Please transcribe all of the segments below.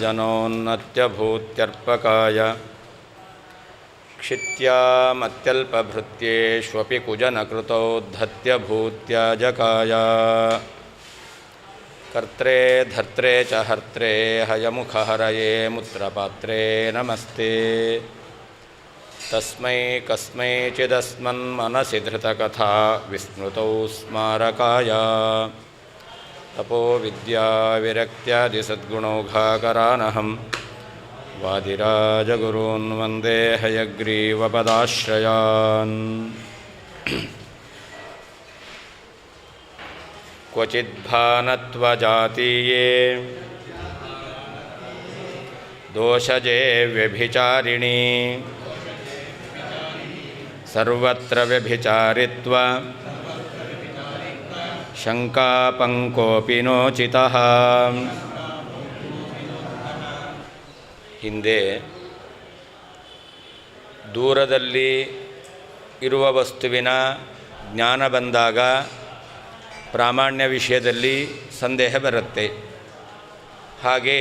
ಜನೋನ್ನತ್ಯಭೂತ್ಯರ್ಪಕಾಯ क्षित्यामत्यल्पभृत्येष्वपि कुजनकृतोद्धत्यभूत्याजकाय कर्त्रे धर्त्रे च हर्त्रे हयमुखहरये मुत्रपात्रे नमस्ते तस्मै कस्मैचिदस्मन्मनसि धृतकथा विस्मृतौ स्मारकाय तपो विद्याविरक्त्यादिसद्गुणौघाकरानहं वादिराजगुरून् वन्दे हयग्रीवपदाश्रयान् क्वचिद्भानत्वजातीये दोषजे व्यभिचारिणी सर्वत्र व्यभिचारित्व ಶಂಕಾಪಂಕೋಪಿ ನೋಚಿತಃ. ಹಿಂದೆ ದೂರದಲ್ಲಿ ಇರುವ ವಸ್ತುವಿನ ಜ್ಞಾನ ಬಂದಾಗ ಪ್ರಾಮಾಣ್ಯ ವಿಷಯದಲ್ಲಿ ಸಂದೇಹ ಬರುತ್ತೆ. ಹಾಗೆ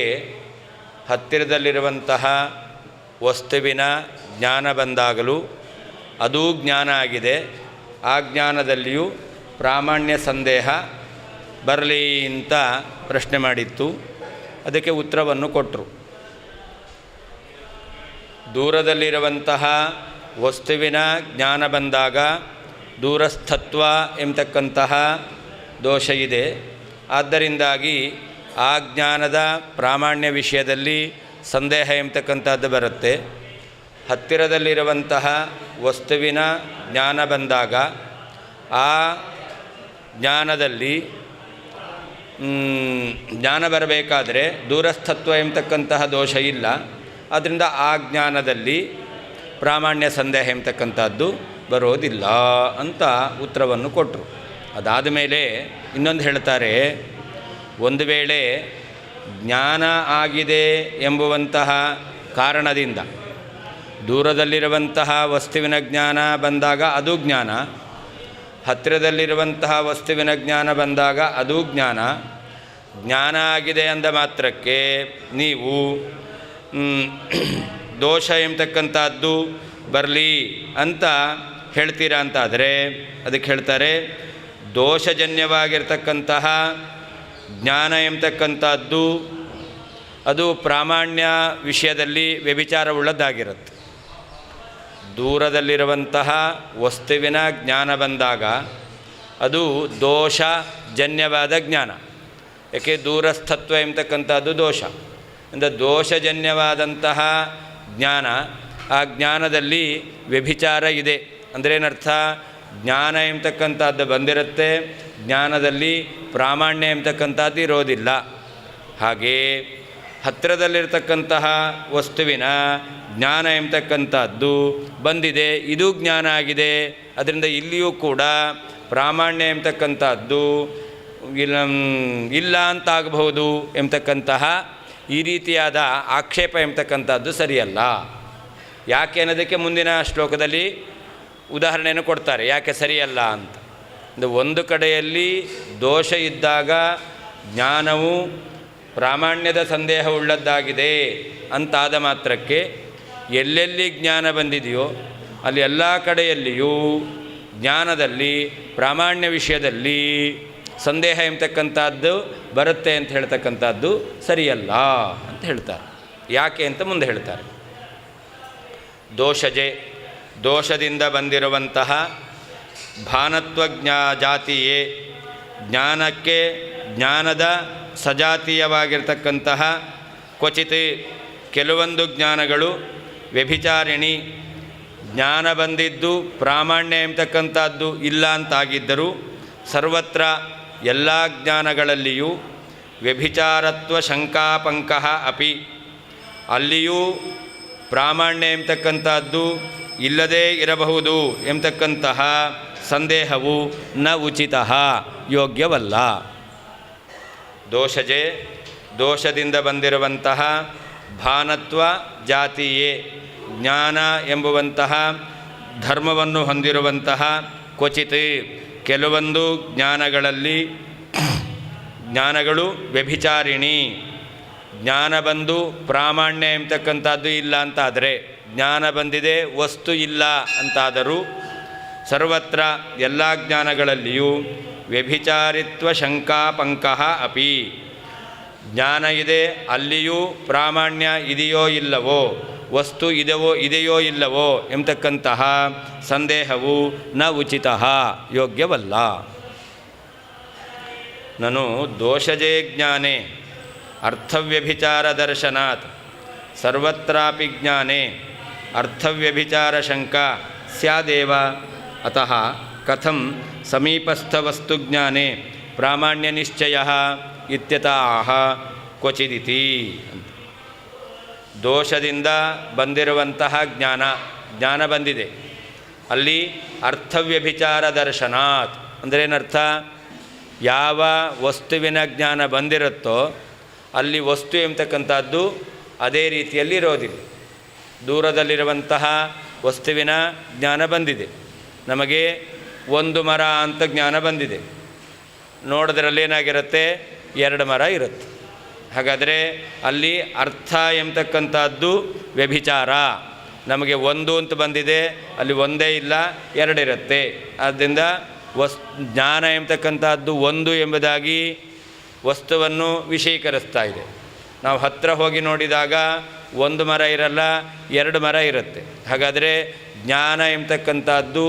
ಹತ್ತಿರದಲ್ಲಿರುವಂತಹ ವಸ್ತುವಿನ ಜ್ಞಾನ ಬಂದಾಗಲೂ ಅದೂ ಜ್ಞಾನ ಆಗಿದೆ, ಆ ಜ್ಞಾನದಲ್ಲಿಯೂ ಪ್ರಾಮಾಣ್ಯ ಸಂದೇಹ ಬರಲಿ ಅಂತ ಪ್ರಶ್ನೆ ಮಾಡಿತ್ತು. ಅದಕ್ಕೆ ಉತ್ತರವನ್ನು ಕೊಟ್ಟರು. ದೂರದಲ್ಲಿರುವಂತಹ ವಸ್ತುವಿನ ಜ್ಞಾನ ಬಂದಾಗ ದೂರಸ್ಥತ್ವ ಎಂಬತಕ್ಕಂತಹ ದೋಷ ಇದೆ. ಆದ್ದರಿಂದಾಗಿ ಆ ಜ್ಞಾನದ ಪ್ರಾಮಾಣ್ಯ ವಿಷಯದಲ್ಲಿ ಸಂದೇಹ ಎಂಬತಕ್ಕಂಥದ್ದು ಬರುತ್ತೆ. ಹತ್ತಿರದಲ್ಲಿರುವಂತಹ ವಸ್ತುವಿನ ಜ್ಞಾನ ಬಂದಾಗ ಆ ಜ್ಞಾನದಲ್ಲಿ ಜ್ಞಾನ ಬರಬೇಕಾದರೆ ದೂರಸ್ಥತ್ವ ಎಂಬತಕ್ಕಂತಹ ದೋಷ ಇಲ್ಲ. ಆದ್ದರಿಂದ ಆ ಜ್ಞಾನದಲ್ಲಿ ಪ್ರಾಮಾಣ್ಯ ಸಂದೇಹ ಎಂಬತಕ್ಕಂಥದ್ದು ಬರೋದಿಲ್ಲ ಅಂತ ಉತ್ತರವನ್ನು ಕೊಟ್ಟರು. ಅದಾದ ಮೇಲೆ ಇನ್ನೊಂದು ಹೇಳ್ತಾರೆ, ಒಂದು ವೇಳೆ ಜ್ಞಾನ ಆಗಿದೆ ಎಂಬುವಂತಹ ಕಾರಣದಿಂದ ದೂರದಲ್ಲಿರುವಂತಹ ವಸ್ತುವಿನ ಜ್ಞಾನ ಬಂದಾಗ ಅದು ಜ್ಞಾನ, ಹತ್ತಿರದಲ್ಲಿರುವಂತಹ ವಸ್ತುವಿನ ಜ್ಞಾನ ಬಂದಾಗ ಅದು ಜ್ಞಾನ. ಜ್ಞಾನ ಆಗಿದೆ ಅಂದ ಮಾತ್ರಕ್ಕೆ ನೀವು ದೋಷ ಎಂಬತಕ್ಕಂಥದ್ದು ಬರಲಿ ಅಂತ ಹೇಳ್ತೀರಾ ಅಂತಾದರೆ ಅದಕ್ಕೆ ಹೇಳ್ತಾರೆ, ದೋಷಜನ್ಯವಾಗಿರ್ತಕ್ಕಂತಹ ಜ್ಞಾನ ಎಂಬತಕ್ಕಂಥದ್ದು ಅದು ಪ್ರಾಮಾಣ್ಯ ವಿಷಯದಲ್ಲಿ ವ್ಯಭಿಚಾರವುಳ್ಳದ್ದಾಗಿರುತ್ತೆ. ದೂರದಲ್ಲಿರುವಂತಹ ವಸ್ತುವಿನ ಜ್ಞಾನ ಬಂದಾಗ ಅದು ದೋಷಜನ್ಯವಾದ ಜ್ಞಾನ. ಏಕೆ? ದೂರಸ್ಥತ್ವ ಎಂಬತಕ್ಕಂಥದ್ದು ದೋಷ. ಅಂದರೆ ದೋಷಜನ್ಯವಾದಂತಹ ಜ್ಞಾನ, ಆ ಜ್ಞಾನದಲ್ಲಿ ವ್ಯಭಿಚಾರ ಇದೆ. ಅಂದ್ರೇನರ್ಥ? ಜ್ಞಾನ ಎಂಬತಕ್ಕಂಥದ್ದು ಬಂದಿರುತ್ತೆ, ಜ್ಞಾನದಲ್ಲಿ ಪ್ರಾಮಾಣ್ಯ ಎಂಬತಕ್ಕಂಥದ್ದು ಇರೋದಿಲ್ಲ. ಹಾಗೇ ಹತ್ತಿರದಲ್ಲಿರ್ತಕ್ಕಂತಹ ವಸ್ತುವಿನ ಜ್ಞಾನ ಎಂಬತಕ್ಕಂಥದ್ದು ಬಂದಿದೆ, ಇದು ಜ್ಞಾನ ಆಗಿದೆ. ಅದರಿಂದ ಇಲ್ಲಿಯೂ ಕೂಡ ಪ್ರಾಮಾಣ್ಯ ಎಂಬತಕ್ಕಂಥದ್ದು ಇಲ್ಲ ಅಂತಾಗಬಹುದು ಎಂಬತಕ್ಕಂತಹ ಈ ರೀತಿಯಾದ ಆಕ್ಷೇಪ ಎಂಬತಕ್ಕಂಥದ್ದು ಸರಿಯಲ್ಲ. ಯಾಕೆ ಅನ್ನೋದಕ್ಕೆ ಮುಂದಿನ ಶ್ಲೋಕದಲ್ಲಿ ಉದಾಹರಣೆಯನ್ನು ಕೊಡ್ತಾರೆ, ಯಾಕೆ ಸರಿಯಲ್ಲ ಅಂತ. ಒಂದು ಕಡೆಯಲ್ಲಿ ದೋಷ ಇದ್ದಾಗ ಜ್ಞಾನವು ಪ್ರಾಮಾಣ್ಯದ ಸಂದೇಹವುಳ್ಳದ್ದಾಗಿದೆ ಅಂತಾದ ಮಾತ್ರಕ್ಕೆ ಎಲ್ಲೆಲ್ಲಿ ಜ್ಞಾನ ಬಂದಿದೆಯೋ ಅಲ್ಲಿ ಎಲ್ಲ ಕಡೆಯಲ್ಲಿಯೂ ಜ್ಞಾನದಲ್ಲಿ ಪ್ರಾಮಾಣ್ಯ ವಿಷಯದಲ್ಲಿ ಸಂದೇಹ ಎಂಬತಕ್ಕಂಥದ್ದು ಬರುತ್ತೆ ಅಂತ ಹೇಳ್ತಕ್ಕಂಥದ್ದು ಸರಿಯಲ್ಲ ಅಂತ ಹೇಳ್ತಾರೆ. ಯಾಕೆ ಅಂತ ಮುಂದೆ ಹೇಳ್ತಾರೆ. ದೋಷಜೆ, ದೋಷದಿಂದ ಬಂದಿರುವಂತಹ ಭಾನತ್ವ ಜಾತಿಯೇ, ಜ್ಞಾನಕ್ಕೆ ಜ್ಞಾನದ ಸಜಾತೀಯವಾಗಿರ್ತಕ್ಕಂತಹ ಕ್ವಚಿತ್ ಕೆಲವೊಂದು ಜ್ಞಾನಗಳು ವ್ಯಭಿಚಾರಿಣಿ, ಜ್ಞಾನ ಬಂದಿದ್ದು ಪ್ರಾಮಾಣ್ಯ ಎಂಬತಕ್ಕಂಥದ್ದು ಇಲ್ಲ ಅಂತಾಗಿದ್ದರೂ ಸರ್ವತ್ರ ಎಲ್ಲ ಜ್ಞಾನಗಳಲ್ಲಿಯೂ ವ್ಯಭಿಚಾರತ್ವ ಶಂಕಾಪಂಕಃ ಅಪಿ, ಅಲ್ಲಿಯೂ ಪ್ರಾಮಾಣ್ಯ ಎಂಬತಕ್ಕಂಥದ್ದು ಇಲ್ಲದೇ ಇರಬಹುದು ಎಂಬತಕ್ಕಂತಹ ಸಂದೇಹವು ನ ಉಚಿತ, ಯೋಗ್ಯವಲ್ಲ. ದೋಷಜೆ, ದೋಷದಿಂದ ಬಂದಿರುವಂತಹ ಭಾನತ್ವ ಜಾತಿಯೇ, ಜ್ಞಾನ ಎಂಬುವಂತಹ ಧರ್ಮವನ್ನು ಹೊಂದಿರುವಂತಹ ಕ್ವಚಿತ್ ಕೆಲವೊಂದು ಜ್ಞಾನಗಳಲ್ಲಿ ಜ್ಞಾನಗಳು ವ್ಯಭಿಚಾರಿಣಿ, ಜ್ಞಾನ ಬಂದು ಪ್ರಾಮಾಣ್ಯ ಎಂಬತಕ್ಕಂಥದ್ದು ಇಲ್ಲ ಅಂತಾದರೆ, ಜ್ಞಾನ ಬಂದಿದೆ ವಸ್ತು ಇಲ್ಲ ಅಂತಾದರೂ, ಸರ್ವತ್ರ ಎಲ್ಲ ಜ್ಞಾನಗಳಲ್ಲಿಯೂ ವ್ಯಭಿಚಾರಿತ್ವ ಶಂಕಾಪಂಕಃ ಅಪಿ, ಜ್ಞಾನ ಇದೆ ಅಲ್ಲಿಯೂ ಪ್ರಾಮಾಣ್ಯ ಇದೆಯೋ ಇಲ್ಲವೋ, ವಸ್ತು ಇದೆಯೋ ಇಲ್ಲವೋ ಎಂಬತಕ್ಕಂತಹ ಸಂದೇಹವು ನ ಉಚಿತ ಯೋಗ್ಯವಲ್ಲ. ನನು ದೋಷಜೇ ಜ್ಞಾನೇ ಅರ್ಥವ್ಯಭಿಚಾರ ದರ್ಶನಾತ್ ಸರ್ವತ್ರಾಪಿ ಜ್ಞಾನೇ ಅರ್ಥವ್ಯಭಿಚಾರ ಶಂಕಾ ಸ್ಯಾದೇವ ಅತಃ ಕಥಂ ಸಮೀಪಸ್ಥವಸ್ತುಜ್ಞಾನೇ ಪ್ರಾಮಾಣ್ಯ ನಿಶ್ಚಯ ಇತ್ಯತಃ ಕ್ವಚಿದಿತಿ. ದೋಷದಿಂದ ಬಂದಿರುವಂತಹ ಜ್ಞಾನ ಬಂದಿದೆ, ಅಲ್ಲಿ ಅರ್ಥವ್ಯಭಿಚಾರ ದರ್ಶನಾತ್ ಅಂದರೆ ಏನರ್ಥ? ಯಾವ ವಸ್ತುವಿನ ಜ್ಞಾನ ಬಂದಿರುತ್ತೋ ಅಲ್ಲಿ ವಸ್ತು ಎಂಬತಕ್ಕಂಥದ್ದು ಅದೇ ರೀತಿಯಲ್ಲಿ ಇರೋದಿಲ್ಲ. ದೂರದಲ್ಲಿರುವಂತಹ ವಸ್ತುವಿನ ಜ್ಞಾನ ಬಂದಿದೆ, ನಮಗೆ ಒಂದು ಮರ ಅಂತ ಜ್ಞಾನ ಬಂದಿದೆ, ನೋಡೋದ್ರಲ್ಲೇನಾಗಿರುತ್ತೆ? 2 ಮರ ಇರುತ್ತೆ. ಹಾಗಾದರೆ ಅಲ್ಲಿ ಅರ್ಥ ಎಂಬತಕ್ಕಂಥದ್ದು ವ್ಯಭಿಚಾರ. ನಮಗೆ ಒಂದು ಅಂತ ಬಂದಿದೆ, ಅಲ್ಲಿ ಒಂದೇ ಇಲ್ಲ 2 ಇರುತ್ತೆ. ಆದ್ದರಿಂದ ಜ್ಞಾನ ಎಂಬತಕ್ಕಂಥದ್ದು ಒಂದು ಎಂಬುದಾಗಿ ವಸ್ತುವನ್ನು ವಿಷಯೀಕರಿಸ್ತಾ ಇದೆ. ನಾವು ಹತ್ತಿರ ಹೋಗಿ ನೋಡಿದಾಗ 1 ಮರ ಇರಲ್ಲ, 2 ಮರ ಇರುತ್ತೆ. ಹಾಗಾದರೆ ಜ್ಞಾನ ಎಂಬತಕ್ಕಂಥದ್ದು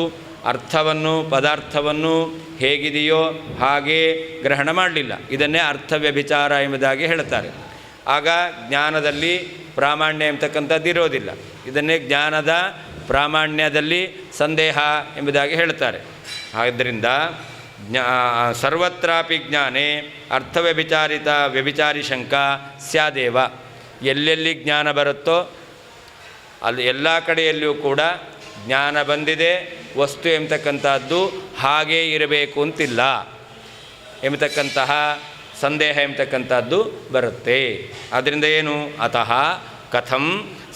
ಅರ್ಥವನ್ನು ಪದಾರ್ಥವನ್ನು ಹೇಗಿದೆಯೋ ಹಾಗೇ ಗ್ರಹಣ ಮಾಡಲಿಲ್ಲ. ಇದನ್ನೇ ಅರ್ಥವ್ಯಭಿಚಾರ ಎಂಬುದಾಗಿ ಹೇಳ್ತಾರೆ. ಆಗ ಜ್ಞಾನದಲ್ಲಿ ಪ್ರಾಮಾಣ್ಯ ಎಂಬತಕ್ಕಂಥದ್ದು ಇರೋದಿಲ್ಲ. ಇದನ್ನೇ ಜ್ಞಾನದ ಪ್ರಾಮಾಣ್ಯದಲ್ಲಿ ಸಂದೇಹ ಎಂಬುದಾಗಿ ಹೇಳ್ತಾರೆ. ಆದ್ದರಿಂದ ಸರ್ವತ್ರಾಪಿ ಜ್ಞಾನೇ ವ್ಯಭಿಚಾರಿ ಶಂಕಾ ಸ್ಯಾದೇವ, ಎಲ್ಲೆಲ್ಲಿ ಜ್ಞಾನ ಬರುತ್ತೋ ಅಲ್ಲಿ ಎಲ್ಲ ಕಡೆಯಲ್ಲಿಯೂ ಕೂಡ ಜ್ಞಾನ ಬಂದಿದೆ, ವಸ್ತು ಎಂಬತಕ್ಕಂಥದ್ದು ಹಾಗೇ ಇರಬೇಕು ಅಂತಿಲ್ಲ ಎಂಬತಕ್ಕಂತಹ ಸಂದೇಹ ಎಂಬತಕ್ಕಂಥದ್ದು ಬರುತ್ತೆ. ಆದ್ದರಿಂದ ಏನು? ಅತಃ ಕಥಂ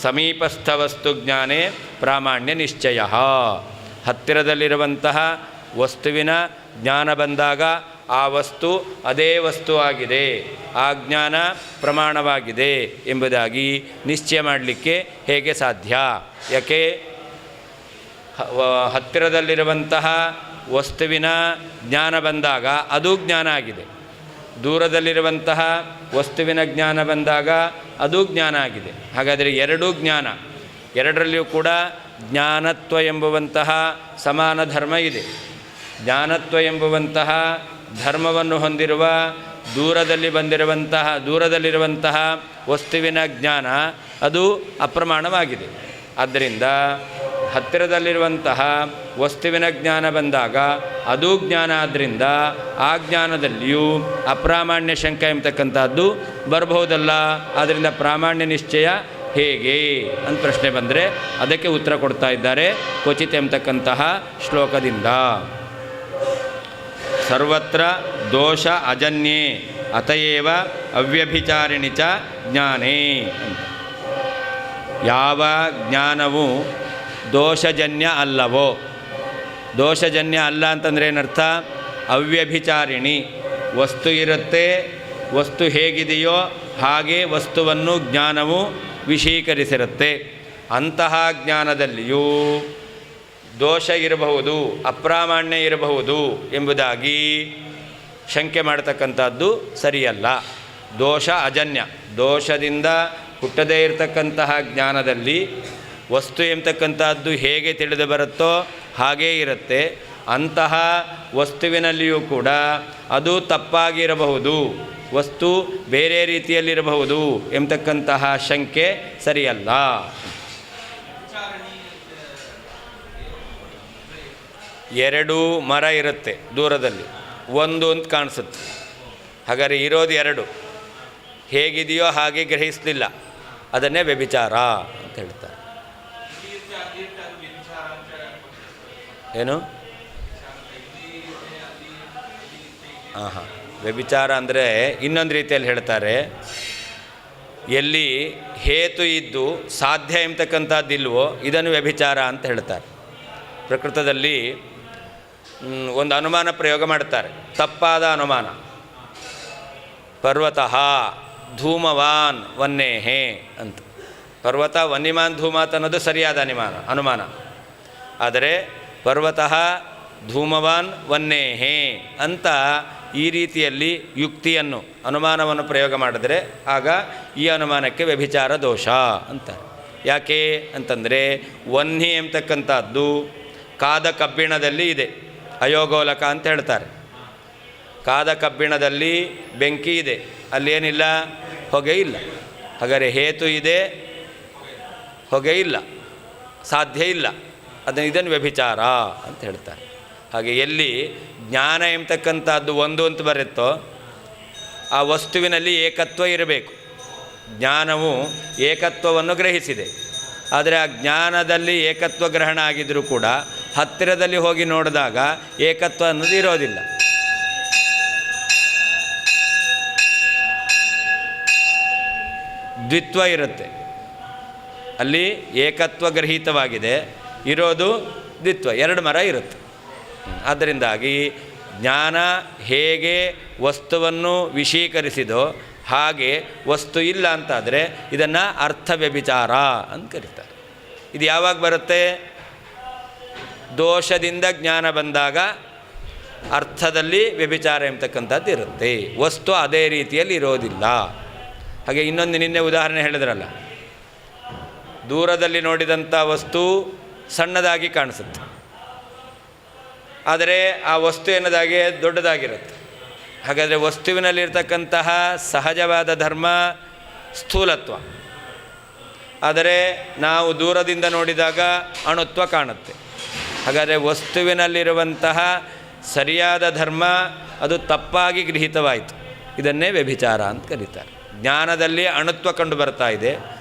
ಸಮೀಪಸ್ಥ ವಸ್ತು ಜ್ಞಾನೇ ಪ್ರಾಮಾಣ್ಯ ನಿಶ್ಚಯ, ಹತ್ತಿರದಲ್ಲಿರುವಂತಹ ವಸ್ತುವಿನ ಜ್ಞಾನ ಬಂದಾಗ ಆ ವಸ್ತು ಅದೇ ವಸ್ತು ಆಗಿದೆ, ಆ ಜ್ಞಾನ ಪ್ರಮಾಣವಾಗಿದೆ ಎಂಬುದಾಗಿ ನಿಶ್ಚಯ ಮಾಡಲಿಕ್ಕೆ ಹೇಗೆ ಸಾಧ್ಯ? ಯಾಕೆ? ಹತ್ತಿರದಲ್ಲಿರುವಂತಹ ವಸ್ತುವಿನ ಜ್ಞಾನ ಬಂದಾಗ ಅದು ಜ್ಞಾನ ಆಗಿದೆ, ದೂರದಲ್ಲಿರುವಂತಹ ವಸ್ತುವಿನ ಜ್ಞಾನ ಬಂದಾಗ ಅದು ಜ್ಞಾನ ಆಗಿದೆ. ಹಾಗಾದರೆ 2 ಜ್ಞಾನ, 2ರಲ್ಲಿಯೂ ಕೂಡ ಜ್ಞಾನತ್ವ ಎಂಬುವಂತಹ ಸಮಾನ ಧರ್ಮ ಇದೆ. ಜ್ಞಾನತ್ವ ಎಂಬುವಂತಹ ಧರ್ಮವನ್ನು ಹೊಂದಿರುವ ದೂರದಲ್ಲಿರುವಂತಹ ವಸ್ತುವಿನ ಜ್ಞಾನ ಅದು ಅಪ್ರಮಾಣವಾಗಿದೆ. ಆದ್ದರಿಂದ ಹತ್ತಿರದಲ್ಲಿರುವಂತಹ ವಸ್ತುವಿನ ಜ್ಞಾನ ಬಂದಾಗ ಅದು ಜ್ಞಾನ, ಆದ್ದರಿಂದ ಆ ಜ್ಞಾನದಲ್ಲಿಯೂ ಅಪ್ರಾಮಾಣ್ಯ ಶಂಕ ಎಂಬತಕ್ಕಂಥದ್ದು ಬರಬಹುದಲ್ಲ. ಆದ್ದರಿಂದ ಪ್ರಾಮಾಣ್ಯ ನಿಶ್ಚಯ ಹೇಗೆ ಅಂತ ಪ್ರಶ್ನೆ ಬಂದರೆ ಅದಕ್ಕೆ ಉತ್ತರ ಕೊಡ್ತಾ ಇದ್ದಾರೆ ಕ್ವಚಿತ್ ಎಂಬತಕ್ಕಂತಹ ಶ್ಲೋಕದಿಂದ. ಸರ್ವತ್ರ ದೋಷ ಅಜನ್ಯೇ ಅತಯೇವ ಅವ್ಯಭಿಚಾರಿಣಿ ಚ ಜ್ಞಾನೇ. ಯಾವ ಜ್ಞಾನವು ದೋಷಜನ್ಯ ಅಲ್ಲವೋ, ದೋಷಜನ್ಯ ಅಲ್ಲ ಅಂತಂದರೆ ಏನರ್ಥ? ಅವ್ಯಭಿಚಾರಿಣಿ, ವಸ್ತು ಇರುತ್ತೆ, ವಸ್ತು ಹೇಗಿದೆಯೋ ಹಾಗೆ ವಸ್ತುವನ್ನು ಜ್ಞಾನವು ವಿಷೀಕರಿಸಿರುತ್ತೆ. ಅಂತಹ ಜ್ಞಾನದಲ್ಲಿಯೂ ದೋಷ ಇರಬಹುದು, ಅಪ್ರಾಮಾಣ್ಯ ಇರಬಹುದು ಎಂಬುದಾಗಿ ಶಂಕೆ ಮಾಡತಕ್ಕಂಥದ್ದು ಸರಿಯಲ್ಲ. ದೋಷ ಅಜನ್ಯ, ದೋಷದಿಂದ ಹುಟ್ಟದೇ ಇರತಕ್ಕಂತಹ ಜ್ಞಾನದಲ್ಲಿ ವಸ್ತು ಎಂಬತಕ್ಕಂಥದ್ದು ಹೇಗೆ ತಿಳಿದು ಬರುತ್ತೋ ಹಾಗೇ ಇರುತ್ತೆ. ಅಂತಹ ವಸ್ತುವಿನಲ್ಲಿಯೂ ಕೂಡ ಅದು ತಪ್ಪಾಗಿರಬಹುದು, ವಸ್ತು ಬೇರೆ ರೀತಿಯಲ್ಲಿರಬಹುದು ಎಂಬತಕ್ಕಂತಹ ಶಂಕೆ ಸರಿಯಲ್ಲ. ಎರಡು ಮರ ಇರುತ್ತೆ ದೂರದಲ್ಲಿ, ಒಂದು ಅಂತ ಕಾಣಿಸುತ್ತೆ, ಹಾಗಾದರೆ ಇರೋದು 2, ಹೇಗಿದೆಯೋ ಹಾಗೆ ಗ್ರಹಿಸಲಿಲ್ಲ, ಅದನ್ನೇ ವ್ಯಭಿಚಾರ ಅಂತ ಹೇಳ್ತಾರೆ. ಏನು? ವ್ಯಭಿಚಾರ ಅಂದರೆ ಇನ್ನೊಂದು ರೀತಿಯಲ್ಲಿ ಹೇಳ್ತಾರೆ, ಎಲ್ಲಿ ಹೇತು ಇದ್ದು ಸಾಧ್ಯ ಎಂಬತಕ್ಕಂಥದ್ದಿಲ್ವೋ ಇದನ್ನು ವ್ಯಭಿಚಾರ ಅಂತ ಹೇಳ್ತಾರೆ. ಪ್ರಕೃತದಲ್ಲಿ ಒಂದು ಅನುಮಾನ ಪ್ರಯೋಗ ಮಾಡ್ತಾರೆ, ತಪ್ಪಾದ ಅನುಮಾನ. ಪರ್ವತಃ ಧೂಮವಾನ್ ವನ್ನೇಹೇ ಅಂತ. ಪರ್ವತ ವನ್ಯಮಾನ್ ಧೂಮಾತ್ ಅನ್ನೋದು ಸರಿಯಾದ ಅನುಮಾನ. ಆದರೆ ಪರ್ವತಃ ಧೂಮವಾನ್ ವನ್ನೇಹೇ ಅಂತ ಈ ರೀತಿಯಲ್ಲಿ ಯುಕ್ತಿಯನ್ನು ಅನುಮಾನವನ್ನು ಪ್ರಯೋಗ ಮಾಡಿದ್ರೆ ಆಗ ಈ ಅನುಮಾನಕ್ಕೆ ವ್ಯಭಿಚಾರ ದೋಷ ಅಂತ. ಯಾಕೆ ಅಂತಂದರೆ ವನ್ಹಿ ಎಂಬತಕ್ಕಂಥದ್ದು ಕಾದ ಕಬ್ಬಿಣದಲ್ಲಿ ಇದೆ, ಅಯೋಗೋಲಕ ಅಂತ ಹೇಳ್ತಾರೆ. ಕಾದ ಕಬ್ಬಿಣದಲ್ಲಿ ಬೆಂಕಿ ಇದೆ, ಅಲ್ಲೇನಿಲ್ಲ, ಹೊಗೆ ಇಲ್ಲ. ಹಾಗಾದರೆ ಹೇತು ಇದೆ, ಹೊಗೆ ಇಲ್ಲ, ಸಾಧ್ಯ ಇಲ್ಲ. ಇದನ್ನು ವ್ಯಭಿಚಾರ ಅಂತ ಹೇಳ್ತಾರೆ. ಹಾಗೆ ಎಲ್ಲಿ ಜ್ಞಾನ ಎಂಬತಕ್ಕಂಥದ್ದು ಒಂದು ಅಂತ ಬರುತ್ತೋ ಆ ವಸ್ತುವಿನಲ್ಲಿ ಏಕತ್ವ ಇರಬೇಕು. ಜ್ಞಾನವು ಏಕತ್ವವನ್ನು ಗ್ರಹಿಸಿದೆ. ಆದರೆ ಆ ಜ್ಞಾನದಲ್ಲಿ ಏಕತ್ವ ಗ್ರಹಣ ಆಗಿದ್ದರೂ ಕೂಡ ಹತ್ತಿರದಲ್ಲಿ ಹೋಗಿ ನೋಡಿದಾಗ ಏಕತ್ವ ಅನ್ನೋದು ಇರೋದಿಲ್ಲ. ದ್ವಿತ್ವ ಇರುತ್ತೆ. ಅಲ್ಲಿ ಏಕತ್ವ ಗ್ರಹೀತವಾಗಿದೆ, ಇರೋದು ದ್ವಿತ್ವ, ಎರಡು ಮರ ಇರುತ್ತೆ. ಆದ್ದರಿಂದಾಗಿ ಜ್ಞಾನ ಹೇಗೆ ವಸ್ತುವನ್ನು ವಿಷೀಕರಿಸಿದೋ ಹಾಗೆ ವಸ್ತು ಇಲ್ಲ ಅಂತಾದರೆ ಇದನ್ನು ಅರ್ಥ ವ್ಯಭಿಚಾರ ಅಂತ ಕರೀತಾರೆ. ಇದು ಯಾವಾಗ ಬರುತ್ತೆ? ದೋಷದಿಂದ ಜ್ಞಾನ ಬಂದಾಗ ಅರ್ಥದಲ್ಲಿ ವ್ಯಭಿಚಾರ ಎಂಬತಕ್ಕಂಥದ್ದು ಇರುತ್ತೆ. ವಸ್ತು ಅದೇ ರೀತಿಯಲ್ಲಿ ಇರೋದಿಲ್ಲ. ಹಾಗೆ ಇನ್ನೊಂದು ನಿನ್ನೆ ಉದಾಹರಣೆ ಹೇಳಿದ್ರಲ್ಲ, ದೂರದಲ್ಲಿ ನೋಡಿದಂಥ ವಸ್ತು ಸಣ್ಣದಾಗಿ ಕಾಣಿಸುತ್ತೆ, ಆದರೆ ಆ ವಸ್ತು ಏನದಾಗಿ ದೊಡ್ಡದಾಗಿರುತ್ತೆ. ಹಾಗಾದರೆ ವಸ್ತುವಿನಲ್ಲಿರ್ತಕ್ಕಂತಹ ಸಹಜವಾದ ಧರ್ಮ ಸ್ಥೂಲತ್ವ, ಆದರೆ ನಾವು ದೂರದಿಂದ ನೋಡಿದಾಗ ಅಣುತ್ವ ಕಾಣುತ್ತೆ. ಹಾಗಾದರೆ ವಸ್ತುವಿನಲ್ಲಿರುವಂತಹ ಸರಿಯಾದ ಧರ್ಮ ಅದು ತಪ್ಪಾಗಿ ಗೃಹೀತವಾಯಿತು. ಇದನ್ನೇ ವ್ಯಭಿಚಾರ ಅಂತ ಕರೀತಾರೆ. ಜ್ಞಾನದಲ್ಲಿ ಅಣುತ್ವ ಕಂಡು ಬರ್ತಾ ಇದೆ,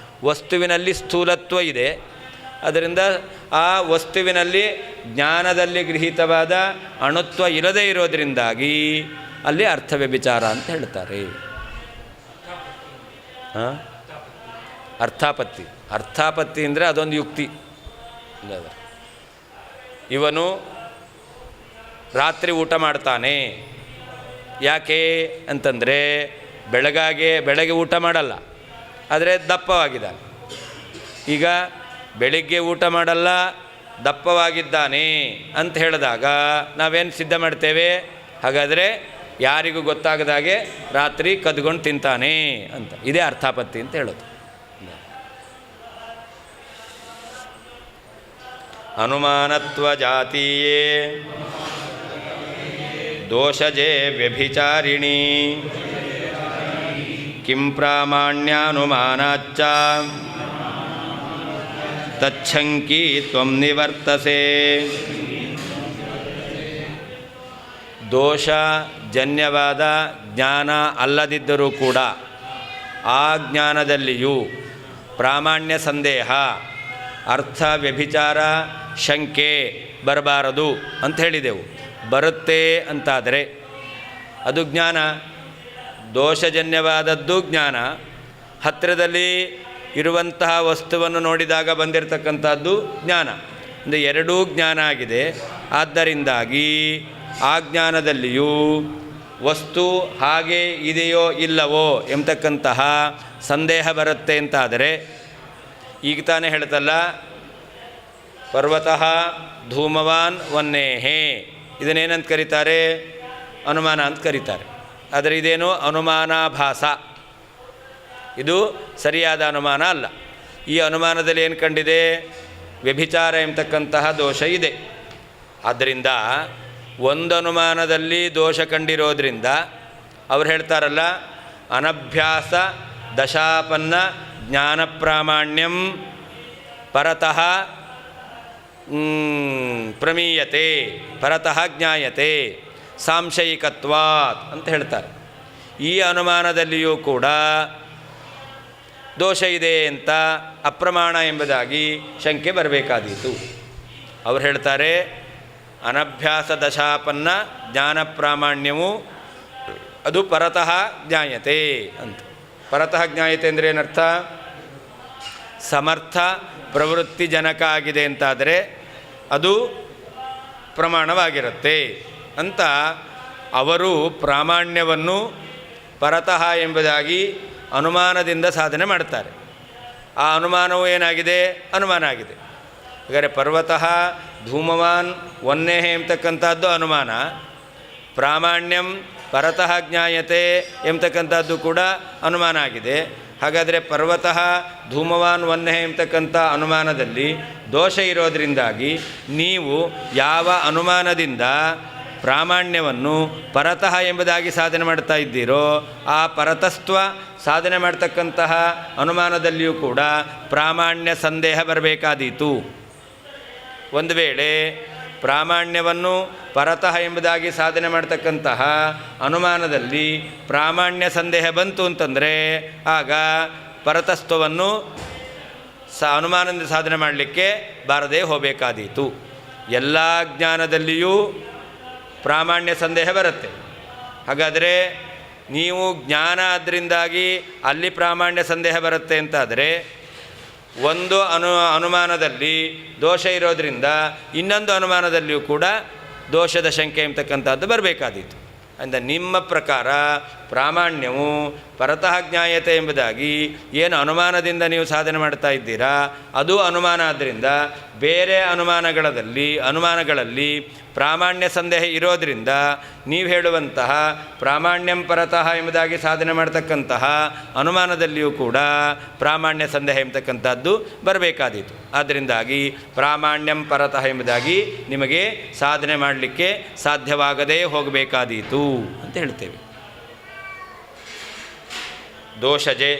ವಸ್ತುವಿನಲ್ಲಿ ಸ್ಥೂಲತ್ವ ಇದೆ. ಅದರಿಂದ ಆ ವಸ್ತುವಿನಲ್ಲಿ ಜ್ಞಾನದಲ್ಲಿ ಗೃಹೀತವಾದ ಅಣುತ್ವ ಇರದೇ ಇರೋದರಿಂದಾಗಿ ಅಲ್ಲಿ ಅರ್ಥ ವ್ಯಭಿಚಾರ ಅಂತ ಹೇಳ್ತಾರೆ. ಅರ್ಥಾಪತ್ತಿ ಅಂದರೆ ಅದೊಂದು ಯುಕ್ತಿ. ಇವನು ರಾತ್ರಿ ಊಟ ಮಾಡ್ತಾನೆ, ಯಾಕೆ ಅಂತಂದರೆ ಬೆಳಗ್ಗೆ ಊಟ ಮಾಡಲ್ಲ, ಆದರೆ ದಪ್ಪವಾಗಿದ್ದಾನೆ. ಈಗ ಬೆಳಿಗ್ಗೆ ಊಟ ಮಾಡಲ್ಲ, ದಪ್ಪವಾಗಿದ್ದಾನೆ ಅಂತ ಹೇಳಿದಾಗ ನಾವೇನು ಸಿದ್ಧ ಮಾಡ್ತೇವೆ? ಹಾಗಾದರೆ ಯಾರಿಗೂ ಗೊತ್ತಾಗದಾಗೆ ರಾತ್ರಿ ಕದ್ಕೊಂಡು ತಿಂತಾನೆ ಅಂತ. ಇದೇ ಅರ್ಥಾಪತ್ತಿ ಅಂತ ಹೇಳೋದು. ಅನುಮಾನತ್ವ ಜಾತೀಯೇ ದೋಷಜೇ ವ್ಯಭಿಚಾರಿಣಿ ಕಿಂ ಪ್ರಾಮಾಣ್ಯಾನುಮಾನಾಚ್ಚ ತಚ್ಛಂಕಿ ತ್ವಂ ನಿವರ್ತಸೆ. ದೋಷಜನ್ಯವಾದ ಜ್ಞಾನ ಅಲ್ಲದಿದ್ದರೂ ಕೂಡ ಆ ಜ್ಞಾನದಲ್ಲಿಯೂ ಪ್ರಾಮಾಣ್ಯ ಸಂದೇಹ, ಅರ್ಥ ವ್ಯಭಿಚಾರ, ಶಂಕೆ ಬರಬಾರದು ಅಂತ ಹೇಳಿದೆವು. ಬರುತ್ತೆ ಅಂತಾದರೆ ಅದು ಜ್ಞಾನ. ದೋಷಜನ್ಯವಾದದ್ದು ಜ್ಞಾನ. ಹತ್ತಿರದಲ್ಲಿ ಇರುವಂತಹ ವಸ್ತುವನ್ನು ನೋಡಿದಾಗ ಬಂದಿರತಕ್ಕಂಥದ್ದು ಜ್ಞಾನ. ಅಂದರೆ ಎರಡೂ ಜ್ಞಾನ ಆಗಿದೆ. ಆದ್ದರಿಂದಾಗಿ ಆ ಜ್ಞಾನದಲ್ಲಿಯೂ ವಸ್ತು ಹಾಗೆ ಇದೆಯೋ ಇಲ್ಲವೋ ಎಂಬತಕ್ಕಂತಹ ಸಂದೇಹ ಬರುತ್ತೆ ಅಂತಾದರೆ, ಈಗ ತಾನೇ ಹೇಳ್ತಲ್ಲ, ಪರ್ವತಃ ಧೂಮವಾನ್ ವನ್ನೇಹೇ, ಇದನ್ನೇನಂತ ಕರೀತಾರೆ? ಅನುಮಾನ ಅಂತ ಕರೀತಾರೆ. ಆದರೆ ಇದೇನು ಅನುಮಾನಾಭಾಸ, ಇದು ಸರಿಯಾದ ಅನುಮಾನ ಅಲ್ಲ. ಈ ಅನುಮಾನದಲ್ಲಿ ಏನು ಕಂಡಿದೆ? ವ್ಯಭಿಚಾರ ಎಂಬತಕ್ಕಂತಹ ದೋಷ ಇದೆ. ಆದ್ದರಿಂದ ಒಂದು ಅನುಮಾನದಲ್ಲಿ ದೋಷ ಕಂಡಿರೋದ್ರಿಂದ ಅವ್ರು ಹೇಳ್ತಾರಲ್ಲ, ಅನಭ್ಯಾಸ ದಶಾಪನ್ನ ಜ್ಞಾನ ಪ್ರಾಮಾಣ್ಯಂ ಪರತಃ ಪ್ರಮೀಯತೆ ಪರತಃ ಜ್ಞಾಯತೆ ಸಾಂಶಯಿಕತ್ವಾತ್ ಅಂತ ಹೇಳ್ತಾರೆ. ಈ ಅನುಮಾನದಲ್ಲಿಯೂ ಕೂಡ ದೋಷ ಇದೆ ಅಂತ ಅಪ್ರಮಾಣ ಎಂಬುದಾಗಿ ಶಂಕೆ ಬರಬೇಕಾದೀತು. ಅವ್ರು ಹೇಳ್ತಾರೆ, ಅನಭ್ಯಾಸ ದಶಾಪನ್ನ ಜ್ಞಾನ ಪ್ರಾಮಾಣ್ಯವು ಅದು ಪರತಃ ಜ್ಞಾಯತೆ ಅಂತ. ಪರತಃ ಜ್ಞಾಯತೆ ಅಂದರೆ ಏನರ್ಥ? ಸಮರ್ಥ ಪ್ರವೃತ್ತಿ ಜನಕ ಆಗಿದೆ ಅಂತಾದರೆ ಅದು ಪ್ರಮಾಣವಾಗಿರುತ್ತೆ ಅಂತ ಅವರು ಪ್ರಾಮಾಣ್ಯವನ್ನು ಪರತಃ ಎಂಬುದಾಗಿ ಅನುಮಾನದಿಂದ ಸಾಧನೆ ಮಾಡ್ತಾರೆ. ಆ ಅನುಮಾನವು ಏನಾಗಿದೆ? ಅನುಮಾನ ಆಗಿದೆ. ಹಾಗಾದರೆ ಪರ್ವತಃ ಧೂಮವಾನ್ ವನ್ನೇಹ ಎಂಬತಕ್ಕಂಥದ್ದು ಅನುಮಾನ, ಪ್ರಾಮಾಣ್ಯಂ ಪರತಃ ಜ್ಞಾಯತೆ ಎಂಬತಕ್ಕಂಥದ್ದು ಕೂಡ ಅನುಮಾನ ಆಗಿದೆ. ಹಾಗಾದರೆ ಪರ್ವತಃ ಧೂಮವಾನ್ ವನ್ನೇಹ ಎಂಬತಕ್ಕಂಥ ಅನುಮಾನದಲ್ಲಿ ದೋಷ ಇರೋದರಿಂದಾಗಿ ನೀವು ಯಾವ ಅನುಮಾನದಿಂದ ಪ್ರಾಮಾಣ್ಯವನ್ನು ಪರತಃ ಎಂಬುದಾಗಿ ಸಾಧನೆ ಮಾಡ್ತಾ ಇದ್ದೀರೋ ಆ ಪರತಸ್ತ್ವ ಸಾಧನೆ ಮಾಡ್ತಕ್ಕಂತಹ ಅನುಮಾನದಲ್ಲಿಯೂ ಕೂಡ ಪ್ರಾಮಾಣ್ಯ ಸಂದೇಹ ಬರಬೇಕಾದೀತು. ಒಂದು ವೇಳೆ ಪ್ರಾಮಾಣ್ಯವನ್ನು ಪರತಃ ಎಂಬುದಾಗಿ ಸಾಧನೆ ಮಾಡ್ತಕ್ಕಂತಹ ಅನುಮಾನದಲ್ಲಿ ಪ್ರಾಮಾಣ್ಯ ಸಂದೇಹ ಬಂತು ಅಂತಂದರೆ ಆಗ ಪರತಸ್ತ್ವವನ್ನು ಅನುಮಾನದಿಂದ ಸಾಧನೆ ಮಾಡಲಿಕ್ಕೆ ಬಾರದೇ ಹೋಗಬೇಕಾದೀತು. ಎಲ್ಲ ಜ್ಞಾನದಲ್ಲಿಯೂ ಪ್ರಾಮಾಣ್ಯ ಸಂದೇಹ ಬರುತ್ತೆ. ಹಾಗಾದರೆ ನೀವು ಜ್ಞಾನ ಅದರಿಂದಾಗಿ ಅಲ್ಲಿ ಪ್ರಾಮಾಣ್ಯ ಸಂದೇಹ ಬರುತ್ತೆ ಅಂತಾದರೆ ಒಂದು ಅನುಮಾನದಲ್ಲಿ ದೋಷ ಇರೋದರಿಂದ ಇನ್ನೊಂದು ಅನುಮಾನದಲ್ಲಿಯೂ ಕೂಡ ದೋಷದ ಶಂಕೆ ಎಂಬತಕ್ಕಂಥದ್ದು ಬರಬೇಕಾದೀತು. ಅಂದರೆ ನಿಮ್ಮ ಪ್ರಕಾರ ಪ್ರಾಮಾಣ್ಯವು ಪರತಃ ಜ್ಞಾಯತೆ ಎಂಬುದಾಗಿ ಏನು ಅನುಮಾನದಿಂದ ನೀವು ಸಾಧನೆ ಮಾಡ್ತಾ ಇದ್ದೀರಾ ಅದು ಅನುಮಾನ. ಆದ್ದರಿಂದ ಬೇರೆ ಅನುಮಾನಗಳಲ್ಲಿ ಪ್ರಾಮಾಣ್ಯ ಸಂದೇಹ ಇರೋದರಿಂದ ನೀವು ಹೇಳುವಂತಹ ಪ್ರಾಮಾಣ್ಯಂ ಪರತಃ ಎಂಬುದಾಗಿ ಸಾಧನೆ ಮಾಡ್ತಕ್ಕಂತಹ ಅನುಮಾನದಲ್ಲಿಯೂ ಕೂಡ ಪ್ರಾಮಾಣ್ಯ ಸಂದೇಹ ಎಂಬತಕ್ಕಂಥದ್ದು ಬರಬೇಕಾದೀತು. ಆದ್ದರಿಂದಾಗಿ ಪ್ರಾಮಾಣ್ಯಂ ಪರತಃ ಎಂಬುದಾಗಿ ನಿಮಗೆ ಸಾಧನೆ ಮಾಡಲಿಕ್ಕೆ ಸಾಧ್ಯವಾಗದೇ ಹೋಗಬೇಕಾದೀತು ಅಂತ ಹೇಳ್ತೇವೆ. ದೋಷಜೆ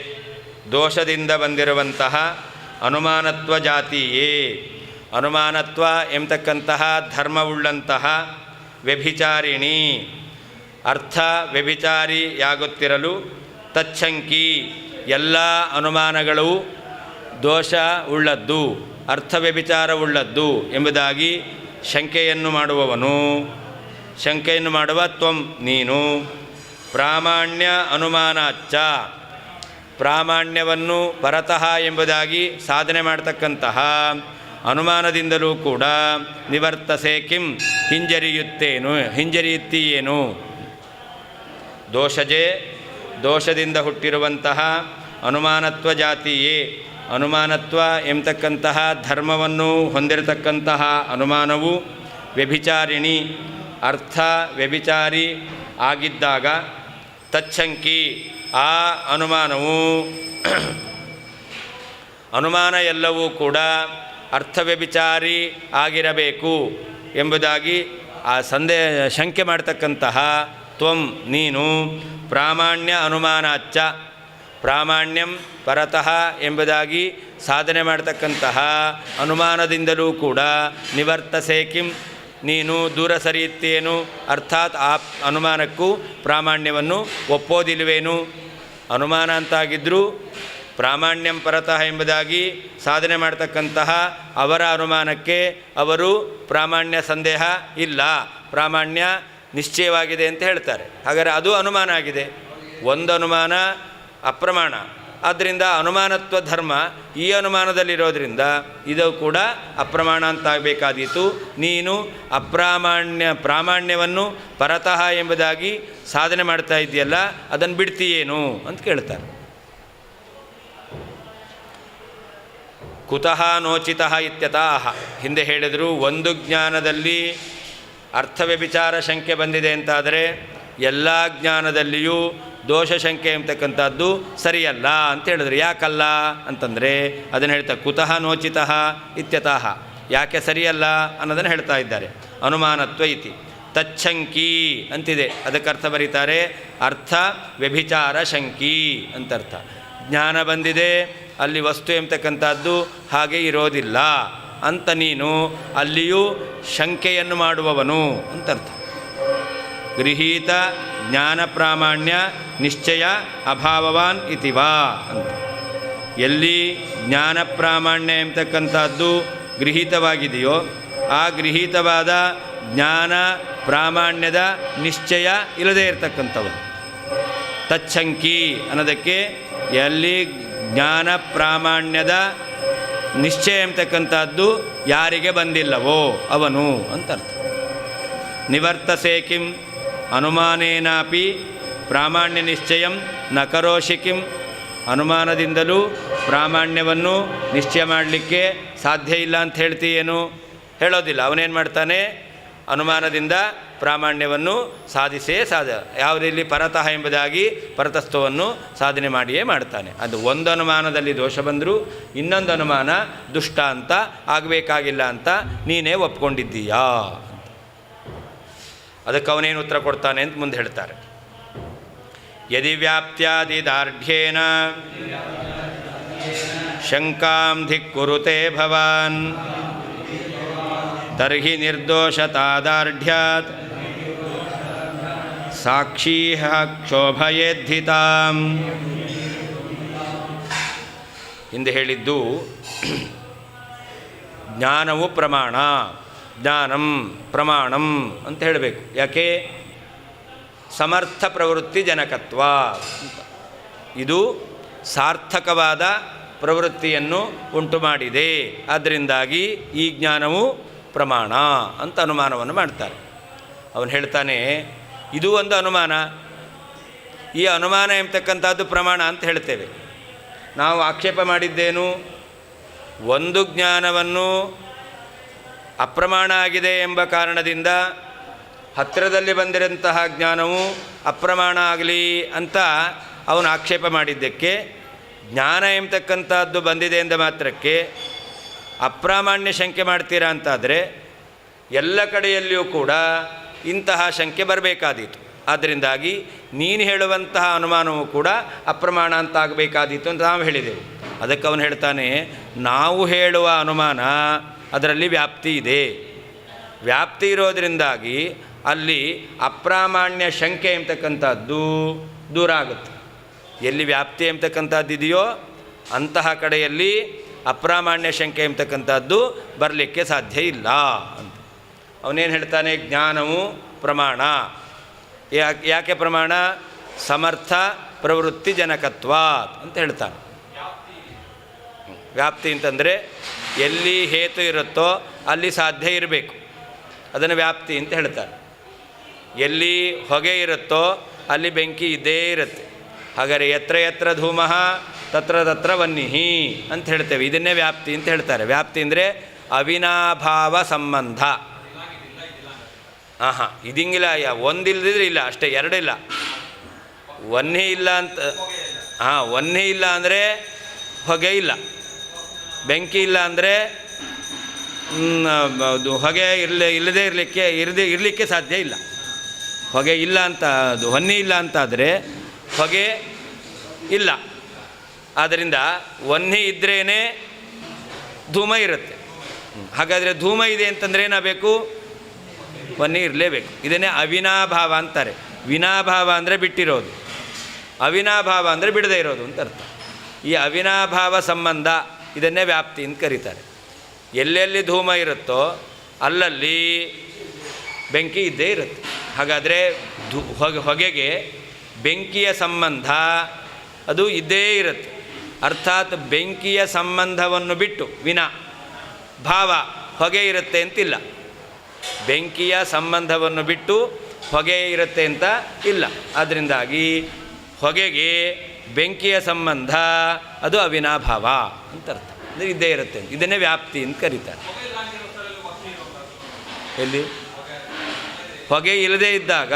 ದೋಷದಿಂದ ಬಂದಿರುವಂತಹ ಅನುಮಾನತ್ವ ಜಾತಿಯೇ, ಅನುಮಾನತ್ವ ಎಂಬತಕ್ಕಂತಹ ಧರ್ಮವುಳ್ಳಂತಹ ವ್ಯಭಿಚಾರಿಣಿ, ಅರ್ಥ ವ್ಯಭಿಚಾರಿಯಾಗುತ್ತಿರಲು ತಚ್ಛಂಕಿ ಎಲ್ಲ ಅನುಮಾನಗಳು ದೋಷ ಉಳ್ಳದ್ದು, ಅರ್ಥ ವ್ಯಭಿಚಾರವುಳ್ಳದ್ದು ಎಂಬುದಾಗಿ ಶಂಕೆಯನ್ನು ಮಾಡುವ ತ್ವಂ ನೀನು, ಪ್ರಾಮಾಣ್ಯ ಅನುಮಾನಾಚ್ಚ ಪ್ರಾಮಾಣ್ಯವನ್ನು ಪರತಃ ಎಂಬುದಾಗಿ ಸಾಧನೆ ಮಾಡ್ತಕ್ಕಂತಹ ಅನುಮಾನದಿಂದಲೂ ಕೂಡ ನಿವರ್ತಸೆ ಕಿಂ ಹಿಂಜರಿಯುತ್ತೀಯೇನು. ದೋಷಜೆ ದೋಷದಿಂದ ಹುಟ್ಟಿರುವಂತಹ ಅನುಮಾನತ್ವ ಜಾತಿಯೇ, ಅನುಮಾನತ್ವ ಎಂಬತಕ್ಕಂತಹ ಧರ್ಮವನ್ನು ಹೊಂದಿರತಕ್ಕಂತಹ ಅನುಮಾನವು ವ್ಯಭಿಚಾರಿಣಿ ಅರ್ಥ ವ್ಯಭಿಚಾರಿ ಆಗಿದ್ದಾಗ ತಚ್ಛಂಕಿ ಆ ಅನುಮಾನ ಎಲ್ಲವೂ ಕೂಡ ಅರ್ಥವ್ಯಭಿಚಾರಿ ಆಗಿರಬೇಕು ಎಂಬುದಾಗಿ ಆ ಶಂಕೆ ಮಾಡ್ತಕ್ಕಂತಹ ತ್ವಂ ನೀನು, ಪ್ರಾಮಾಣ್ಯ ಅನುಮಾನಾಚ್ಚ ಪ್ರಾಮಾಣ್ಯಂ ಪರತಃ ಎಂಬುದಾಗಿ ಸಾಧನೆ ಮಾಡ್ತಕ್ಕಂತಹ ಅನುಮಾನದಿಂದಲೂ ಕೂಡ ನಿವರ್ತಸೆ ಕಿಂ ನೀನು ದೂರ ಸರಿಯುತ್ತೇನು, ಅರ್ಥಾತ್ ಆ ಅನುಮಾನಕ್ಕೂ ಪ್ರಾಮಾಣ್ಯವನ್ನು ಒಪ್ಪೋದಿಲ್ವೇನು. ಅನುಮಾನ ಅಂತಾಗಿದ್ದರೂ ಪ್ರಾಮಾಣ್ಯಂ ಪರತಃ ಎಂಬುದಾಗಿ ಸಾಧನೆ ಮಾಡ್ತಕ್ಕಂತಹ ಅವರ ಅನುಮಾನಕ್ಕೆ ಅವರು ಪ್ರಾಮಾಣ್ಯ ಸಂದೇಹ ಇಲ್ಲ, ಪ್ರಾಮಾಣ್ಯ ನಿಶ್ಚಯವಾಗಿದೆ ಅಂತ ಹೇಳ್ತಾರೆ. ಹಾಗಾದರೆ ಅದು ಅನುಮಾನ ಆಗಿದೆ. ಒಂದು ಅನುಮಾನ ಅಪ್ರಮಾಣ, ಆದ್ದರಿಂದ ಅನುಮಾನತ್ವ ಧರ್ಮ ಈ ಅನುಮಾನದಲ್ಲಿರೋದ್ರಿಂದ ಇದು ಕೂಡ ಅಪ್ರಮಾಣ ಅಂತಾಗಬೇಕಾದೀತು. ನೀನು ಪ್ರಾಮಾಣ್ಯವನ್ನು ಪರತಃ ಎಂಬುದಾಗಿ ಸಾಧನೆ ಮಾಡ್ತಾ ಇದೆಯಲ್ಲ ಅದನ್ನು ಬಿಡ್ತೀಯೇನು ಅಂತ ಕೇಳ್ತಾರೆ. ಕುತಃ ನೋಚಿತಃ ಇತ್ಯತಃ ಹಿಂದೆ ಹೇಳಿದರು, ಒಂದು ಜ್ಞಾನದಲ್ಲಿ ಅರ್ಥವ್ಯಭಿಚಾರ ಶಂಕೆ ಬಂದಿದೆ ಅಂತಾದರೆ ಎಲ್ಲ ಜ್ಞಾನದಲ್ಲಿಯೂ ದೋಷ ಶಂಕೆ ಎಂಬತಕ್ಕಂಥದ್ದು ಸರಿಯಲ್ಲ ಅಂತ ಹೇಳಿದ್ರು. ಯಾಕಲ್ಲ ಅಂತಂದರೆ ಅದನ್ನು ಹೇಳ್ತಾರೆ, ಕುತಃ ನೋಚಿತಃ ಇತ್ಯತಃ, ಯಾಕೆ ಸರಿಯಲ್ಲ ಅನ್ನೋದನ್ನು ಹೇಳ್ತಾ ಇದ್ದಾರೆ. ಅನುಮಾನತ್ವ ಇತಿ ತಚ್ಛಂಕಿ ಅಂತಿದೆ, ಅದಕ್ಕೆ ಅರ್ಥ ಬರೀತಾರೆ ಅರ್ಥ ವ್ಯಭಿಚಾರ ಶಂಕಿ ಅಂತರ್ಥ. ಜ್ಞಾನ ಬಂದಿದೆ, ಅಲ್ಲಿ ವಸ್ತು ಎಂಬತಕ್ಕಂಥದ್ದು ಹಾಗೆ ಇರೋದಿಲ್ಲ ಅಂತ ನೀನು ಅಲ್ಲಿಯೂ ಶಂಕೆಯನ್ನು ಮಾಡುವವನು ಅಂತರ್ಥ. ಗೃಹೀತ ಜ್ಞಾನ ಪ್ರಾಮಾಣ್ಯ ನಿಶ್ಚಯ ಅಭಾವವಾನ್ ಇತಿವಾ ಅಂತ. ಎಲ್ಲಿ ಜ್ಞಾನ ಪ್ರಾಮಾಣ್ಯ ಎಂಬತಕ್ಕಂಥದ್ದು ಗೃಹೀತವಾಗಿದೆಯೋ ಆ ಗೃಹೀತವಾದ ಜ್ಞಾನ ಪ್ರಾಮಾಣ್ಯದ ನಿಶ್ಚಯ ಇಲ್ಲದೇ ಇರತಕ್ಕಂಥವು. ತಚ್ಛಂಕಿ ಅನ್ನೋದಕ್ಕೆ ಎಲ್ಲಿ ಜ್ಞಾನ ಪ್ರಾಮಾಣ್ಯದ ನಿಶ್ಚಯ ಎಂಬತಕ್ಕಂಥದ್ದು ಯಾರಿಗೆ ಬಂದಿಲ್ಲವೋ ಅವನು ಅಂತರ್ಥ. ನಿವರ್ತಸೆ ಕಿಂ ಅನುಮಾನೇನಾಪಿ ಪ್ರಾಮಾಣ್ಯ ನಿಶ್ಚಯಂ ನ ಕರೋಷಿ ಕಿಂ ಅನುಮಾನದಿಂದಲೂ ಪ್ರಾಮಾಣ್ಯವನ್ನು ನಿಶ್ಚಯ ಮಾಡಲಿಕ್ಕೆ ಸಾಧ್ಯ ಇಲ್ಲ ಅಂತ ಹೇಳ್ತೀಯೇನು? ಹೇಳೋದಿಲ್ಲ. ಅವನೇನು ಮಾಡ್ತಾನೆ? ಅನುಮಾನದಿಂದ ಪ್ರಾಮಾಣ್ಯವನ್ನು ಸಾಧಿಸೇ ಯಾವುದಿಲ್ಲಿ ಪರತಃ ಎಂಬುದಾಗಿ ಪರತತ್ವವನ್ನು ಸಾಧನೆ ಮಾಡಿಯೇ ಮಾಡ್ತಾನೆ. ಅದು ಒಂದು ಅನುಮಾನದಲ್ಲಿ ದೋಷ ಬಂದರೂ ಇನ್ನೊಂದು ಅನುಮಾನ ದುಷ್ಟ ಅಂತ ಆಗಬೇಕಾಗಿಲ್ಲ ಅಂತ ನೀನೇ ಒಪ್ಕೊಂಡಿದ್ದೀಯಾ? ಅದಕ್ಕೆ ಅವನೇನು ಉತ್ತರ ಕೊಡ್ತಾನೆ ಅಂತ ಮುಂದೆ ಹೇಳ್ತಾರೆ. ಯದಿ ವ್ಯಾಪ್ತ್ಯಾದಿದಾರ್ಢ್ಯೇನ ಶಂಕಾಂ ಧಿಕ್ಕುರುತೆ ಭವಾನ್ ತರ್ಹಿ ನಿರ್ದೋಷತಾದಾರ್ಢ್ಯಾತ್ ಸಾಕ್ಷೀಹ ಕ್ಷೋಭಯೇದ್ಧಿತಾಂ. ಹಿಂದೆ ಹೇಳಿದ್ದು ಜ್ಞಾನವು ಪ್ರಮಾಣ, ಜ್ಞಾನಂ ಪ್ರಮಾಣಂ ಅಂತ ಹೇಳಬೇಕು. ಯಾಕೆ? ಸಮರ್ಥ ಪ್ರವೃತ್ತಿ ಜನಕತ್ವ. ಇದು ಸಾರ್ಥಕವಾದ ಪ್ರವೃತ್ತಿಯನ್ನು ಉಂಟು ಮಾಡಿದೆ. ಅದರಿಂದಾಗಿ ಈ ಜ್ಞಾನವು ಪ್ರಮಾಣ ಅಂತ ಅನುಮಾನವನ್ನು ಮಾಡ್ತಾರೆ. ಅವನು ಹೇಳ್ತಾನೆ, ಇದು ಒಂದು ಅನುಮಾನ. ಈ ಅನುಮಾನ ಎಂಬತಕ್ಕಂಥದ್ದು ಪ್ರಮಾಣ ಅಂತ ಹೇಳ್ತೇವೆ. ನಾವು ಆಕ್ಷೇಪ ಮಾಡಿದ್ದೇನು? ಒಂದು ಜ್ಞಾನವನ್ನು ಅಪ್ರಮಾಣ ಆಗಿದೆ ಎಂಬ ಕಾರಣದಿಂದ ಹತ್ತಿರದಲ್ಲಿ ಬಂದಿರಂತಹ ಜ್ಞಾನವು ಅಪ್ರಮಾಣ ಆಗಲಿ ಅಂತ ಅವನು ಆಕ್ಷೇಪ ಮಾಡಿದ್ದಕ್ಕೆ, ಜ್ಞಾನ ಎಂಬತಕ್ಕಂಥದ್ದು ಬಂದಿದೆ ಎಂದ ಮಾತ್ರಕ್ಕೆ ಅಪ್ರಾಮಾಣ್ಯ ಶಂಕೆ ಮಾಡ್ತೀರಾ ಅಂತಾದರೆ ಎಲ್ಲ ಕಡೆಯಲ್ಲಿಯೂ ಕೂಡ ಇಂತಹ ಶಂಕೆ ಬರಬೇಕಾದೀತು. ಆದ್ದರಿಂದಾಗಿ ನೀನು ಹೇಳುವಂತಹ ಅನುಮಾನವೂ ಕೂಡ ಅಪ್ರಮಾಣ ಅಂತ ಆಗಬೇಕಾದೀತು ಅಂತ ನಾವು ಹೇಳಿದೆವು. ಅದಕ್ಕೆ ಅವನು ಹೇಳ್ತಾನೆ, ನಾವು ಹೇಳುವ ಅನುಮಾನ ಅದರಲ್ಲಿ ವ್ಯಾಪ್ತಿ ಇದೆ. ವ್ಯಾಪ್ತಿ ಇರೋದರಿಂದಾಗಿ ಅಲ್ಲಿ ಅಪ್ರಾಮಾಣ್ಯ ಶಂಕೆ ಎಂಬತಕ್ಕಂಥದ್ದು ದೂರ ಆಗುತ್ತೆ. ಎಲ್ಲಿ ವ್ಯಾಪ್ತಿ ಎಂಬತಕ್ಕಂಥದ್ದು ಇದೆಯೋ ಅಂತಹ ಕಡೆಯಲ್ಲಿ ಅಪ್ರಾಮಾಣ್ಯ ಶಂಕೆ ಎಂಬತಕ್ಕಂಥದ್ದು ಬರಲಿಕ್ಕೆ ಸಾಧ್ಯ ಇಲ್ಲ ಅಂತ ಅವನೇನು ಹೇಳ್ತಾನೆ? ಜ್ಞಾನವು ಪ್ರಮಾಣ. ಯಾಕೆ ಪ್ರಮಾಣ? ಸಮರ್ಥ ಪ್ರವೃತ್ತಿ ಜನಕತ್ವ ಅಂತ ಹೇಳ್ತಾನೆ. ವ್ಯಾಪ್ತಿ ಅಂತಂದರೆ ಎಲ್ಲಿ ಹೇತು ಇರುತ್ತೋ ಅಲ್ಲಿ ಸಾಧ್ಯ ಇರಬೇಕು, ಅದನ್ನು ವ್ಯಾಪ್ತಿ ಅಂತ ಹೇಳ್ತಾರೆ. ಎಲ್ಲಿ ಹೊಗೆ ಇರುತ್ತೋ ಅಲ್ಲಿ ಬೆಂಕಿ ಇದ್ದೇ ಇರುತ್ತೆ. ಹಾಗಾದರೆ ಯತ್ರ ಯತ್ರ ಧೂಮಃ ತತ್ರ ತತ್ರ ವನ್ನಿಹಿ ಅಂತ ಹೇಳ್ತೇವೆ. ಇದನ್ನೇ ವ್ಯಾಪ್ತಿ ಅಂತ ಹೇಳ್ತಾರೆ. ವ್ಯಾಪ್ತಿ ಅಂದರೆ ಅವಿನಾಭಾವ ಸಂಬಂಧ. ಇದಿಂಗಿಲ್ಲ, ಒಂದಿಲ್ಲದಿದ್ರೆ ಇಲ್ಲ, ಅಷ್ಟೇ, ಎರಡಿಲ್ಲ. ಒನ್ನೆ ಇಲ್ಲ ಅಂತ, ಒನ್ನೆ ಇಲ್ಲ ಅಂದರೆ ಹೊಗೆ ಇಲ್ಲ, ಬೆಂಕಿ ಇಲ್ಲ ಅಂದರೆ ಹೊಗೆ ಇಲ್ಲದೇ ಇರಲಿಕ್ಕೆ ಸಾಧ್ಯ ಇಲ್ಲ. ಹೊಗೆ ಇಲ್ಲ ಅಂತ, ಅದು ಹೊನ್ನೆ ಇಲ್ಲ ಅಂತಾದರೆ ಹೊಗೆ ಇಲ್ಲ. ಆದ್ದರಿಂದ ಒನ್ನೆ ಇದ್ರೇ ಧೂಮ ಇರುತ್ತೆ. ಹಾಗಾದರೆ ಧೂಮ ಇದೆ ಅಂತಂದರೆ ಏನಾಗಬೇಕು? ಒನ್ನೆ ಇರಲೇಬೇಕು. ಇದನ್ನೇ ಅವಿನಾಭಾವ ಅಂತಾರೆ. ವಿನಾಭಾವ ಅಂದರೆ ಬಿಟ್ಟಿರೋದು, ಅವಿನಾಭಾವ ಅಂದರೆ ಬಿಡದೇ ಇರೋದು ಅಂತ ಅರ್ಥ. ಈ ಅವಿನಾಭಾವ ಸಂಬಂಧ ಇದನ್ನೇ ವ್ಯಾಪ್ತಿ ಅಂತ ಕರೀತಾರೆ. ಎಲ್ಲೆಲ್ಲಿ ಧೂಮ ಇರುತ್ತೋ ಅಲ್ಲಲ್ಲಿ ಬೆಂಕಿ ಇದ್ದೇ ಇರುತ್ತೆ. ಹಾಗಾದರೆ ಹೊಗೆಗೆ ಬೆಂಕಿಯ ಸಂಬಂಧ ಅದು ಇದ್ದೇ ಇರುತ್ತೆ. ಅರ್ಥಾತ್ ಬೆಂಕಿಯ ಸಂಬಂಧವನ್ನು ಬಿಟ್ಟು ವಿನಾ ಭಾವ ಹೊಗೆ ಇರುತ್ತೆ ಅಂತಿಲ್ಲ. ಬೆಂಕಿಯ ಸಂಬಂಧವನ್ನು ಬಿಟ್ಟು ಹೊಗೆ ಇರುತ್ತೆ ಅಂತ ಇಲ್ಲ. ಅದರಿಂದಾಗಿ ಹೊಗೆಗೆ ಬೆಂಕಿಯ ಸಂಬಂಧ ಅದು ಅವಿನಾಭಾವ ಅಂತ ಅರ್ಥ. ಅಂದರೆ ಇದ್ದೇ ಇರುತ್ತೆ. ಇದನ್ನೇ ವ್ಯಾಪ್ತಿ ಅಂತ ಕರೀತಾರೆ. ಎಲ್ಲಿ ಹೊಗೆ ಇಲ್ಲದೇ ಇದ್ದಾಗ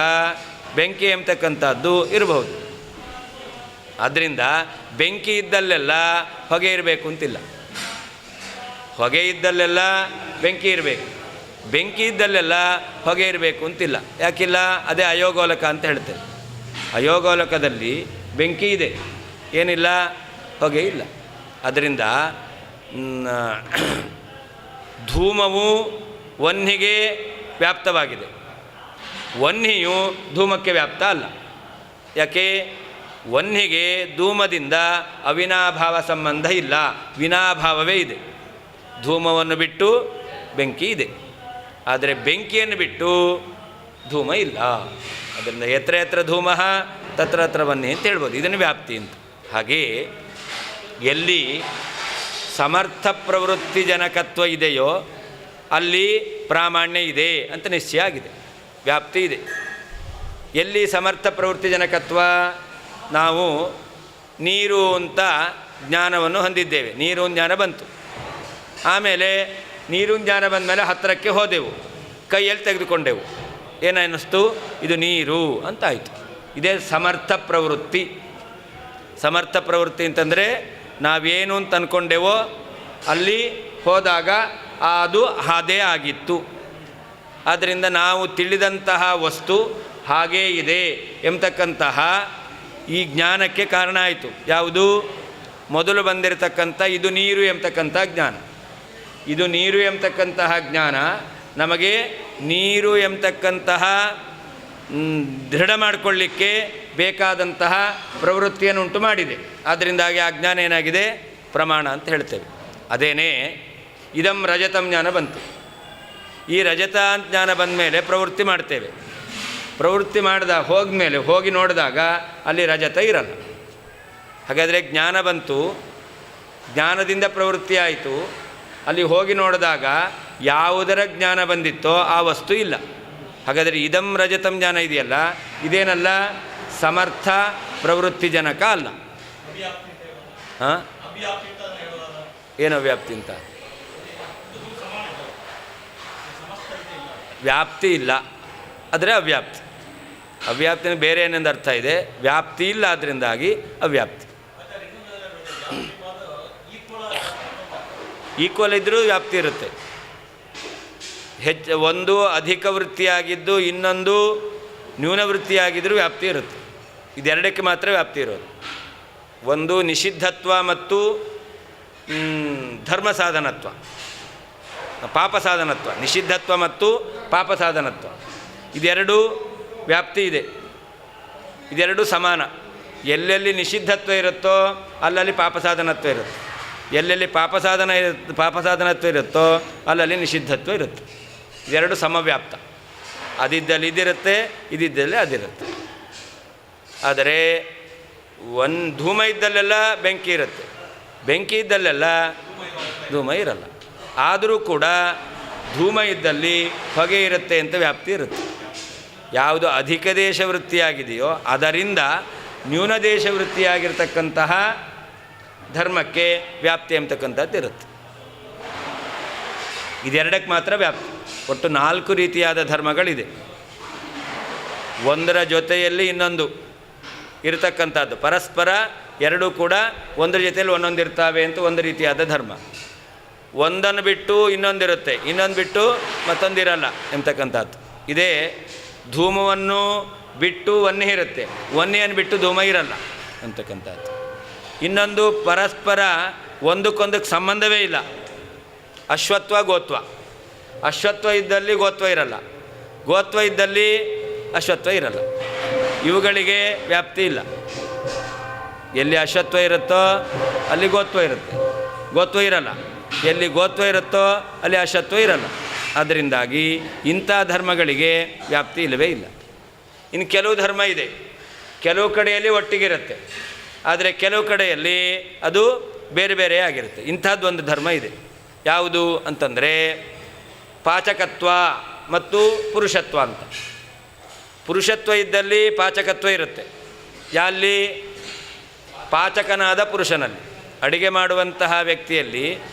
ಬೆಂಕಿ ಎಂಬತಕ್ಕಂಥದ್ದು ಇರಬಹುದು. ಆದ್ದರಿಂದ ಬೆಂಕಿ ಇದ್ದಲ್ಲೆಲ್ಲ ಹೊಗೆ ಇರಬೇಕು ಅಂತಿಲ್ಲ. ಹೊಗೆ ಇದ್ದಲ್ಲೆಲ್ಲ ಬೆಂಕಿ ಇರಬೇಕು, ಬೆಂಕಿ ಇದ್ದಲ್ಲೆಲ್ಲ ಹೊಗೆ ಇರಬೇಕು ಅಂತಿಲ್ಲ. ಯಾಕಿಲ್ಲ? ಅದೇ ಅಯೋಗೋಲಕ ಅಂತ ಹೇಳ್ತೇವೆ. ಅಯೋಗೋಲಕದಲ್ಲಿ ಬೆಂಕಿ ಇದೆ, ಏನಿಲ್ಲ? ಹೊಗೆ ಇಲ್ಲ. ಅದರಿಂದ ಧೂಮವು ವನ್ಹಿಗೆ ವ್ಯಾಪ್ತವಾಗಿದೆ, ವನ್ಹಿಯು ಧೂಮಕ್ಕೆ ವ್ಯಾಪ್ತ ಅಲ್ಲ. ಯಾಕೆ? ವನ್ಹಿಗೆ ಧೂಮದಿಂದ ಅವಿನಾಭಾವ ಸಂಬಂಧ ಇಲ್ಲ, ವಿನಾಭಾವವೇ ಇದೆ. ಧೂಮವನ್ನು ಬಿಟ್ಟು ಬೆಂಕಿ ಇದೆ, ಆದರೆ ಬೆಂಕಿಯನ್ನು ಬಿಟ್ಟು ಧೂಮ ಇಲ್ಲ. ಅದರಿಂದ ಯತ್ರ ಯತ್ರ ಧೂಮಃ ತತ್ರ ತತ್ರ ವನ್ನಿ ಅಂತ ಹೇಳ್ಬೋದು. ಇದನ್ನು ವ್ಯಾಪ್ತಿ ಅಂತ. ಹಾಗೆಯೇ ಎಲ್ಲಿ ಸಮರ್ಥ ಪ್ರವೃತ್ತಿ ಜನಕತ್ವ ಇದೆಯೋ ಅಲ್ಲಿ ಪ್ರಾಮಾಣ್ಯ ಇದೆ ಅಂತ ನಿಶ್ಚಯ ಆಗಿದೆ, ವ್ಯಾಪ್ತಿ ಇದೆ. ಎಲ್ಲಿ ಸಮರ್ಥ ಪ್ರವೃತ್ತಿ ಜನಕತ್ವ? ನಾವು ನೀರು ಅಂತ ಜ್ಞಾನವನ್ನು ಹೊಂದಿದ್ದೇವೆ. ನೀರು ಜ್ಞಾನ ಬಂತು. ಆಮೇಲೆ ನೀರು ಜ್ಞಾನ ಬಂದ ಮೇಲೆ ಹತ್ತಿರಕ್ಕೆ ಹೋದೆವು, ಕೈಯಲ್ಲಿ ತೆಗೆದುಕೊಂಡೆವು. ಏನನ್ನಿಸ್ತು? ಇದು ನೀರು ಅಂತಾಯಿತು. ಇದೇ ಸಮರ್ಥ ಪ್ರವೃತ್ತಿ. ಸಮರ್ಥ ಪ್ರವೃತ್ತಿ ಅಂತಂದರೆ ನಾವೇನು ಅಂತ ಅಂದ್ಕೊಂಡೆವೋ ಅಲ್ಲಿ ಹೋದಾಗ ಅದು ಅದೇ ಆಗಿತ್ತು. ಆದ್ದರಿಂದ ನಾವು ತಿಳಿದಂತಹ ವಸ್ತು ಹಾಗೇ ಇದೆ ಎಂಬತಕ್ಕಂತಹ ಈ ಜ್ಞಾನಕ್ಕೆ ಕಾರಣ ಆಯಿತು. ಯಾವುದು? ಮೊದಲು ಬಂದಿರತಕ್ಕಂಥ ಇದು ನೀರು ಎಂಬತಕ್ಕಂಥ ಜ್ಞಾನ. ಇದು ನೀರು ಎಂಬತಕ್ಕಂತಹ ಜ್ಞಾನ ನಮಗೆ ನೀರು ಎಂಬತಕ್ಕಂತಹ ದೃಢ ಮಾಡಿಕೊಳ್ಳಿಕ್ಕೆ ಬೇಕಾದಂತಹ ಪ್ರವೃತ್ತಿಯನ್ನು ಉಂಟು ಮಾಡಿದೆ. ಆದ್ದರಿಂದಾಗಿ ಆ ಜ್ಞಾನ ಏನಾಗಿದೆ? ಪ್ರಮಾಣ ಅಂತ ಹೇಳ್ತೇವೆ. ಅದೇನೇ ಇದಂ ರಜತಂ ಜ್ಞಾನ ಬಂತು. ಈ ರಜತ ಜ್ಞಾನ ಬಂದ ಮೇಲೆ ಪ್ರವೃತ್ತಿ ಮಾಡ್ತೇವೆ. ಪ್ರವೃತ್ತಿ ಹೋದ್ಮೇಲೆ ಹೋಗಿ ನೋಡಿದಾಗ ಅಲ್ಲಿ ರಜತ ಇರಲ್ಲ. ಹಾಗಾದರೆ ಜ್ಞಾನ ಬಂತು, ಜ್ಞಾನದಿಂದ ಪ್ರವೃತ್ತಿ ಆಯಿತು. ಅಲ್ಲಿ ಹೋಗಿ ನೋಡಿದಾಗ ಯಾವುದರ ಜ್ಞಾನ ಬಂದಿತ್ತೋ ಆ ವಸ್ತು ಇಲ್ಲ. ಹಾಗಾದರೆ ಇದಂ ರಜತಂ ಜ್ಞಾನ ಇದೆಯಲ್ಲ, ಇದೇನಲ್ಲ ಸಮರ್ಥ ಪ್ರವೃತ್ತಿ ಜನಕ ಅಲ್ಲ. ಹಾಂ, ಏನು ಅವ್ಯಾಪ್ತಿ ಅಂತ? ವ್ಯಾಪ್ತಿ ಇಲ್ಲ, ಆದರೆ ಅವ್ಯಾಪ್ತಿ. ಅವ್ಯಾಪ್ತಿನ ಬೇರೆ ಏನೆಂದು ಅರ್ಥ ಇದೆ, ವ್ಯಾಪ್ತಿ ಇಲ್ಲ, ಅದರಿಂದಾಗಿ ಅವ್ಯಾಪ್ತಿ. ಈಕ್ವಲ್ ಇದ್ದರೂ ವ್ಯಾಪ್ತಿ ಇರುತ್ತೆ. ಒಂದು ಅಧಿಕ ವೃತ್ತಿಯಾಗಿದ್ದು ಇನ್ನೊಂದು ನ್ಯೂನ ವೃತ್ತಿಯಾಗಿದ್ದರೂ ವ್ಯಾಪ್ತಿ ಇರುತ್ತೆ. ಇದೆರಡಕ್ಕೆ ಮಾತ್ರ ವ್ಯಾಪ್ತಿ ಇರೋದು. ಒಂದು ನಿಷಿದ್ಧತ್ವ ಮತ್ತು ಧರ್ಮ ಸಾಧನತ್ವ, ಪಾಪ ಸಾಧನತ್ವ. ನಿಷಿದ್ಧತ್ವ ಮತ್ತು ಪಾಪ ಸಾಧನತ್ವ ಇದೆರಡೂ ವ್ಯಾಪ್ತಿ ಇದೆ. ಇದೆರಡೂ ಸಮಾನ. ಎಲ್ಲೆಲ್ಲಿ ನಿಷಿದ್ಧತ್ವ ಇರುತ್ತೋ ಅಲ್ಲಲ್ಲಿ ಪಾಪ ಸಾಧನತ್ವ ಇರುತ್ತೆ. ಎಲ್ಲೆಲ್ಲಿ ಪಾಪ ಸಾಧನತ್ವ ಇರುತ್ತೋ ಅಲ್ಲಲ್ಲಿ ನಿಷಿದ್ಧತ್ವ ಇರುತ್ತೆ. ಇದೆರಡು ಸಮವ್ಯಾಪ್ತ. ಅದಿದ್ದಲ್ಲಿ ಇದಿರುತ್ತೆ, ಇದಿದ್ದಲ್ಲಿ ಅದಿರುತ್ತೆ. ಆದರೆ ಧೂಮ ಇದ್ದಲ್ಲೆಲ್ಲ ಬೆಂಕಿ ಇರುತ್ತೆ, ಬೆಂಕಿ ಇದ್ದಲ್ಲೆಲ್ಲ ಧೂಮ ಇರಲ್ಲ. ಆದರೂ ಕೂಡ ಧೂಮ ಇದ್ದಲ್ಲಿ ಹೊಗೆ ಇರುತ್ತೆ ಅಂತ ವ್ಯಾಪ್ತಿ ಇರುತ್ತೆ. ಯಾವುದು ಅಧಿಕ ದೇಶ ವೃತ್ತಿಯಾಗಿದೆಯೋ ಅದರಿಂದ ನ್ಯೂನ ದೇಶ ವೃತ್ತಿಯಾಗಿರ್ತಕ್ಕಂತಹ ಧರ್ಮಕ್ಕೆ ವ್ಯಾಪ್ತಿ ಎಂಬತಕ್ಕಂಥದ್ದು ಇರುತ್ತೆ. ಇದೆರಡಕ್ಕೆ ಮಾತ್ರ ವ್ಯಾಪ್ತಿ. ಒಟ್ಟು 4 ರೀತಿಯಾದ ಧರ್ಮಗಳಿದೆ. ಒಂದರ ಜೊತೆಯಲ್ಲಿ ಇನ್ನೊಂದು ಇರತಕ್ಕಂಥದ್ದು, ಪರಸ್ಪರ ಎರಡೂ ಕೂಡ ಒಂದರ ಜೊತೆಯಲ್ಲಿ ಒಂದೊಂದಿರ್ತಾವೆ ಅಂತ ಒಂದು ರೀತಿಯಾದ ಧರ್ಮ. ಒಂದನ್ನು ಬಿಟ್ಟು ಇನ್ನೊಂದಿರುತ್ತೆ, ಇನ್ನೊಂದು ಬಿಟ್ಟು ಮತ್ತೊಂದಿರಲ್ಲ ಎಂಬತಕ್ಕಂಥದ್ದು. ಇದೇ ಧೂಮವನ್ನು ಬಿಟ್ಟು ವನ್ಯ ಇರುತ್ತೆ, ವನ್ಯವನ್ನು ಬಿಟ್ಟು ಧೂಮ ಇರಲ್ಲ ಅಂತಕ್ಕಂಥದ್ದು. ಇನ್ನೊಂದು ಪರಸ್ಪರ ಒಂದಕ್ಕೊಂದಕ್ಕೆ ಸಂಬಂಧವೇ ಇಲ್ಲ, ಅಶ್ವತ್ವ ಗೋತ್ವ. ಅಶ್ವತ್ವ ಇದ್ದಲ್ಲಿ ಗೋತ್ವ ಇರಲ್ಲ, ಗೋತ್ವ ಇದ್ದಲ್ಲಿ ಅಶ್ವತ್ವ ಇರಲ್ಲ. ಇವುಗಳಿಗೆ ವ್ಯಾಪ್ತಿ ಇಲ್ಲ. ಎಲ್ಲಿ ಅಶ್ವತ್ವ ಇರುತ್ತೋ ಅಲ್ಲಿ ಗೋತ್ವ ಇರುತ್ತೆ, ಗೋತ್ವ ಇರಲ್ಲ. ಎಲ್ಲಿ ಗೋತ್ವ ಇರುತ್ತೋ ಅಲ್ಲಿ ಅಶ್ವತ್ವ ಇರಲ್ಲ. ಅದರಿಂದಾಗಿ ಇಂಥ ಧರ್ಮಗಳಿಗೆ ವ್ಯಾಪ್ತಿ ಇಲ್ಲವೇ ಇಲ್ಲ. ಇನ್ನು ಕೆಲವು ಧರ್ಮ ಇದೆ, ಕೆಲವು ಕಡೆಯಲ್ಲಿ ಒಟ್ಟಿಗಿರುತ್ತೆ, ಆದರೆ ಕೆಲವು ಕಡೆಯಲ್ಲಿ ಅದು ಬೇರೆ ಬೇರೆ ಆಗಿರುತ್ತೆ. ಇಂಥದ್ದೊಂದು ಧರ್ಮ ಇದೆ. ಯಾವುದು ಅಂತಂದರೆ ಪಾಚಕತ್ವ ಮತ್ತು ಪುರುಷತ್ವ ಅಂತ. ಪುರುಷತ್ವ ಇದ್ದಲ್ಲಿ ಪಾಚಕತ್ವ ಇರುತ್ತೆ. ಅಲ್ಲಿ ಪಾಚಕನಾದ ಪುರುಷನಲ್ಲಿ, ಅಡಿಗೆ ಮಾಡುವಂತಹ ವ್ಯಕ್ತಿಯಲ್ಲಿ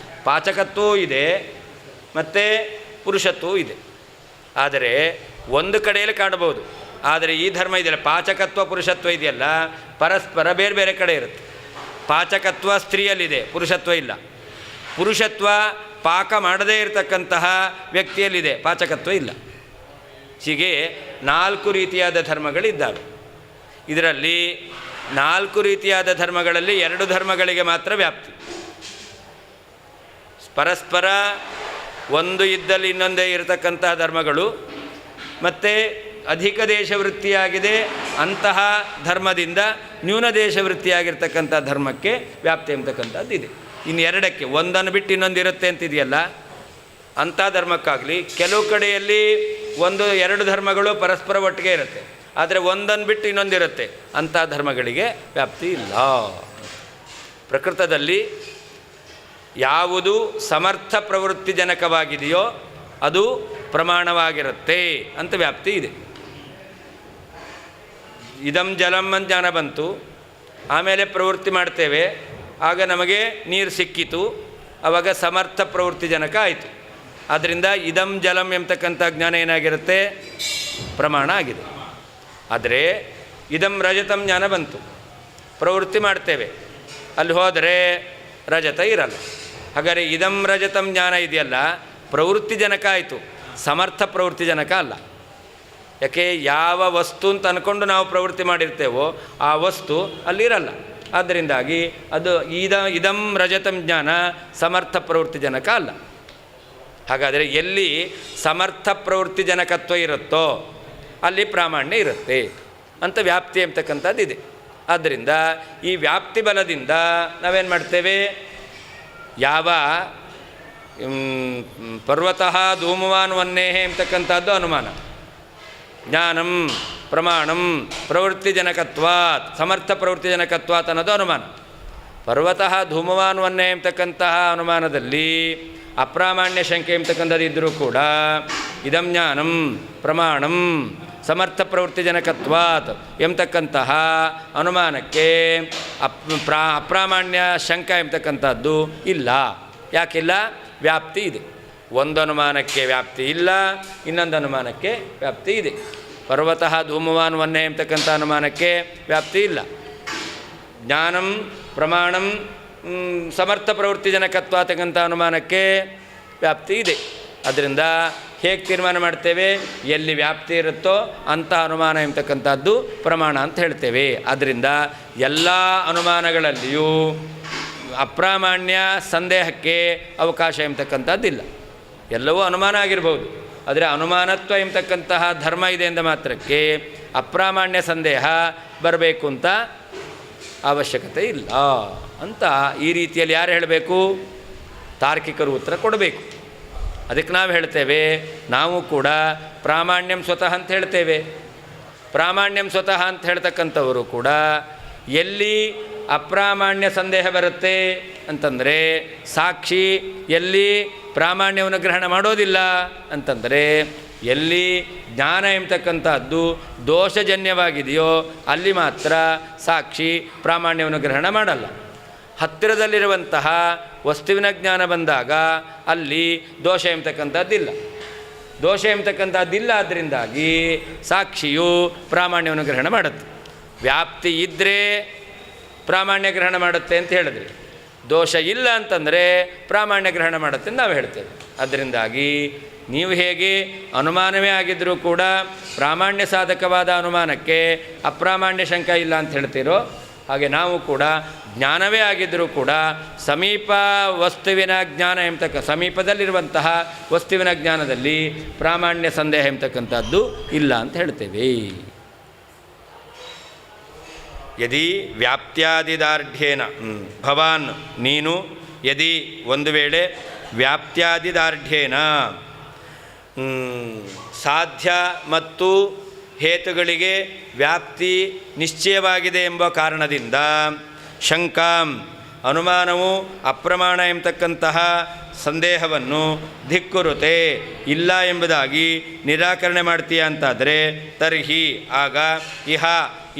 ಪಾಚಕತ್ವವೂ ಇದೆ ಮತ್ತು ಪುರುಷತ್ವವೂ ಇದೆ. ಆದರೆ ಒಂದು ಕಡೆಯಲ್ಲಿ ಕಾಣಬಹುದು. ಆದರೆ ಈ ಧರ್ಮ ಇದೆಯಲ್ಲ, ಪಾಚಕತ್ವ ಪುರುಷತ್ವ ಇದೆಯಲ್ಲ, ಪರಸ್ಪರ ಬೇರೆ ಬೇರೆ ಕಡೆ ಇರುತ್ತೆ. ಪಾಚಕತ್ವ ಸ್ತ್ರೀಯಲ್ಲಿದೆ, ಪುರುಷತ್ವ ಇಲ್ಲ. ಪುರುಷತ್ವ ಪಾಕ ಮಾಡದೇ ಇರತಕ್ಕಂತಹ ವ್ಯಕ್ತಿಯಲ್ಲಿದೆ, ಪಾಚಕತ್ವ ಇಲ್ಲ. ಹೀಗೆ 4 ರೀತಿಯಾದ ಧರ್ಮಗಳಿದ್ದಾವೆ. ಇದರಲ್ಲಿ 4 ರೀತಿಯಾದ ಧರ್ಮಗಳಲ್ಲಿ 2 ಧರ್ಮಗಳಿಗೆ ಮಾತ್ರ ವ್ಯಾಪ್ತಿ. ಪರಸ್ಪರ ಒಂದು ಇದ್ದಲ್ಲಿ ಇನ್ನೊಂದೇ ಇರತಕ್ಕಂತಹ ಧರ್ಮಗಳು ಮತ್ತು ಅಧಿಕ ದೇಶವೃತ್ತಿಯಾಗಿದೆ ಅಂತಹ ಧರ್ಮದಿಂದ ನ್ಯೂನ ದೇಶವೃತ್ತಿಯಾಗಿರ್ತಕ್ಕಂಥ ಧರ್ಮಕ್ಕೆ ವ್ಯಾಪ್ತಿ ಎಂಬತಕ್ಕಂಥದ್ದು ಇದೆ. ಇನ್ನು 2ಕ್ಕೆ ಒಂದನ್ನು ಬಿಟ್ಟು ಇನ್ನೊಂದು ಇರುತ್ತೆ ಅಂತಿದೆಯಲ್ಲ, ಅಂಥ ಧರ್ಮಕ್ಕಾಗಲಿ ಕೆಲವು ಕಡೆಯಲ್ಲಿ 1-2 ಧರ್ಮಗಳು ಪರಸ್ಪರ ಒಟ್ಟಿಗೆ ಇರುತ್ತೆ, ಆದರೆ ಒಂದನ್ನು ಬಿಟ್ಟು ಇನ್ನೊಂದಿರುತ್ತೆ, ಅಂಥ ಧರ್ಮಗಳಿಗೆ ವ್ಯಾಪ್ತಿ ಇಲ್ಲ. ಪ್ರಕೃತದಲ್ಲಿ ಯಾವುದು ಸಮರ್ಥ ಪ್ರವೃತ್ತಿ ಜನಕವಾಗಿದೆಯೋ ಅದು ಪ್ರಮಾಣವಾಗಿರುತ್ತೆ ಅಂತ ವ್ಯಾಪ್ತಿ ಇದೆ. ಇದಂ ಜಲಂ ಅಂತ ಜ್ಞಾನ ಬಂತು, ಆಮೇಲೆ ಪ್ರವೃತ್ತಿ ಮಾಡ್ತೇವೆ, ಆಗ ನಮಗೆ ನೀರು ಸಿಕ್ಕಿತು, ಆವಾಗ ಸಮರ್ಥ ಪ್ರವೃತ್ತಿ ಜನಕ ಆಯಿತು. ಆದ್ದರಿಂದ ಇದಂ ಜಲಂ ಎಂಬತಕ್ಕಂಥ ಜ್ಞಾನ ಏನಾಗಿರುತ್ತೆ? ಪ್ರಮಾಣ ಆಗಿದೆ. ಆದರೆ ಇದಂ ರಜತಂ ಜ್ಞಾನ ಬಂತು, ಪ್ರವೃತ್ತಿ ಮಾಡ್ತೇವೆ, ಅಲ್ಲಿ ಹೋದರೆ ರಜತ ಇರಲ್ಲ. ಹಾಗಾದರೆ ಇದಂ ರಜತಂ ಜ್ಞಾನ ಇದೆಯಲ್ಲ, ಪ್ರವೃತ್ತಿ ಜನಕ ಆಯಿತು, ಸಮರ್ಥ ಪ್ರವೃತ್ತಿ ಜನಕ ಅಲ್ಲ. ಯಾಕೆ? ಯಾವ ವಸ್ತು ಅಂತ ಅಂದ್ಕೊಂಡು ನಾವು ಪ್ರವೃತ್ತಿ ಮಾಡಿರ್ತೇವೋ ಆ ವಸ್ತು ಅಲ್ಲಿರಲ್ಲ. ಆದ್ದರಿಂದಾಗಿ ಅದು ಇದಂ ರಜತಂ ಜ್ಞಾನ ಸಮರ್ಥ ಪ್ರವೃತ್ತಿ ಜನಕ ಅಲ್ಲ. ಹಾಗಾದರೆ ಎಲ್ಲಿ ಸಮರ್ಥ ಪ್ರವೃತ್ತಿ ಜನಕತ್ವ ಇರುತ್ತೋ ಅಲ್ಲಿ ಪ್ರಾಮಾಣ್ಯ ಇರುತ್ತೆ ಅಂತ ವ್ಯಾಪ್ತಿ ಎಂಬತಕ್ಕಂಥದ್ದಿದೆ. ಆದ್ದರಿಂದ ಈ ವ್ಯಾಪ್ತಿ ಬಲದಿಂದ ನಾವೇನು ಮಾಡ್ತೇವೆ? ಯಾವ ಪರ್ವತಃ ಧೂಮವಾನ್ ವನ್ನೇಹೆ ಎಂಬತಕ್ಕಂಥದ್ದು ಅನುಮಾನ, ಜ್ಞಾನಂ ಪ್ರಮಾಣಂ ಪ್ರವೃತ್ತಿ ಜನಕತ್ವಾತ್ ಸಮರ್ಥ ಪ್ರವೃತ್ತಿ ಜನಕತ್ವಾತ್ ಅನ್ನೋದು ಅನುಮಾನ. ಪರ್ವತಃ ಧೂಮವಾನ್ ವನ್ನೇ ಎಂಬತಕ್ಕಂತಹ ಅನುಮಾನದಲ್ಲಿ ಅಪ್ರಾಮಾಣ್ಯ ಶಂಕೆ ಎಂಬತಕ್ಕಂಥದ್ದು ಇದ್ದರೂ ಕೂಡ ಇದಂ ಜ್ಞಾನಂ ಪ್ರಮಾಣಂ ಸಮರ್ಥ ಪ್ರವೃತ್ತಿ ಜನಕತ್ವಾತ್ ಎಂಬತಕ್ಕಂತಹ ಅನುಮಾನಕ್ಕೆ ಅಪ್ರಾಮಾಣ್ಯ ಶಂಕ ಎಂಬತಕ್ಕಂಥದ್ದು ಇಲ್ಲ. ಯಾಕಿಲ್ಲ? ವ್ಯಾಪ್ತಿ ಇದೆ. ಒಂದು ಅನುಮಾನಕ್ಕೆ ವ್ಯಾಪ್ತಿ ಇಲ್ಲ, ಇನ್ನೊಂದು ಅನುಮಾನಕ್ಕೆ ವ್ಯಾಪ್ತಿ ಇದೆ. ಪರ್ವತಃ ಧೂಮವಾನ್ ವನ್ನೇ ಎಂಬತಕ್ಕಂಥ ಅನುಮಾನಕ್ಕೆ ವ್ಯಾಪ್ತಿ ಇಲ್ಲ. ಜ್ಞಾನಂ ಪ್ರಮಾಣಂ ಸಮರ್ಥ ಪ್ರವೃತ್ತಿ ಜನಕತ್ವ ಅಂತಕ್ಕಂಥ ಅನುಮಾನಕ್ಕೆ ವ್ಯಾಪ್ತಿ ಇದೆ. ಅದರಿಂದ ಹೇಗೆ ತೀರ್ಮಾನ ಮಾಡ್ತೇವೆ? ಎಲ್ಲಿ ವ್ಯಾಪ್ತಿ ಇರುತ್ತೋ ಅಂಥ ಅನುಮಾನ ಎಂಬತಕ್ಕಂಥದ್ದು ಪ್ರಮಾಣ ಅಂತ ಹೇಳ್ತೇವೆ. ಆದ್ದರಿಂದ ಎಲ್ಲ ಅನುಮಾನಗಳಲ್ಲಿಯೂ ಅಪ್ರಾಮಾಣ್ಯ ಸಂದೇಹಕ್ಕೆ ಅವಕಾಶ ಎಂಬತಕ್ಕಂಥದ್ದಿಲ್ಲ. ಎಲ್ಲವೂ ಅನುಮಾನ ಆಗಿರ್ಬೋದು, ಆದರೆ ಅನುಮಾನತ್ವ ಎಂಬತಕ್ಕಂತಹ ಧರ್ಮ ಇದೆ ಎಂದ ಮಾತ್ರಕ್ಕೆ ಅಪ್ರಾಮಾಣ್ಯ ಸಂದೇಹ ಬರಬೇಕು ಅಂತ ಅವಶ್ಯಕತೆ ಇಲ್ಲ ಅಂತ ಈ ರೀತಿಯಲ್ಲಿ ಯಾರು ಹೇಳಬೇಕು? ತಾರ್ಕಿಕರು ಉತ್ತರ ಕೊಡಬೇಕು. ಅದಕ್ಕೆ ನಾವು ಹೇಳ್ತೇವೆ, ನಾವು ಕೂಡ ಪ್ರಾಮಾಣ್ಯಂ ಸ್ವತಃ ಅಂತ ಹೇಳ್ತೇವೆ. ಪ್ರಾಮಾಣ್ಯಂ ಸ್ವತಃ ಅಂತ ಹೇಳ್ತಕ್ಕಂಥವರು ಕೂಡ ಎಲ್ಲಿ ಅಪ್ರಾಮಾಣ್ಯ ಸಂದೇಹ ಬರುತ್ತೆ ಅಂತಂದರೆ ಸಾಕ್ಷಿ ಎಲ್ಲಿ ಪ್ರಾಮಾಣ್ಯವನ್ನು ಗ್ರಹಣ ಮಾಡೋದಿಲ್ಲ ಅಂತಂದರೆ ಎಲ್ಲಿ ಜ್ಞಾನ ಎಂಬತಕ್ಕಂಥದ್ದು ದೋಷಜನ್ಯವಾಗಿದೆಯೋ ಅಲ್ಲಿ ಮಾತ್ರ ಸಾಕ್ಷಿ ಪ್ರಾಮಾಣ್ಯವನ್ನು ಗ್ರಹಣ ಮಾಡಲ್ಲ. ಹತ್ತಿರದಲ್ಲಿರುವಂತಹ ವಸ್ತುವಿನ ಜ್ಞಾನ ಬಂದಾಗ ಅಲ್ಲಿ ದೋಷ ಎಂಬತಕ್ಕಂಥದ್ದಿಲ್ಲ. ದೋಷ ಎಂಬತಕ್ಕಂಥದ್ದಿಲ್ಲ, ಅದರಿಂದಾಗಿ ಸಾಕ್ಷಿಯು ಪ್ರಾಮಾಣ್ಯವನ್ನು ಗ್ರಹಣ ಮಾಡುತ್ತೆ. ವ್ಯಾಪ್ತಿ ಇದ್ದರೆ ಪ್ರಾಮಾಣ್ಯ ಗ್ರಹಣ ಮಾಡುತ್ತೆ ಅಂತ ಹೇಳಿದ್ರಿ, ದೋಷ ಇಲ್ಲ ಅಂತಂದರೆ ಪ್ರಾಮಾಣ್ಯ ಗ್ರಹಣ ಮಾಡುತ್ತೆ ಅಂತ ನಾವು ಹೇಳ್ತೇವೆ. ಅದರಿಂದಾಗಿ ನೀವು ಹೇಗೆ ಅನುಮಾನವೇ ಆಗಿದ್ದರೂ ಕೂಡ ಪ್ರಾಮಾಣ್ಯ ಸಾಧಕವಾದ ಅನುಮಾನಕ್ಕೆ ಅಪ್ರಾಮಾಣ್ಯ ಶಂಕ ಇಲ್ಲ ಅಂತ ಹೇಳ್ತೀರೋ, ಹಾಗೆ ನಾವು ಕೂಡ ಜ್ಞಾನವೇ ಆಗಿದ್ದರೂ ಕೂಡ ಸಮೀಪ ವಸ್ತುವಿನ ಜ್ಞಾನ ಸಮೀಪದಲ್ಲಿರುವಂತಹ ವಸ್ತುವಿನ ಜ್ಞಾನದಲ್ಲಿ ಪ್ರಾಮಾಣ್ಯ ಸಂದೇಹ ಎಂಬತಕ್ಕಂಥದ್ದು ಇಲ್ಲ ಅಂತ ಹೇಳ್ತೇವೆ. ಯದಿ ವ್ಯಾಪ್ತ್ಯಾದಿದಾರ್ಢ್ಯೇನ ಭವಾನ್ ನೀನು ಯದಿ ಒಂದು ವೇಳೆ ವ್ಯಾಪ್ತ್ಯಾದಿದಾರ್ಢ್ಯೇನ ಸಾಧ್ಯ ಮತ್ತು ಹೇತುಗಳಿಗೆ ವ್ಯಾಪ್ತಿ ನಿಶ್ಚಯವಾಗಿದೆ ಎಂಬ ಕಾರಣದಿಂದ ಶಂಕಾಂ ಅನುಮಾನವು ಅಪ್ರಮಾಣ ಎಂಬತಕ್ಕಂತಹ ಸಂದೇಹವನ್ನು ಧಿಕ್ಕುರುತೆ ಇಲ್ಲ ಎಂಬುದಾಗಿ ನಿರಾಕರಣೆ ಮಾಡ್ತೀಯ ಅಂತಾದರೆ ತರ್ಹಿ ಆಗ ಇಹ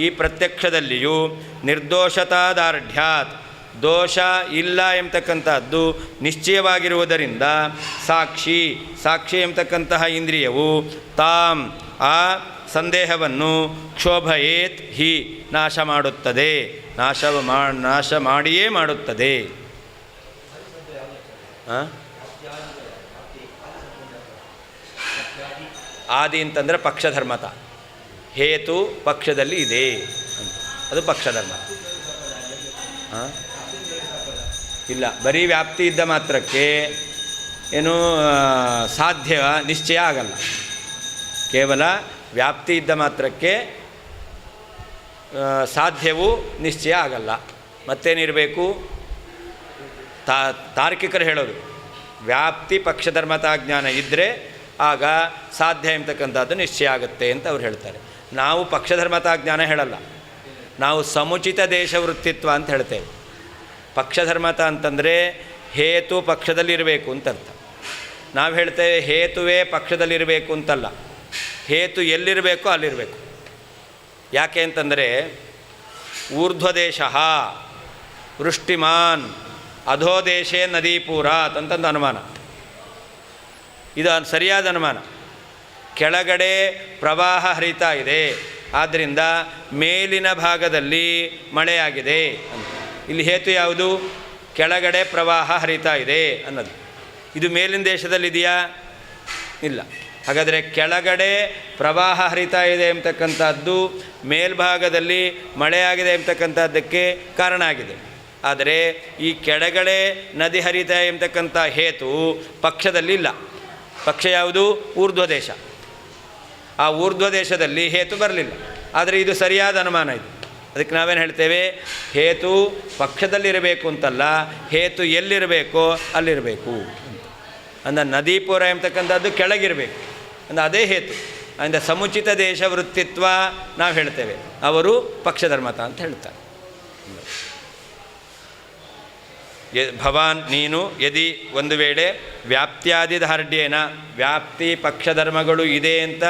ಈ ಪ್ರತ್ಯಕ್ಷದಲ್ಲಿಯೂ ನಿರ್ದೋಷತಾದಾರ್ಢ್ಯಾತ್ ದೋಷ ಇಲ್ಲ ಎಂಬತಕ್ಕಂಥದ್ದು ನಿಶ್ಚಯವಾಗಿರುವುದರಿಂದ ಸಾಕ್ಷಿ ಎಂಬತಕ್ಕಂತಹ ಇಂದ್ರಿಯವು ತಾಮ್ ಆ ಸಂದೇಹವನ್ನು ಕ್ಷೋಭಯೇತ್ ಹಿ ನಾಶ ಮಾಡುತ್ತದೆ, ನಾಶ ಮಾಡಿಯೇ ಮಾಡುತ್ತದೆ. ಆದಿ ಅಂತಂದರೆ ಪಕ್ಷಧರ್ಮತ, ಹೇತು ಪಕ್ಷದಲ್ಲಿ ಇದೆ ಅಂತ, ಅದು ಪಕ್ಷಧರ್ಮ. ಇಲ್ಲ, ಬರೀ ವ್ಯಾಪ್ತಿ ಇದ್ದ ಮಾತ್ರಕ್ಕೆ ಏನು ಸಾಧ್ಯ ನಿಶ್ಚಯ ಆಗಲ್ಲ. ಕೇವಲ ವ್ಯಾಪ್ತಿ ಇದ್ದ ಮಾತ್ರಕ್ಕೆ ಸಾಧ್ಯವೂ ನಿಶ್ಚಯ ಆಗಲ್ಲ. ಮತ್ತೇನಿರಬೇಕು? ತಾರ್ಕಿಕರು ಹೇಳೋದು ವ್ಯಾಪ್ತಿ ಪಕ್ಷಧರ್ಮತಾ ಜ್ಞಾನ ಇದ್ದರೆ ಆಗ ಸಾಧ್ಯ ಎಂಬತಕ್ಕಂಥದ್ದು ನಿಶ್ಚಯ ಆಗುತ್ತೆ ಅಂತ ಅವ್ರು ಹೇಳ್ತಾರೆ. ನಾವು ಪಕ್ಷಧರ್ಮತಾ ಜ್ಞಾನ ಹೇಳಲ್ಲ, ನಾವು ಸಮುಚಿತ ದೇಶವೃತ್ತಿತ್ವ ಅಂತ ಹೇಳ್ತೇವೆ. ಪಕ್ಷಧರ್ಮತ ಅಂತಂದರೆ ಹೇತು ಪಕ್ಷದಲ್ಲಿರಬೇಕು ಅಂತ ಅರ್ಥ. ನಾವು ಹೇಳ್ತೇವೆ ಹೇತುವೇ ಪಕ್ಷದಲ್ಲಿರಬೇಕು ಅಂತಲ್ಲ, ಹೇತು ಎಲ್ಲಿರಬೇಕೋ ಅಲ್ಲಿರಬೇಕು. ಯಾಕೆ ಅಂತಂದರೆ ಊರ್ಧ್ವದೇಶ ವೃಷ್ಟಿಮಾನ್ ಅಧೋದೇಶೇ ನದೀಪೂರಾತ್ ಅಂತಂದು ಅನುಮಾನ. ಇದು ಸರಿಯಾದ ಅನುಮಾನ. ಕೆಳಗಡೆ ಪ್ರವಾಹ ಹರಿತಾ ಇದೆ, ಆದ್ದರಿಂದ ಮೇಲಿನ ಭಾಗದಲ್ಲಿ ಮಳೆಯಾಗಿದೆ ಅಂತ. ಇಲ್ಲಿ ಹೇತು ಯಾವುದು? ಕೆಳಗಡೆ ಪ್ರವಾಹ ಹರಿತಾ ಇದೆ ಅನ್ನೋದು. ಇದು ಮೇಲಿನ ದೇಶದಲ್ಲಿದೆಯಾ? ಇಲ್ಲ. ಹಾಗಾದರೆ ಕೆಳಗಡೆ ಪ್ರವಾಹ ಹರಿತಾ ಇದೆ ಎಂಬತಕ್ಕಂಥದ್ದು ಮೇಲ್ಭಾಗದಲ್ಲಿ ಮಳೆಯಾಗಿದೆ ಎಂಬತಕ್ಕಂಥದ್ದಕ್ಕೆ ಕಾರಣ ಆಗಿದೆ. ಆದರೆ ಈ ಕೆಳಗಡೆ ನದಿ ಹರಿತಾ ಎಂಬತಕ್ಕಂಥ ಹೇತು ಪಕ್ಷದಲ್ಲಿ ಇಲ್ಲ. ಪಕ್ಷ ಯಾವುದು? ಊರ್ಧ್ವದೇಶ. ಆ ಊರ್ಧ್ವದೇಶದಲ್ಲಿ ಹೇತು ಬರಲಿಲ್ಲ. ಆದರೆ ಇದು ಸರಿಯಾದ ಅನುಮಾನ. ಇದು ಅದಕ್ಕೆ ನಾವೇನು ಹೇಳ್ತೇವೆ? ಹೇತು ಪಕ್ಷದಲ್ಲಿರಬೇಕು ಅಂತಲ್ಲ, ಹೇತು ಎಲ್ಲಿರಬೇಕೋ ಅಲ್ಲಿರಬೇಕು ಅಂತ. ಅಂದರೆ ನದೀಪುರ ಎಂಬತಕ್ಕಂಥದ್ದು ಕೆಳಗಿರಬೇಕು ಅಂದರೆ ಅದೇ ಹೇತು. ಅಂದರೆ ಸಮುಚಿತ ದೇಶ ವೃತ್ತಿತ್ವ ನಾವು ಹೇಳ್ತೇವೆ, ಅವರು ಪಕ್ಷಧರ್ಮತ ಅಂತ ಹೇಳ್ತಾರೆ. ಭವಾನ್ ನೀನು ಯದಿ ಒಂದು ವೇಳೆ ವ್ಯಾಪ್ತ್ಯಾದಿ ದಾರ್ಢ್ಯೇನ ವ್ಯಾಪ್ತಿ ಪಕ್ಷಧರ್ಮಗಳು ಇದೆ ಅಂತ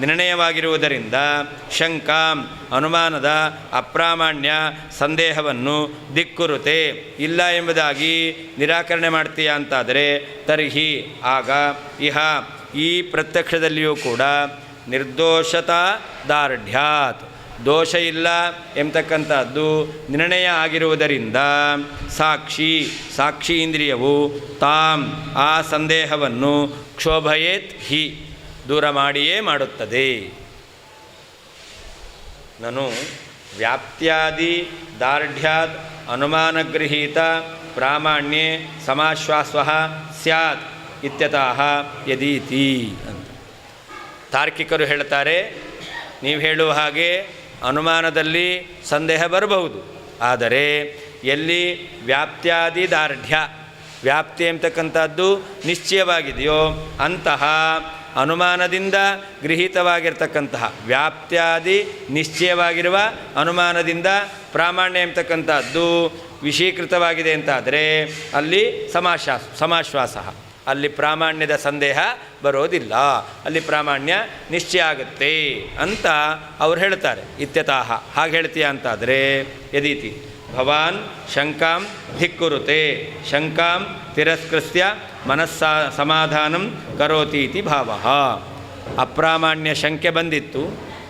ನಿರ್ಣಯವಾಗಿರುವುದರಿಂದ ಶಂಕಾಂ ಅನುಮಾನದ ಅಪ್ರಾಮಾಣ್ಯ ಸಂದೇಹವನ್ನು ದಿಕ್ಕುರುತೆ ಇಲ್ಲ ಎಂಬುದಾಗಿ ನಿರಾಕರಣೆ ಮಾಡ್ತೀಯಾ ಅಂತಾದರೆ ತರ್ಹಿ ಆಗ ಇಹ ಈ ಪ್ರತ್ಯಕ್ಷದಲ್ಲಿಯೂ ಕೂಡ ನಿರ್ದೋಷತಾ ದಾರ್ಢ್ಯಾತ್ ದೋಷ ಇಲ್ಲ ಎಂಬತಕ್ಕಂಥದ್ದು ನಿರ್ಣಯ ಆಗಿರುವುದರಿಂದ ಸಾಕ್ಷಿ ಇಂದ್ರಿಯವು ತಾಂ ಆ ಸಂದೇಹವನ್ನು ಕ್ಷೋಭಯೇತ್ ಹಿ ದೂರ ಮಾಡಿಯೇ ಮಾಡುತ್ತದೆ. ನಾನು ವ್ಯಾಪ್ತ್ಯಾದಿ ದಾರ್ಢ್ಯಾತ್ ಅನುಮಾನಗೃಹೀತ ಪ್ರಾಮಾಣ್ಯೆ ಸಮಾಶ್ವಾಸಃ ಸ್ಯಾತ್ ಇತ್ಯತಃ ಯದೀತಿ ಅಂತ ತಾರ್ಕಿಕರು ಹೇಳ್ತಾರೆ. ನೀವು ಹೇಳುವ ಹಾಗೆ ಅನುಮಾನದಲ್ಲಿ ಸಂದೇಹ ಬರಬಹುದು, ಆದರೆ ಎಲ್ಲಿ ವ್ಯಾಪ್ತ್ಯಾದಿ ದಾರ್ಢ್ಯ ವ್ಯಾಪ್ತಿ ಎಂಬತಕ್ಕಂಥದ್ದು ನಿಶ್ಚಯವಾಗಿದೆಯೋ ಅಂತಹ ಅನುಮಾನದಿಂದ ಗೃಹೀತವಾಗಿರ್ತಕ್ಕಂತಹ ವ್ಯಾಪ್ತ್ಯಾದಿ ನಿಶ್ಚಯವಾಗಿರುವ ಅನುಮಾನದಿಂದ ಪ್ರಾಮಾಣ್ಯ ಎಂಬತಕ್ಕಂಥದ್ದು ವಿಷೀಕೃತವಾಗಿದೆ ಅಂತಾದರೆ ಅಲ್ಲಿ ಸಮಾಶ್ವಾಸ ಅಲ್ಲಿ ಪ್ರಾಮಾಣ್ಯದ ಸಂದೇಹ ಬರೋದಿಲ್ಲ, ಅಲ್ಲಿ ಪ್ರಾಮಾಣ್ಯ ನಿಶ್ಚಯ ಆಗುತ್ತೆ ಅಂತ ಅವ್ರು ಹೇಳ್ತಾರೆ. ಇತ್ಯತಃ ಹಾಗೆ ಹೇಳ್ತೀಯ ಅಂತಾದರೆ ಯದೀತಿ ಭವಾನ್ ಶಂಕಾಂ ಧಿಕ್ಕುರುತೆ ಶಂಕಾಂ ತಿರಸ್ಕೃತ್ಯ ಮನಸ್ಸಾ ಸಮಾಧಾನಂ ಕರೋತೀತಿ ಭಾವಃ. ಅಪ್ರಾಮಾಣ್ಯ ಶಂಕೆ ಬಂದಿತ್ತು,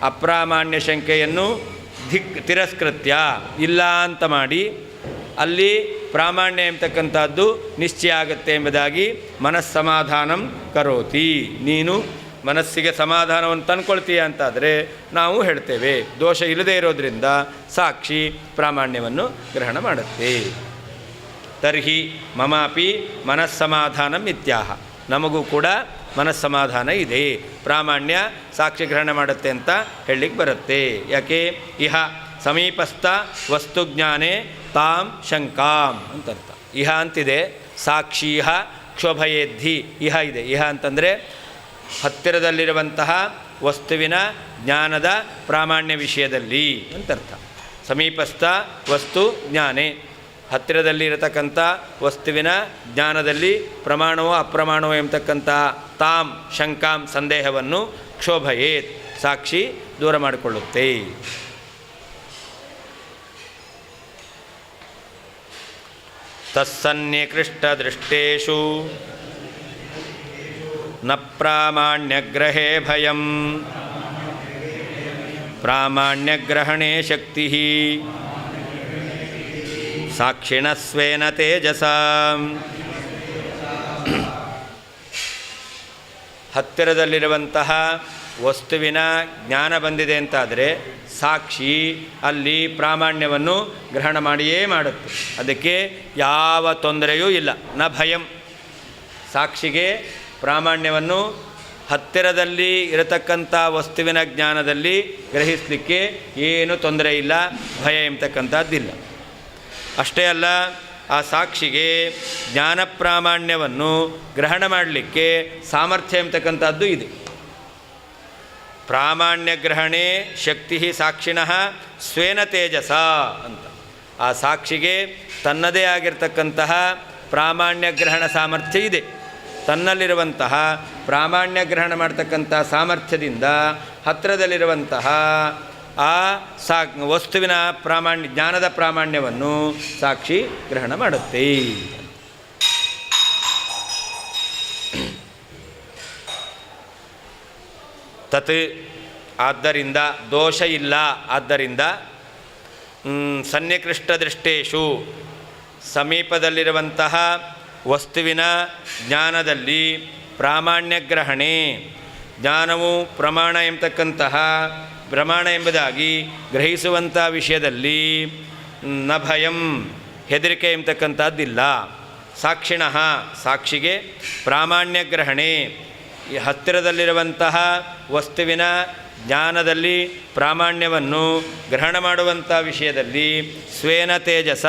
ಅಪ್ರಾಮಾಣ್ಯ ಶಂಕೆಯನ್ನು ತಿರಸ್ಕೃತ್ಯ ಇಲ್ಲ ಅಂತ ಮಾಡಿ ಅಲ್ಲಿ ಪ್ರಾಮಾಣ್ಯ ಎಂಬತಕ್ಕಂಥದ್ದು ನಿಶ್ಚಯ ಆಗುತ್ತೆ ಎಂಬುದಾಗಿ ಮನಸ್ಸಮಾಧಾನಂ ಕರೋತಿ. ನೀನು ಮನಸ್ಸಿಗೆ ಸಮಾಧಾನವನ್ನು ತಂದ್ಕೊಳ್ತೀಯ ಅಂತಾದರೆ ನಾವು ಹೇಳ್ತೇವೆ ದೋಷ ಇಲ್ಲದೇ ಇರೋದರಿಂದ ಸಾಕ್ಷಿ ಪ್ರಾಮಾಣ್ಯವನ್ನು ಗ್ರಹಣ ಮಾಡುತ್ತೆ. ತರ್ಹಿ ಮಮಾಪಿ ಮನಸ್ಸಮಾಧಾನಂ ಇತ್ಯಾಹ ನಮಗೂ ಕೂಡ ಮನಸ್ಸಮಾಧಾನ ಇದೆ, ಪ್ರಾಮಾಣ್ಯ ಸಾಕ್ಷಿ ಗ್ರಹಣ ಮಾಡುತ್ತೆ ಅಂತ ಹೇಳಲಿಕ್ಕೆ ಬರುತ್ತೆ. ಯಾಕೆ? ಇಹ ಸಮೀಪಸ್ಥ ವಸ್ತುಜ್ಞಾನೇ ತಾಂ ಶಂಕಾಂ ಅಂತರ್ಥ. ಇಹ ಅಂತಿದೆ, ಸಾಕ್ಷೀಹ ಕ್ಷೋಭಯೇದ್ಧಿ ಇಹ ಇದೆ. ಇಹ ಅಂತಂದರೆ ಹತ್ತಿರದಲ್ಲಿರುವಂತಹ ವಸ್ತುವಿನ ಜ್ಞಾನದ ಪ್ರಾಮಾಣ್ಯ ವಿಷಯದಲ್ಲಿ ಅಂತರ್ಥ. ಸಮೀಪಸ್ಥ ವಸ್ತು ಜ್ಞಾನೇ ಹತ್ತಿರದಲ್ಲಿರತಕ್ಕಂಥ ವಸ್ತುವಿನ ಜ್ಞಾನದಲ್ಲಿ ಪ್ರಮಾಣವೋ ಅಪ್ರಮಾಣವೋ ಎಂಬತಕ್ಕಂಥ ತಾಂ ಶಂಕಾಂ ಸಂದೇಹವನ್ನು ಕ್ಷೋಭಯೇತ್ ಸಾಕ್ಷಿ ದೂರ ಮಾಡಿಕೊಳ್ಳುತ್ತೆ. ತತ್ಸನ್ನಿಕೃಷ್ಟದೃಷ್ಟೇಷು ನ ಪ್ರಾಮಾಣ್ಯಗ್ರಹೇ ಭಯಂ ಪ್ರಾಮಾಣ್ಯಗ್ರಹಣೇ ಶಕ್ತಿ ಸಾಕ್ಷಿಣಸ್ವೇನ ತೇಜಸಾ. ಹತ್ತಿರದಲ್ಲಿರುವಂತಹ ವಸ್ತುವಿನ ಜ್ಞಾನ ಬಂದಿದೆ ಅಂತಾದರೆ ಸಾಕ್ಷಿ ಅಲ್ಲಿ ಪ್ರಾಮಾಣ್ಯವನ್ನು ಗ್ರಹಣ ಮಾಡಿಯೇ ಮಾಡುತ್ತೆ. ಅದಕ್ಕೆ ಯಾವ ತೊಂದರೆಯೂ ಇಲ್ಲ. ನ ಭಯಂ, ಸಾಕ್ಷಿಗೆ ಪ್ರಾಮಾಣ್ಯವನ್ನು ಹತ್ತಿರದಲ್ಲಿ ಇರತಕ್ಕಂಥ ವಸ್ತುವಿನ ಜ್ಞಾನದಲ್ಲಿ ಗ್ರಹಿಸಲಿಕ್ಕೆ ಏನು ತೊಂದರೆ ಇಲ್ಲ, ಭಯ ಎಂಬತಕ್ಕಂಥದ್ದಿಲ್ಲ. ಅಷ್ಟೇ ಅಲ್ಲ, ಆ ಸಾಕ್ಷಿಗೆ ಜ್ಞಾನ ಪ್ರಾಮಾಣ್ಯವನ್ನು ಗ್ರಹಣ ಮಾಡಲಿಕ್ಕೆ ಸಾಮರ್ಥ್ಯ ಎಂಬತಕ್ಕಂಥದ್ದು ಇದೆ. ಪ್ರಾಮಾಣ್ಯ ಗ್ರಹಣೆ ಶಕ್ತಿ ಸಾಕ್ಷಿಣಃ ಸ್ವೇನ ತೇಜಸ ಅಂತ. ಆ ಸಾಕ್ಷಿಗೆ ತನ್ನದೇ ಆಗಿರ್ತಕ್ಕಂತಹ ಪ್ರಾಮಾಣ್ಯ ಗ್ರಹಣ ಸಾಮರ್ಥ್ಯ ಇದೆ. ತನ್ನಲ್ಲಿರುವಂತಹ ಪ್ರಾಮಾಣ್ಯ ಗ್ರಹಣ ಮಾಡ್ತಕ್ಕಂಥ ಸಾಮರ್ಥ್ಯದಿಂದ ಹತ್ತಿರದಲ್ಲಿರುವಂತಹ ಆ ವಸ್ತುವಿನ ಜ್ಞಾನದ ಪ್ರಾಮಾಣ್ಯವನ್ನು ಸಾಕ್ಷಿ ಗ್ರಹಣ ಮಾಡುತ್ತೆ. ತತ್ ಆದ್ದರಿಂದ ದೋಷ ಇಲ್ಲ, ಆದ್ದರಿಂದ ಸನ್ನಿಕೃಷ್ಟ ದೃಷ್ಟೇಶು ಸಮೀಪದಲ್ಲಿರುವಂತಹ ವಸ್ತುವಿನ ಜ್ಞಾನದಲ್ಲಿ ಪ್ರಾಮಾಣ್ಯ ಗ್ರಹಣೆ, ಜ್ಞಾನವು ಪ್ರಮಾಣ ಎಂಬತಕ್ಕಂತಹ ಪ್ರಮಾಣ ಎಂಬುದಾಗಿ ಗ್ರಹಿಸುವಂಥ ವಿಷಯದಲ್ಲಿ ನ ಭಯಂ ಹೆದರಿಕೆ ಎಂಬತಕ್ಕಂಥದ್ದಿಲ್ಲ. ಸಾಕ್ಷಿಣಃ ಸಾಕ್ಷಿಗೆ ಪ್ರಾಮಾಣ್ಯ ಗ್ರಹಣೆ, ಈ ಹತ್ತಿರದಲ್ಲಿರುವಂತಹ ವಸ್ತುವಿನ ಜ್ಞಾನದಲ್ಲಿ ಪ್ರಾಮಾಣ್ಯವನ್ನು ಗ್ರಹಣ ಮಾಡುವಂಥ ವಿಷಯದಲ್ಲಿ ಸ್ವೇನ ತೇಜಸ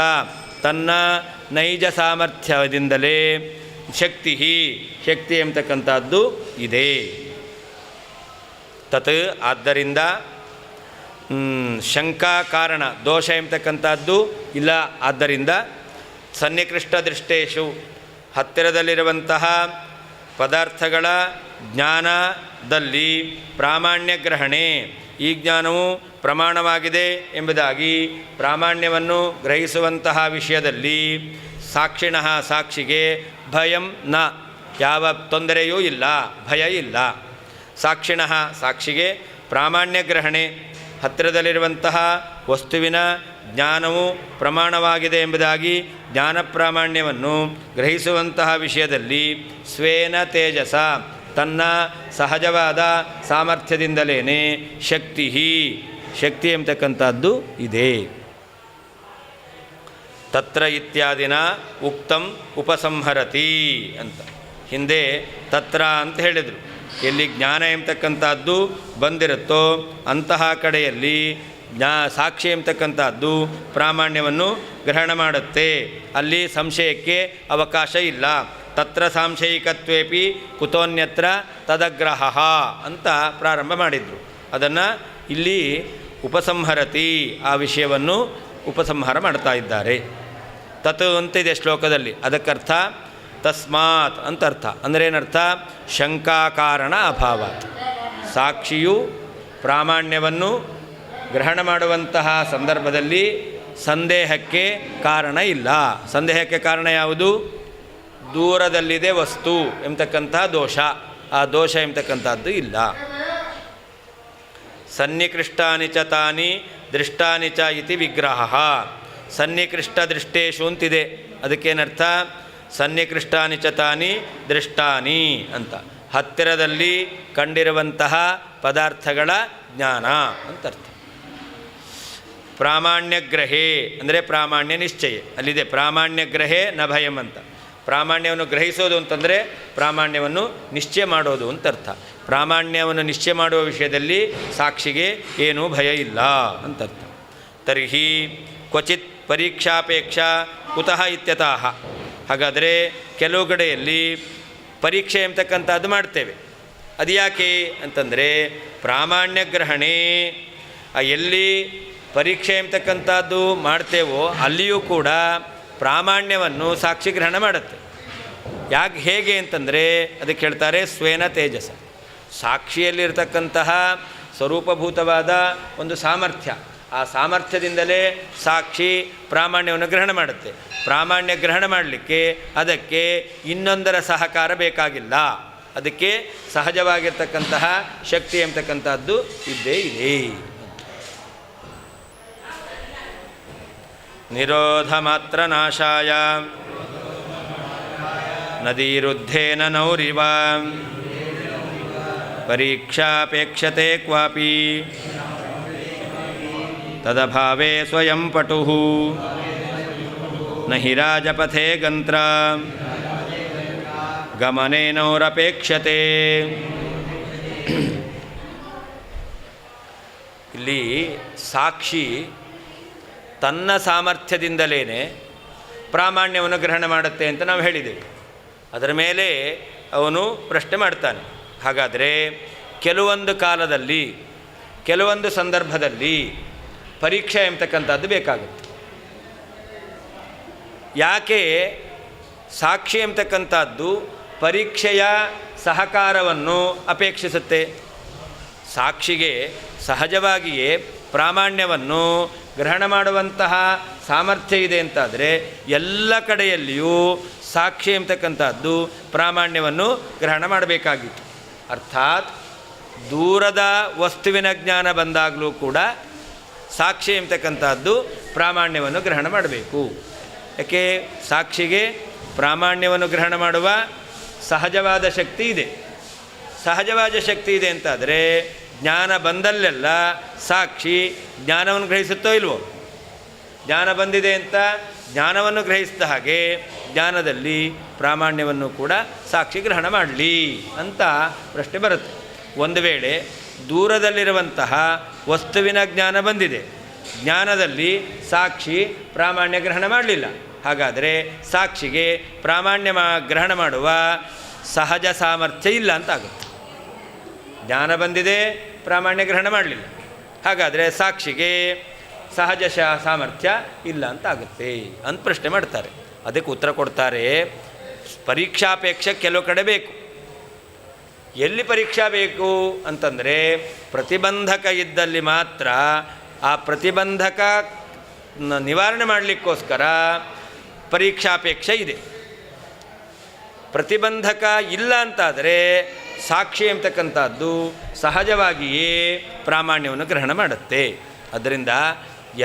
ತನ್ನ ನೈಜ ಸಾಮರ್ಥ್ಯದಿಂದಲೇ ಶಕ್ತಿ ಎಂಬತಕ್ಕಂಥದ್ದು ಇದೆ. ತತ್ ಆದ್ದರಿಂದ ಶಂಕಾ ಕಾರಣ ದೋಷ ಎಂಬತಕ್ಕಂಥದ್ದು ಇಲ್ಲ. ಆದ್ದರಿಂದ ಸನ್ನಿಕೃಷ್ಟ ದೃಷ್ಟೇಶು ಹತ್ತಿರದಲ್ಲಿರುವಂತಹ ಪದಾರ್ಥಗಳ ಜ್ಞಾನದಲ್ಲಿ ಪ್ರಾಮಾಣ್ಯ ಗ್ರಹಣೆ, ಈ ಜ್ಞಾನವು ಪ್ರಮಾಣವಾಗಿದೆ ಎಂಬುದಾಗಿ ಪ್ರಾಮಾಣ್ಯವನ್ನು ಗ್ರಹಿಸುವಂತಹ ವಿಷಯದಲ್ಲಿ ಸಾಕ್ಷಿಣಃ ಸಾಕ್ಷಿಗೆ ಭಯಂ ನ ಯಾವ ತೊಂದರೆಯೂ ಇಲ್ಲ, ಭಯ ಇಲ್ಲ. ಸಾಕ್ಷಿಣಃ ಸಾಕ್ಷಿಗೆ ಪ್ರಾಮಾಣ್ಯ ಗ್ರಹಣೆ, ಹತ್ತಿರದಲ್ಲಿರುವಂತಹ ವಸ್ತುವಿನ ಜ್ಞಾನವು ಪ್ರಮಾಣವಾಗಿದೆ ಎಂಬುದಾಗಿ ಜ್ಞಾನ ಪ್ರಾಮಾಣ್ಯವನ್ನು ಗ್ರಹಿಸುವಂತಹ ವಿಷಯದಲ್ಲಿ ಸ್ವೇನ ತೇಜಸ ತನ್ನ ಸಹಜವಾದ ಸಾಮರ್ಥ್ಯದಿಂದಲೇ ಶಕ್ತಿ ಎಂಬತಕ್ಕಂಥದ್ದು ಇದೆ. ತತ್ರ ಇತ್ಯಾದಿನ ಉಕ್ತಂ ಉಪಸಂಹರತಿ ಅಂತ ಹಿಂದೆ ತತ್ರ ಅಂತ ಹೇಳಿದರು. ಎಲ್ಲಿ ಜ್ಞಾನ ಎಂಬತಕ್ಕಂಥದ್ದು ಬಂದಿರುತ್ತೋ ಅಂತಹ ಕಡೆಯಲ್ಲಿ ಸಾಕ್ಷಿ ಎಂಬತಕ್ಕಂಥದ್ದು ಪ್ರಾಮಾಣ್ಯವನ್ನು ಗ್ರಹಣ ಮಾಡುತ್ತೆ. ಅಲ್ಲಿ ಸಂಶಯಕ್ಕೆ ಅವಕಾಶ ಇಲ್ಲ. ತತ್ರ ಸಾಂಶಯಿಕತ್ವೇಪಿ ಕುತೋನ್ಯತ್ರ ತದಗ್ರಹ ಅಂತ ಪ್ರಾರಂಭ ಮಾಡಿದರು. ಅದನ್ನು ಇಲ್ಲಿ ಉಪಸಂಹರತಿ ಆ ವಿಷಯವನ್ನು ಉಪಸಂಹಾರ ಮಾಡ್ತಾ ಇದ್ದಾರೆ. ತತ್ ಅಂತಿದೆ ಶ್ಲೋಕದಲ್ಲಿ, ಅದಕ್ಕರ್ಥ ತಸ್ಮಾತ್ ಅಂತ ಅರ್ಥ. ಅಂದರೆ ಏನರ್ಥ? ಶಂಕಾಕಾರಣ ಅಭಾವಾತ್. ಸಾಕ್ಷಿಯು ಪ್ರಾಮಾಣ್ಯವನ್ನು ಗ್ರಹಣ ಮಾಡುವಂತಹ ಸಂದರ್ಭದಲ್ಲಿ ಸಂದೇಹಕ್ಕೆ ಕಾರಣ ಇಲ್ಲ. ಸಂದೇಹಕ್ಕೆ ಕಾರಣ ಯಾವುದು? ದೂರದಲ್ಲಿದೆ ವಸ್ತು ಎಂಬತಕ್ಕಂಥ ದೋಷ. ಆ ದೋಷ ಎಂಬತಕ್ಕಂಥದ್ದು ಇಲ್ಲ. ಸನ್ನಿಕೃಷ್ಟಾನಿ ಚ ತಾನಿ ದೃಷ್ಟಾನಿ ಚ ಇತಿ ವಿಗ್ರಹ. ಸನ್ನಿಕೃಷ್ಟ ದೃಷ್ಟೇಶು ಅಂತಿದೆ. ಅದಕ್ಕೇನರ್ಥ? ಸನ್ನಿಕೃಷ್ಟಾನಿ ಚ ತಾನಿ ದೃಷ್ಟಾನಿ ಅಂತ, ಹತ್ತಿರದಲ್ಲಿ ಕಂಡಿರುವಂತಹ ಪದಾರ್ಥಗಳ ಜ್ಞಾನ ಅಂತರ್ಥ. ಪ್ರಾಮಾಣ್ಯಗ್ರಹೇ ಅಂದರೆ ಪ್ರಾಮಾಣ್ಯ ನಿಶ್ಚಯ ಅಲ್ಲಿದೆ. ಪ್ರಾಮಾಣ್ಯಗ್ರಹೇ ನ ಭಯಂ ಅಂತ. ಪ್ರಾಮಾಣ್ಯವನ್ನು ಗ್ರಹಿಸೋದು ಅಂತಂದರೆ ಪ್ರಾಮಾಣ್ಯವನ್ನು ನಿಶ್ಚಯ ಮಾಡೋದು ಅಂತರ್ಥ. ಪ್ರಾಮಾಣ್ಯವನ್ನು ನಿಶ್ಚಯ ಮಾಡುವ ವಿಷಯದಲ್ಲಿ ಸಾಕ್ಷಿಗೆ ಏನೂ ಭಯ ಇಲ್ಲ ಅಂತರ್ಥ. ತರ್ಹಿ ಕ್ವಚಿತ್ ಪರೀಕ್ಷಾಪೇಕ್ಷಾ ಕುತಃ ಇತ್ಯತಃ. ಹಾಗಾದರೆ ಕೆಲವು ಕಡೆಯಲ್ಲಿ ಪರೀಕ್ಷೆ ಎಂಬತಕ್ಕಂಥದ್ದು ಮಾಡ್ತೇವೆ. ಅದು ಯಾಕೆ ಅಂತಂದರೆ ಪ್ರಾಮಾಣ್ಯ ಗ್ರಹಣೆ ಎಲ್ಲಿ ಪರೀಕ್ಷೆ ಎಂಬತಕ್ಕಂಥದ್ದು ಮಾಡ್ತೇವೋ ಅಲ್ಲಿಯೂ ಕೂಡ ಪ್ರಾಮಾಣ್ಯವನ್ನು ಸಾಕ್ಷಿ ಗ್ರಹಣ ಮಾಡುತ್ತೆ. ಹೇಗೆ ಅಂತಂದರೆ ಅದಕ್ಕೆ ಹೇಳ್ತಾರೆ ಸ್ವೇನ ತೇಜಸ. ಸಾಕ್ಷಿಯಲ್ಲಿರ್ತಕ್ಕಂತಹ ಸ್ವರೂಪಭೂತವಾದ ಒಂದು ಸಾಮರ್ಥ್ಯ, ಆ ಸಾಮರ್ಥ್ಯದಿಂದಲೇ ಸಾಕ್ಷಿ ಪ್ರಾಮಾಣ್ಯವನ್ನು ಗ್ರಹಣ ಮಾಡುತ್ತೆ. ಪ್ರಾಮಾಣ್ಯ ಗ್ರಹಣ ಮಾಡಲಿಕ್ಕೆ ಅದಕ್ಕೆ ಇನ್ನೊಂದರ ಸಹಕಾರ ಬೇಕಾಗಿಲ್ಲ. ಅದಕ್ಕೆ ಸಹಜವಾಗಿರ್ತಕ್ಕಂತಹ ಶಕ್ತಿ ಎಂಬತಕ್ಕಂಥದ್ದು ಇದ್ದೇ ಇದೆ. ನಿರೋಧ ಮಾತ್ರ ನಾಶಾಯ ನದೀರುದ್ಧೇನ ನೌರಿವ ಪರೀಕ್ಷಾಪೇಕ್ಷತೆ ಕ್ವಾಪಿ ತದಭಾವೇ ಸ್ವಯಂ ಪಟುಃ ನ ಹಿ ರಾಜಪಥೇ ಗಂತ್ರ ಗಮನೇನೌರಪೇಕ್ಷತೆ. ಇಲ್ಲಿ ಸಾಕ್ಷಿ ತನ್ನ ಸಾಮರ್ಥ್ಯದಿಂದಲೇ ಪ್ರಾಮಾಣ್ಯವನ್ನು ಗ್ರಹಣ ಮಾಡುತ್ತೆ ಅಂತ ನಾವು ಹೇಳಿದ್ದೇವೆ. ಅದರ ಮೇಲೆ ಅವನು ಪ್ರಶ್ನೆ ಮಾಡ್ತಾನೆ. ಹಾಗಾದರೆ ಕೆಲವೊಂದು ಕಾಲದಲ್ಲಿ ಕೆಲವೊಂದು ಸಂದರ್ಭದಲ್ಲಿ ಪರೀಕ್ಷೆ ಎಂಬತಕ್ಕಂಥದ್ದು ಬೇಕಾಗುತ್ತೆ. ಯಾಕೆ ಸಾಕ್ಷಿ ಎಂಬತಕ್ಕಂಥದ್ದು ಪರೀಕ್ಷೆಯ ಸಹಕಾರವನ್ನು ಅಪೇಕ್ಷಿಸುತ್ತೆ? ಸಾಕ್ಷಿಗೆ ಸಹಜವಾಗಿಯೇ ಪ್ರಾಮಾಣ್ಯವನ್ನು ಗ್ರಹಣ ಮಾಡುವಂತಹ ಸಾಮರ್ಥ್ಯ ಇದೆ ಅಂತಾದರೆ ಎಲ್ಲ ಕಡೆಯಲ್ಲಿಯೂ ಸಾಕ್ಷಿ ಎಂಬತಕ್ಕಂಥದ್ದು ಪ್ರಾಮಾಣ್ಯವನ್ನು ಗ್ರಹಣ ಮಾಡಬೇಕಾಗಿತ್ತು. ಅರ್ಥಾತ್ ದೂರದ ವಸ್ತುವಿನ ಜ್ಞಾನ ಬಂದಾಗಲೂ ಕೂಡ ಸಾಕ್ಷಿ ಎಂಬತಕ್ಕಂಥದ್ದು ಪ್ರಾಮಾಣ್ಯವನ್ನು ಗ್ರಹಣ ಮಾಡಬೇಕು. ಯಾಕೆ? ಸಾಕ್ಷಿಗೆ ಪ್ರಾಮಾಣ್ಯವನ್ನು ಗ್ರಹಣ ಮಾಡುವ ಸಹಜವಾದ ಶಕ್ತಿ ಇದೆ. ಸಹಜವಾದ ಶಕ್ತಿ ಇದೆ ಅಂತಾದರೆ ಜ್ಞಾನ ಬಂದಲ್ಲೆಲ್ಲ ಸಾಕ್ಷಿ ಜ್ಞಾನವನ್ನು ಗ್ರಹಿಸುತ್ತೋ ಇಲ್ವೋ? ಜ್ಞಾನ ಬಂದಿದೆ ಅಂತ ಜ್ಞಾನವನ್ನು ಗ್ರಹಿಸಿದ ಹಾಗೆ ಜ್ಞಾನದಲ್ಲಿ ಪ್ರಾಮಾಣ್ಯವನ್ನು ಕೂಡ ಸಾಕ್ಷಿ ಗ್ರಹಣ ಮಾಡಲಿ ಅಂತ ಪ್ರಶ್ನೆ ಬರುತ್ತೆ. ಒಂದು ವೇಳೆ ದೂರದಲ್ಲಿರುವಂತಹ ವಸ್ತುವಿನ ಜ್ಞಾನ ಬಂದಿದೆ, ಜ್ಞಾನದಲ್ಲಿ ಸಾಕ್ಷಿ ಪ್ರಾಮಾಣ್ಯ ಗ್ರಹಣ ಮಾಡಲಿಲ್ಲ, ಹಾಗಾದರೆ ಸಾಕ್ಷಿಗೆ ಪ್ರಾಮಾಣ್ಯ ಗ್ರಹಣ ಮಾಡುವ ಸಹಜ ಸಾಮರ್ಥ್ಯ ಇಲ್ಲ ಅಂತ ಆಗುತ್ತೆ. ಜ್ಞಾನ ಬಂದಿದೆ, ಪ್ರಾಮಾಣ್ಯ ಗ್ರಹಣ ಮಾಡಲಿಲ್ಲ, ಹಾಗಾದರೆ ಸಾಕ್ಷಿಗೆ ಸಹಜ ಸಾಮರ್ಥ್ಯ ಇಲ್ಲ ಅಂತ ಆಗುತ್ತೆ ಅಂತ ಪ್ರಶ್ನೆ ಮಾಡ್ತಾರೆ. ಅದಕ್ಕೆ ಉತ್ತರ ಕೊಡ್ತಾರೆ, ಪರೀಕ್ಷಾಪೇಕ್ಷೆ ಕೆಲವು ಕಡೆ ಬೇಕು. ಎಲ್ಲಿ ಪರೀಕ್ಷಾ ಬೇಕು ಅಂತಂದರೆ ಪ್ರತಿಬಂಧಕ ಇದ್ದಲ್ಲಿ ಮಾತ್ರ ಆ ಪ್ರತಿಬಂಧಕ ನಿವಾರಣೆ ಮಾಡಲಿಕ್ಕೋಸ್ಕರ ಪರೀಕ್ಷಾಪೇಕ್ಷೆ ಇದೆ. ಪ್ರತಿಬಂಧಕ ಇಲ್ಲ ಅಂತಾದರೆ ಸಾಕ್ಷಿ ಎಂಬತಕ್ಕಂಥದ್ದು ಸಹಜವಾಗಿಯೇ ಪ್ರಾಮಾಣ್ಯವನ್ನು ಗ್ರಹಣ ಮಾಡುತ್ತೆ. ಅದರಿಂದ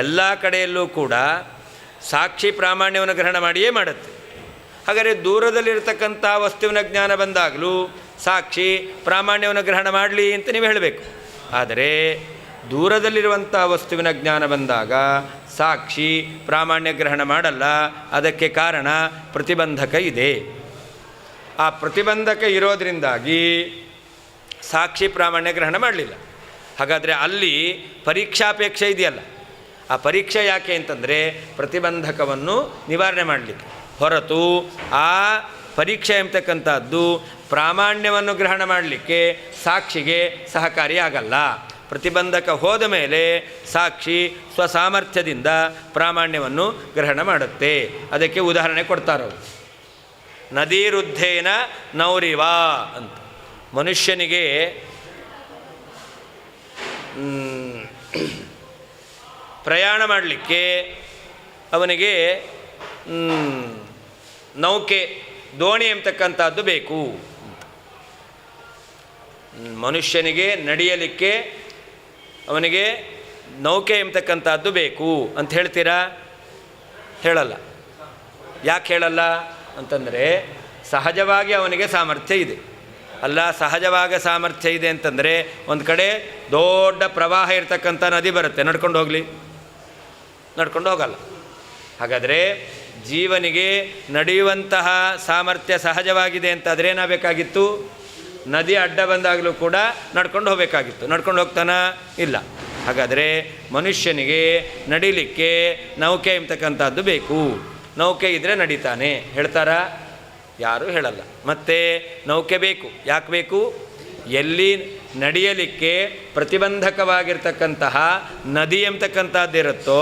ಎಲ್ಲ ಕಡೆಯಲ್ಲೂ ಕೂಡ ಸಾಕ್ಷಿ ಪ್ರಾಮಾಣ್ಯವನ್ನು ಗ್ರಹಣ ಮಾಡಿಯೇ ಮಾಡುತ್ತೆ. ಹಾಗಾದರೆ ದೂರದಲ್ಲಿರ್ತಕ್ಕಂಥ ವಸ್ತುವಿನ ಜ್ಞಾನ ಬಂದಾಗಲೂ ಸಾಕ್ಷಿ ಪ್ರಾಮಾಣ್ಯವನ್ನು ಗ್ರಹಣ ಮಾಡಲಿ ಅಂತ ನೀವು ಹೇಳಬೇಕು. ಆದರೆ ದೂರದಲ್ಲಿರುವಂಥ ವಸ್ತುವಿನ ಜ್ಞಾನ ಬಂದಾಗ ಸಾಕ್ಷಿ ಪ್ರಾಮಾಣ್ಯ ಗ್ರಹಣ ಮಾಡಲ್ಲ. ಅದಕ್ಕೆ ಕಾರಣ ಪ್ರತಿಬಂಧಕ ಇದೆ. ಆ ಪ್ರತಿಬಂಧಕ ಇರೋದರಿಂದಾಗಿ ಸಾಕ್ಷಿ ಪ್ರಾಮಾಣ್ಯ ಗ್ರಹಣ ಮಾಡಲಿಲ್ಲ. ಹಾಗಾದರೆ ಅಲ್ಲಿ ಪರೀಕ್ಷಾಪೇಕ್ಷೆ ಇದೆಯಲ್ಲ, ಆ ಪರೀಕ್ಷೆ ಯಾಕೆ ಅಂತಂದರೆ ಪ್ರತಿಬಂಧಕವನ್ನು ನಿವಾರಣೆ ಮಾಡಲಿಕ್ಕೆ ಹೊರತು ಆ ಪರೀಕ್ಷೆ ಎಂಬತಕ್ಕಂಥದ್ದು ಪ್ರಾಮಾಣ್ಯವನ್ನು ಗ್ರಹಣ ಮಾಡಲಿಕ್ಕೆ ಸಾಕ್ಷಿಗೆ ಸಹಕಾರಿಯಾಗಲ್ಲ. ಪ್ರತಿಬಂಧಕ ಹೋದ ಮೇಲೆ ಸಾಕ್ಷಿ ಸ್ವಸಾಮರ್ಥ್ಯದಿಂದ ಪ್ರಾಮಾಣ್ಯವನ್ನು ಗ್ರಹಣ ಮಾಡುತ್ತೆ. ಅದಕ್ಕೆ ಉದಾಹರಣೆ ಕೊಡ್ತಾರವರು, ನದೀರುದ್ಧೇನ ನೌರಿವಾ ಅಂತ. ಮನುಷ್ಯನಿಗೆ ಪ್ರಯಾಣ ಮಾಡಲಿಕ್ಕೆ ಅವನಿಗೆ ನೌಕೆ, ದೋಣಿ ಎಂಬತಕ್ಕಂಥದ್ದು ಬೇಕು. ಮನುಷ್ಯನಿಗೆ ನಡೆಯಲಿಕ್ಕೆ ಅವನಿಗೆ ನೌಕೆ ಎಂಬತಕ್ಕಂಥದ್ದು ಬೇಕು ಅಂತ ಹೇಳ್ತೀರಾ? ಹೇಳಲ್ಲ. ಯಾಕೆ ಹೇಳಲ್ಲ ಅಂತಂದರೆ ಸಹಜವಾಗಿ ಅವನಿಗೆ ಸಾಮರ್ಥ್ಯ ಇದೆ. ಅಲ್ಲ, ಸಹಜವಾಗ ಸಾಮರ್ಥ್ಯ ಇದೆ ಅಂತಂದರೆ ಒಂದು ಕಡೆ ದೊಡ್ಡ ಪ್ರವಾಹ ಇರ್ತಕ್ಕಂಥ ನದಿ ಬರುತ್ತೆ, ನಡ್ಕೊಂಡು ಹೋಗಲಿ? ನಡ್ಕೊಂಡು ಹೋಗಲ್ಲ. ಹಾಗಾದರೆ ಜೀವನಿಗೆ ನಡೆಯುವಂತಹ ಸಾಮರ್ಥ್ಯ ಸಹಜವಾಗಿದೆ ಅಂತಾದರೆ ಏನಾಗಬೇಕಾಗಿತ್ತು? ನದಿ ಅಡ್ಡ ಬಂದಾಗಲೂ ಕೂಡ ನಡ್ಕೊಂಡು ಹೋಗಬೇಕಾಗಿತ್ತು. ನಡ್ಕೊಂಡು ಹೋಗ್ತಾನಾ? ಇಲ್ಲ. ಹಾಗಾದರೆ ಮನುಷ್ಯನಿಗೆ ನಡಿಲಿಕ್ಕೆ ನೌಕೆ ಎಂಬತಕ್ಕಂಥದ್ದು ಬೇಕು. ನೌಕೆ ಇದ್ದರೆ ನಡೀತಾನೆ ಹೇಳ್ತಾರಾ? ಯಾರೂ ಹೇಳಲ್ಲ. ಮತ್ತು ನೌಕೆ ಬೇಕು. ಯಾಕೆ ಬೇಕು? ಎಲ್ಲಿ ನಡೆಯಲಿಕ್ಕೆ ಪ್ರತಿಬಂಧಕವಾಗಿರ್ತಕ್ಕಂತಹ ನದಿ ಎಂಬತಕ್ಕಂಥದ್ದಿರುತ್ತೋ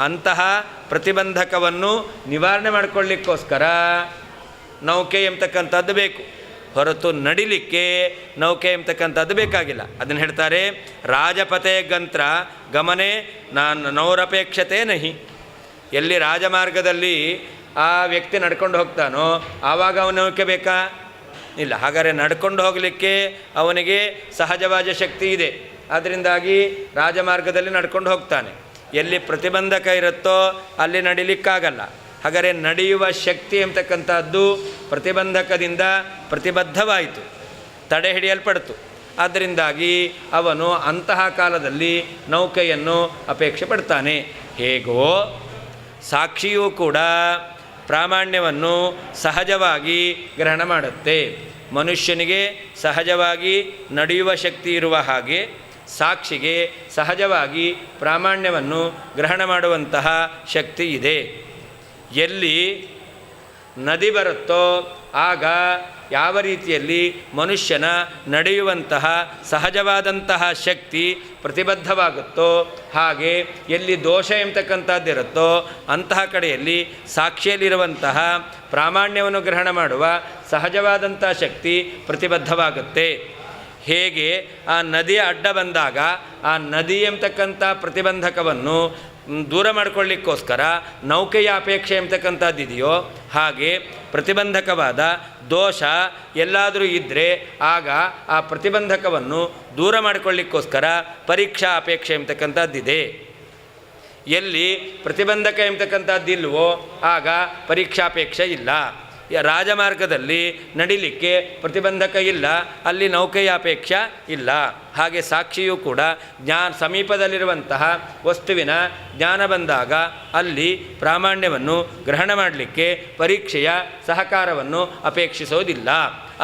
ಅಂತಹ ಪ್ರತಿಬಂಧಕವನ್ನು ನಿವಾರಣೆ ಮಾಡಿಕೊಳ್ಳಿಕ್ಕೋಸ್ಕರ ನೌಕೆ ಎಂಬತಕ್ಕಂಥದ್ದು ಬೇಕು, ಹೊರತು ನಡಿಲಿಕ್ಕೆ ನೌಕೆ ಎಂಬತಕ್ಕಂಥದ್ದು ಬೇಕಾಗಿಲ್ಲ. ಅದನ್ನು ಹೇಳ್ತಾರೆ, ರಾಜಪಥೆ ಗಂತ್ರ ಗಮನೆ ನೌರಪೇಕ್ಷತೆ ನಹಿ. ಎಲ್ಲಿ ರಾಜಮಾರ್ಗದಲ್ಲಿ ಆ ವ್ಯಕ್ತಿ ನಡ್ಕೊಂಡು ಹೋಗ್ತಾನೋ ಆವಾಗ ಅವನ ನೌಕೆ ಬೇಕಾ? ಇಲ್ಲ. ಹಾಗಾದರೆ ನಡ್ಕೊಂಡು ಹೋಗಲಿಕ್ಕೆ ಅವನಿಗೆ ಸಹಜವಾದ ಶಕ್ತಿ ಇದೆ, ಅದರಿಂದಾಗಿ ರಾಜಮಾರ್ಗದಲ್ಲಿ ನಡ್ಕೊಂಡು ಹೋಗ್ತಾನೆ. ಎಲ್ಲಿ ಪ್ರತಿಬಂಧಕ ಇರುತ್ತೋ ಅಲ್ಲಿ ನಡಿಲಿಕ್ಕಾಗಲ್ಲ. ಹಾಗಾದರೆ ನಡೆಯುವ ಶಕ್ತಿ ಎಂಬತಕ್ಕಂಥದ್ದು ಪ್ರತಿಬಂಧಕದಿಂದ ಪ್ರತಿಬದ್ಧವಾಯಿತು, ತಡೆ ಹಿಡಿಯಲ್ಪಡ್ತು. ಆದ್ದರಿಂದಾಗಿ ಅವನು ಅಂತಹ ಕಾಲದಲ್ಲಿ ನೌಕೆಯನ್ನು ಅಪೇಕ್ಷೆ ಪಡ್ತಾನೆ. ಹೇಗೋ ಸಾಕ್ಷಿಯೂ ಕೂಡ ಪ್ರಾಮಾಣ್ಯವನ್ನು ಸಹಜವಾಗಿ ಗ್ರಹಣ ಮಾಡುತ್ತೆ. ಮನುಷ್ಯನಿಗೆ ಸಹಜವಾಗಿ ನಡೆಯುವ ಶಕ್ತಿ ಇರುವ ಹಾಗೆ ಸಾಕ್ಷಿಗೆ ಸಹಜವಾಗಿ ಪ್ರಾಮಾಣ್ಯವನ್ನು ಗ್ರಹಣ ಮಾಡುವಂತಹ ಶಕ್ತಿ ಇದೆ. ಎಲ್ಲಿ ನದಿ ಬರುತ್ತೋ ಆಗ ಯಾವ ರೀತಿಯಲ್ಲಿ ಮನುಷ್ಯನ ನಡೆಯುವಂತಹ ಸಹಜವಾದಂತಹ ಶಕ್ತಿ ಪ್ರತಿಬದ್ಧವಾಗುತ್ತೋ ಹಾಗೆ ಎಲ್ಲಿ ದೋಷ ಎಂಬತಕ್ಕಂಥದ್ದಿರುತ್ತೋ ಅಂತಹ ಕಡೆಯಲ್ಲಿ ಸಾಕ್ಷಿಯಲ್ಲಿರುವಂತಹ ಪ್ರಾಮಾಣ್ಯವನ್ನು ಗ್ರಹಣ ಮಾಡುವ ಸಹಜವಾದಂಥ ಶಕ್ತಿ ಪ್ರತಿಬದ್ಧವಾಗುತ್ತೆ. ಹೇಗೆ ಆ ನದಿಯ ಅಡ್ಡ ಬಂದಾಗ ಆ ನದಿ ಎಂಬತಕ್ಕಂಥ ಪ್ರತಿಬಂಧಕವನ್ನು ದೂರ ಮಾಡಿಕೊಳ್ಳಿಕ್ಕೋಸ್ಕರ ನೌಕೆಯ ಅಪೇಕ್ಷೆ ಎಂಬತಕ್ಕಂಥದ್ದಿದೆಯೋ, ಹಾಗೆ ಪ್ರತಿಬಂಧಕವಾದ ದೋಷ ಎಲ್ಲಾದರೂ ಇದ್ದರೆ ಆಗ ಆ ಪ್ರತಿಬಂಧಕವನ್ನು ದೂರ ಮಾಡಿಕೊಳ್ಳಿಕ್ಕೋಸ್ಕರ ಪರೀಕ್ಷಾ ಅಪೇಕ್ಷೆ ಎಂಬತಕ್ಕಂಥದ್ದಿದೆ. ಎಲ್ಲಿ ಪ್ರತಿಬಂಧಕ ಎಂಬತಕ್ಕಂಥದ್ದಿಲ್ವೋ ಆಗ ಪರೀಕ್ಷಾಪೇಕ್ಷೆ ಇಲ್ಲ. ರಾಜಮಾರ್ಗದಲ್ಲಿ ನಡಿಲಿಕ್ಕೆ ಪ್ರತಿಬಂಧಕ ಇಲ್ಲ, ಅಲ್ಲಿ ನೌಕೆಯ ಅಪೇಕ್ಷೆ ಇಲ್ಲ. ಹಾಗೆ ಸಾಕ್ಷಿಯೂ ಕೂಡ ಸಮೀಪದಲ್ಲಿರುವಂತಹ ವಸ್ತುವಿನ ಜ್ಞಾನ ಬಂದಾಗ ಅಲ್ಲಿ ಪ್ರಾಮಾಣ್ಯವನ್ನು ಗ್ರಹಣ ಮಾಡಲಿಕ್ಕೆ ಪರೀಕ್ಷೆಯ ಸಹಕಾರವನ್ನು ಅಪೇಕ್ಷಿಸೋದಿಲ್ಲ.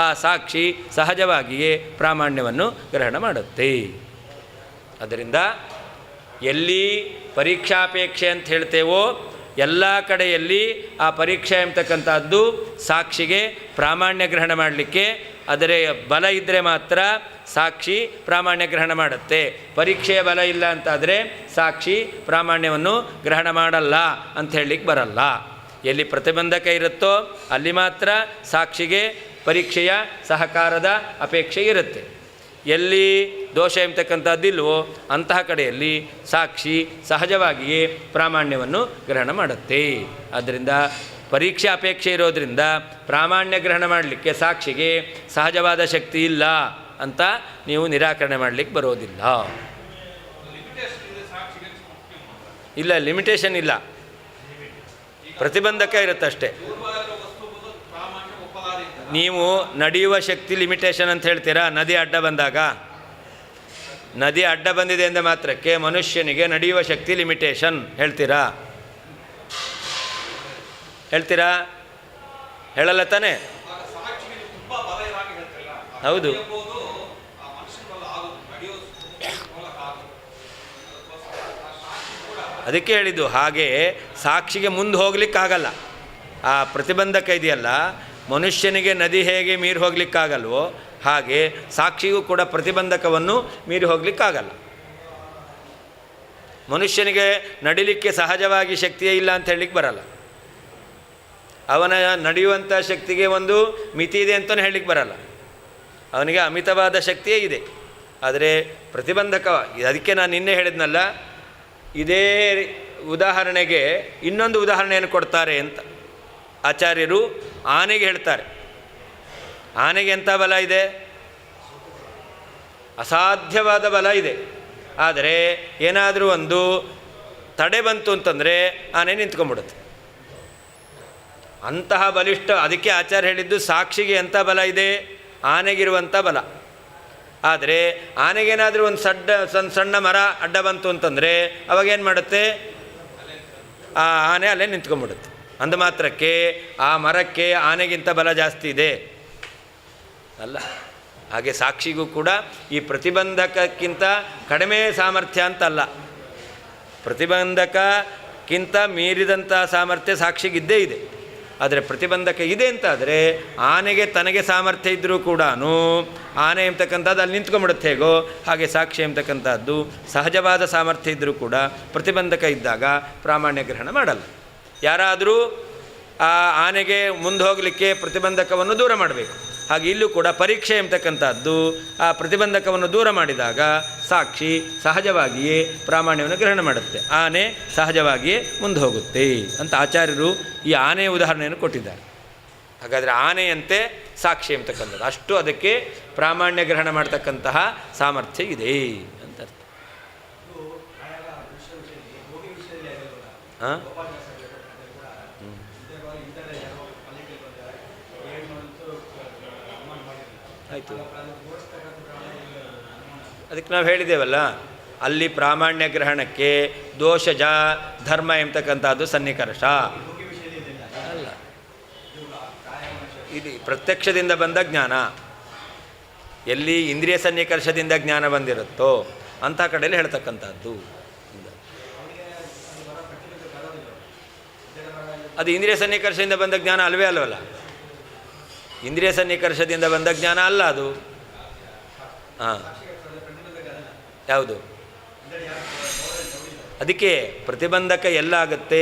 ಆ ಸಾಕ್ಷಿ ಸಹಜವಾಗಿಯೇ ಪ್ರಾಮಾಣ್ಯವನ್ನು ಗ್ರಹಣ ಮಾಡುತ್ತೆ. ಅದರಿಂದ ಎಲ್ಲಿ ಪರೀಕ್ಷಾಪೇಕ್ಷೆ ಅಂತ ಹೇಳ್ತೇವೋ ಎಲ್ಲ ಕಡೆಯಲ್ಲಿ ಆ ಪರೀಕ್ಷೆ ಎಂಬತಕ್ಕಂಥದ್ದು ಸಾಕ್ಷಿಗೆ ಪ್ರಾಮಾಣ್ಯ ಗ್ರಹಣ ಮಾಡಲಿಕ್ಕೆ ಅದರ ಬಲ ಇದ್ದರೆ ಮಾತ್ರ ಸಾಕ್ಷಿ ಪ್ರಾಮಾಣ್ಯ ಗ್ರಹಣ ಮಾಡುತ್ತೆ. ಪರೀಕ್ಷೆಯ ಬಲ ಇಲ್ಲ ಅಂತಾದರೆ ಸಾಕ್ಷಿ ಪ್ರಾಮಾಣ್ಯವನ್ನು ಗ್ರಹಣ ಮಾಡಲ್ಲ ಅಂತ ಹೇಳಲಿಕ್ಕೆ ಬರಲ್ಲ. ಎಲ್ಲಿ ಪ್ರತಿಬಂಧಕ ಇರುತ್ತೋ ಅಲ್ಲಿ ಮಾತ್ರ ಸಾಕ್ಷಿಗೆ ಪರೀಕ್ಷೆಯ ಸಹಕಾರದ ಅಪೇಕ್ಷೆ ಇರುತ್ತೆ. ಎಲ್ಲಿ ದೋಷ ಎಂಬತಕ್ಕಂಥದ್ದಿಲ್ವೋ ಅಂತಹ ಕಡೆಯಲ್ಲಿ ಸಾಕ್ಷಿ ಸಹಜವಾಗಿಯೇ ಪ್ರಾಮಾಣ್ಯವನ್ನು ಗ್ರಹಣ ಮಾಡುತ್ತೆ. ಆದ್ದರಿಂದ ಪರೀಕ್ಷೆ ಅಪೇಕ್ಷೆ ಇರೋದರಿಂದ ಪ್ರಾಮಾಣ್ಯ ಗ್ರಹಣ ಮಾಡಲಿಕ್ಕೆ ಸಾಕ್ಷಿಗೆ ಸಹಜವಾದ ಶಕ್ತಿ ಇಲ್ಲ ಅಂತ ನೀವು ನಿರಾಕರಣೆ ಮಾಡಲಿಕ್ಕೆ ಬರೋದಿಲ್ಲ. ಇಲ್ಲ, ಲಿಮಿಟೇಷನ್ ಇಲ್ಲ, ಪ್ರತಿಬಂಧಕ ಇರುತ್ತಷ್ಟೇ. ನೀವು ನಡೆಯುವ ಶಕ್ತಿ ಲಿಮಿಟೇಷನ್ ಅಂತ ಹೇಳ್ತೀರಾ? ನದಿ ಅಡ್ಡ ಬಂದಾಗ, ನದಿ ಅಡ್ಡ ಬಂದಿದೆ ಎಂದ ಮಾತ್ರಕ್ಕೆ ಮನುಷ್ಯನಿಗೆ ನಡೆಯುವ ಶಕ್ತಿ ಲಿಮಿಟೇಷನ್ ಹೇಳ್ತೀರಾ? ಹೇಳ್ತೀರಾ? ಹೇಳಲ್ಲ ತಾನೆ? ಹೌದು. ಅದಕ್ಕೆ ಹೇಳಿದ್ದು, ಹಾಗೆ ಸಾಕ್ಷಿಗೆ ಮುಂದೆ ಹೋಗ್ಲಿಕ್ಕಾಗಲ್ಲ. ಆ ಪ್ರತಿಬಂಧಕ ಇದೆಯಲ್ಲ, ಮನುಷ್ಯನಿಗೆ ನದಿ ಹೇಗೆ ಮೀರಿ ಹೋಗ್ಲಿಕ್ಕಾಗಲ್ವೋ ಹಾಗೆ ಸಾಕ್ಷಿಗೂ ಕೂಡ ಪ್ರತಿಬಂಧಕವನ್ನು ಮೀರಿ ಹೋಗ್ಲಿಕ್ಕಾಗಲ್ಲ. ಮನುಷ್ಯನಿಗೆ ನಡಿಲಿಕ್ಕೆ ಸಹಜವಾಗಿ ಶಕ್ತಿಯೇ ಇಲ್ಲ ಅಂತ ಹೇಳಲಿಕ್ಕೆ ಬರಲ್ಲ. ಅವನ ನಡೆಯುವಂಥ ಶಕ್ತಿಗೆ ಒಂದು ಮಿತಿ ಇದೆ ಅಂತಲೂ ಹೇಳಲಿಕ್ಕೆ ಬರಲ್ಲ. ಅವನಿಗೆ ಅಮಿತವಾದ ಶಕ್ತಿಯೇ ಇದೆ. ಆದರೆ ಪ್ರತಿಬಂಧಕ, ಅದಕ್ಕೆ ನಾನು ನಿನ್ನೆ ಹೇಳಿದ್ನಲ್ಲ, ಇದೇ ಉದಾಹರಣೆಗೆ ಇನ್ನೊಂದು ಉದಾಹರಣೆಯನ್ನು ಕೊಡ್ತಾರೆ ಅಂತ ಆಚಾರ್ಯರು ಆನೆಗೆ ಹೇಳ್ತಾರೆ. ಆನೆಗೆ ಎಂಥ ಬಲ ಇದೆ? ಅಸಾಧ್ಯವಾದ ಬಲ ಇದೆ. ಆದರೆ ಏನಾದರೂ ಒಂದು ತಡೆ ಬಂತು ಅಂತಂದರೆ ಆನೆ ನಿಂತ್ಕೊಂಡ್ಬಿಡುತ್ತೆ. ಅಂತಹ ಬಲಿಷ್ಠ. ಅದಕ್ಕೆ ಆಚಾರ್ಯ ಹೇಳಿದ್ದು ಸಾಕ್ಷಿಗೆ ಎಂಥ ಬಲ ಇದೆ? ಆನೆಗಿರುವಂಥ ಬಲ. ಆದರೆ ಆನೆಗೇನಾದರೂ ಒಂದು ಸಣ್ಣ ಮರ ಅಡ್ಡ ಬಂತು ಅಂತಂದರೆ ಅವಾಗೇನು ಮಾಡುತ್ತೆ? ಆ ಆನೆ ಅಲ್ಲೇ ನಿಂತ್ಕೊಂಡ್ಬಿಡುತ್ತೆ. ಅಂದ ಮಾತ್ರಕ್ಕೆ ಆ ಮರಕ್ಕೆ ಆನೆಗಿಂತ ಬಲ ಜಾಸ್ತಿ ಇದೆ ಅಲ್ಲ. ಹಾಗೆ ಸಾಕ್ಷಿಗೂ ಕೂಡ ಈ ಪ್ರತಿಬಂಧಕಕ್ಕಿಂತ ಕಡಿಮೆ ಸಾಮರ್ಥ್ಯ ಅಂತಲ್ಲ, ಪ್ರತಿಬಂಧಕಕ್ಕಿಂತ ಮೀರಿದಂಥ ಸಾಮರ್ಥ್ಯ ಸಾಕ್ಷಿಗಿದ್ದೇ ಇದೆ. ಆದರೆ ಪ್ರತಿಬಂಧಕ ಇದೆ ಅಂತಾದರೆ ಆನೆಗೆ ತನಗೆ ಸಾಮರ್ಥ್ಯ ಇದ್ದರೂ ಕೂಡ ಆನೆ ಎಂಬತಕ್ಕಂಥದ್ದು ಅಲ್ಲಿ ನಿಂತ್ಕೊಂಡ್ಬಿಡುತ್ತೆ. ಹೇಗೋ ಹಾಗೆ ಸಾಕ್ಷಿ ಎಂಬತಕ್ಕಂಥದ್ದು ಸಹಜವಾದ ಸಾಮರ್ಥ್ಯ ಇದ್ದರೂ ಕೂಡ ಪ್ರತಿಬಂಧಕ ಇದ್ದಾಗ ಪ್ರಾಮಾಣ್ಯ ಗ್ರಹಣ ಮಾಡಲ್ಲ. ಯಾರಾದರೂ ಆ ಆನೆಗೆ ಮುಂದೆ ಹೋಗಲಿಕ್ಕೆ ಪ್ರತಿಬಂಧಕವನ್ನು ದೂರ ಮಾಡಬೇಕು. ಹಾಗೆ ಇಲ್ಲೂ ಕೂಡ ಪರೀಕ್ಷೆ ಎಂಬತಕ್ಕಂಥದ್ದು ಆ ಪ್ರತಿಬಂಧಕವನ್ನು ದೂರ ಮಾಡಿದಾಗ ಸಾಕ್ಷಿ ಸಹಜವಾಗಿಯೇ ಪ್ರಾಮಾಣ್ಯವನ್ನು ಗ್ರಹಣ ಮಾಡುತ್ತೆ. ಆನೆ ಸಹಜವಾಗಿಯೇ ಮುಂದೆ ಹೋಗುತ್ತೆ ಅಂತ ಆಚಾರ್ಯರು ಈ ಆನೆಯ ಉದಾಹರಣೆಯನ್ನು ಕೊಟ್ಟಿದ್ದಾರೆ. ಹಾಗಾದರೆ ಆನೆಯಂತೆ ಸಾಕ್ಷಿ ಎಂಬತಕ್ಕಂಥದ್ದು ಅಷ್ಟು ಅದಕ್ಕೆ ಪ್ರಾಮಾಣ್ಯ ಗ್ರಹಣ ಮಾಡ್ತಕ್ಕಂತಹ ಸಾಮರ್ಥ್ಯ ಇದೆ ಅಂತ ಅರ್ಥ. ಹಾಂ, ಆಯಿತು. ಅದಕ್ಕೆ ನಾವು ಹೇಳಿದ್ದೇವಲ್ಲ, ಅಲ್ಲಿ ಪ್ರಾಮಾಣ್ಯ ಗ್ರಹಣಕ್ಕೆ ದೋಷಜ ಧರ್ಮ ಎಂಬತಕ್ಕಂಥದ್ದು ಸನ್ನಿಕರ್ಷ ಅಲ್ಲ. ಇದು ಪ್ರತ್ಯಕ್ಷದಿಂದ ಬಂದ ಜ್ಞಾನ. ಎಲ್ಲಿ ಇಂದ್ರಿಯ ಸನ್ನಿಕರ್ಷದಿಂದ ಜ್ಞಾನ ಬಂದಿರುತ್ತೋ ಅಂಥ ಕಡೆಯಲ್ಲಿ ಹೇಳ್ತಕ್ಕಂಥದ್ದು. ಅದು ಇಂದ್ರಿಯ ಸನ್ನಿಕರ್ಷದಿಂದ ಬಂದ ಜ್ಞಾನ ಅಲ್ವೇ ಅಲ್ವಲ್ಲ. ಇಂದ್ರಿಯ ಸನ್ನಿಕರ್ಷದಿಂದ ಬಂದ ಜ್ಞಾನ ಅಲ್ಲ ಅದು. ಹಾಂ, ಯಾವುದು? ಅದಕ್ಕೆ ಪ್ರತಿಬಂಧಕ ಎಲ್ಲ ಆಗುತ್ತೆ.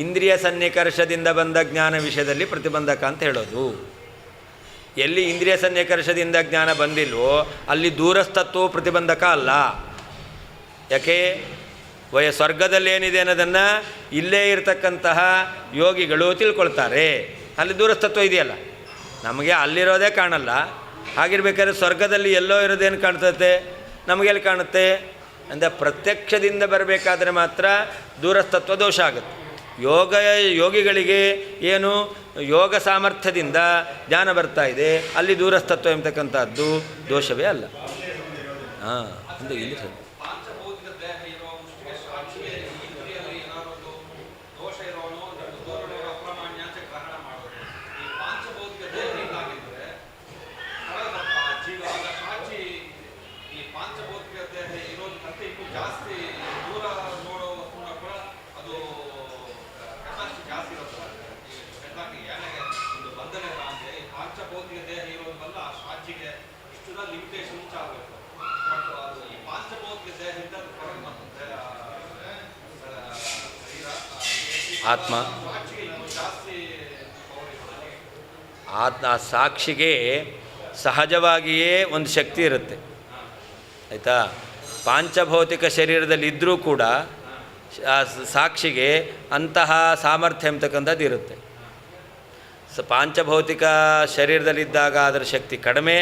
ಇಂದ್ರಿಯ ಸನ್ನಿಕರ್ಷದಿಂದ ಬಂದ ಜ್ಞಾನ ವಿಷಯದಲ್ಲಿ ಪ್ರತಿಬಂಧಕ ಅಂತ ಹೇಳೋದು. ಎಲ್ಲಿ ಇಂದ್ರಿಯ ಸನ್ನಿಕರ್ಷದಿಂದ ಜ್ಞಾನ ಬಂದಿಲ್ವೋ ಅಲ್ಲಿ ದೂರಸ್ಥತ್ವವು ಪ್ರತಿಬಂಧಕ ಅಲ್ಲ. ಯಾಕೆ? ಸ್ವರ್ಗದಲ್ಲಿ ಏನಿದೆ ಅನ್ನೋದನ್ನು ಇಲ್ಲೇ ಇರತಕ್ಕಂತಹ ಯೋಗಿಗಳು ತಿಳ್ಕೊಳ್ತಾರೆ. ಅಲ್ಲಿ ದೂರಸ್ಥತ್ವ ಇದೆಯಲ್ಲ, ನಮಗೆ ಅಲ್ಲಿರೋದೇ ಕಾಣಲ್ಲ. ಹಾಗಿರ್ಬೇಕಾದ್ರೆ ಸ್ವರ್ಗದಲ್ಲಿ ಎಲ್ಲೋ ಇರೋದೇನು ಕಾಣ್ತದೆ, ನಮಗೆಲ್ಲಿ ಕಾಣುತ್ತೆ ಅಂದರೆ ಪ್ರತ್ಯಕ್ಷದಿಂದ ಬರಬೇಕಾದ್ರೆ ಮಾತ್ರ ದೂರಸ್ಥತ್ವ ದೋಷ ಆಗುತ್ತೆ. ಯೋಗಿಗಳಿಗೆ ಏನು ಯೋಗ ಸಾಮರ್ಥ್ಯದಿಂದ ಜ್ಞಾನ ಬರ್ತಾ ಇದೆ, ಅಲ್ಲಿ ದೂರಸ್ಥತ್ವ ಎಂಬತಕ್ಕಂಥದ್ದು ದೋಷವೇ ಅಲ್ಲ. ಒಂದು ಇಲ್ಲಿ ಆತ್ಮ ಸಾಕ್ಷಿಗೆ ಸಹಜವಾಗಿಯೇ ಒಂದು ಶಕ್ತಿ ಇರುತ್ತೆ, ಆಯಿತಾ. ಪಾಂಚಭೌತಿಕ ಶರೀರದಲ್ಲಿ ಇದ್ದರೂ ಕೂಡ ಸಾಕ್ಷಿಗೆ ಅಂತಹ ಸಾಮರ್ಥ್ಯ ಎಂಬತಕ್ಕಂಥದ್ದು ಇರುತ್ತೆ. ಪಾಂಚಭೌತಿಕ ಶರೀರದಲ್ಲಿದ್ದಾಗ ಅದರ ಶಕ್ತಿ ಕಡಿಮೆ,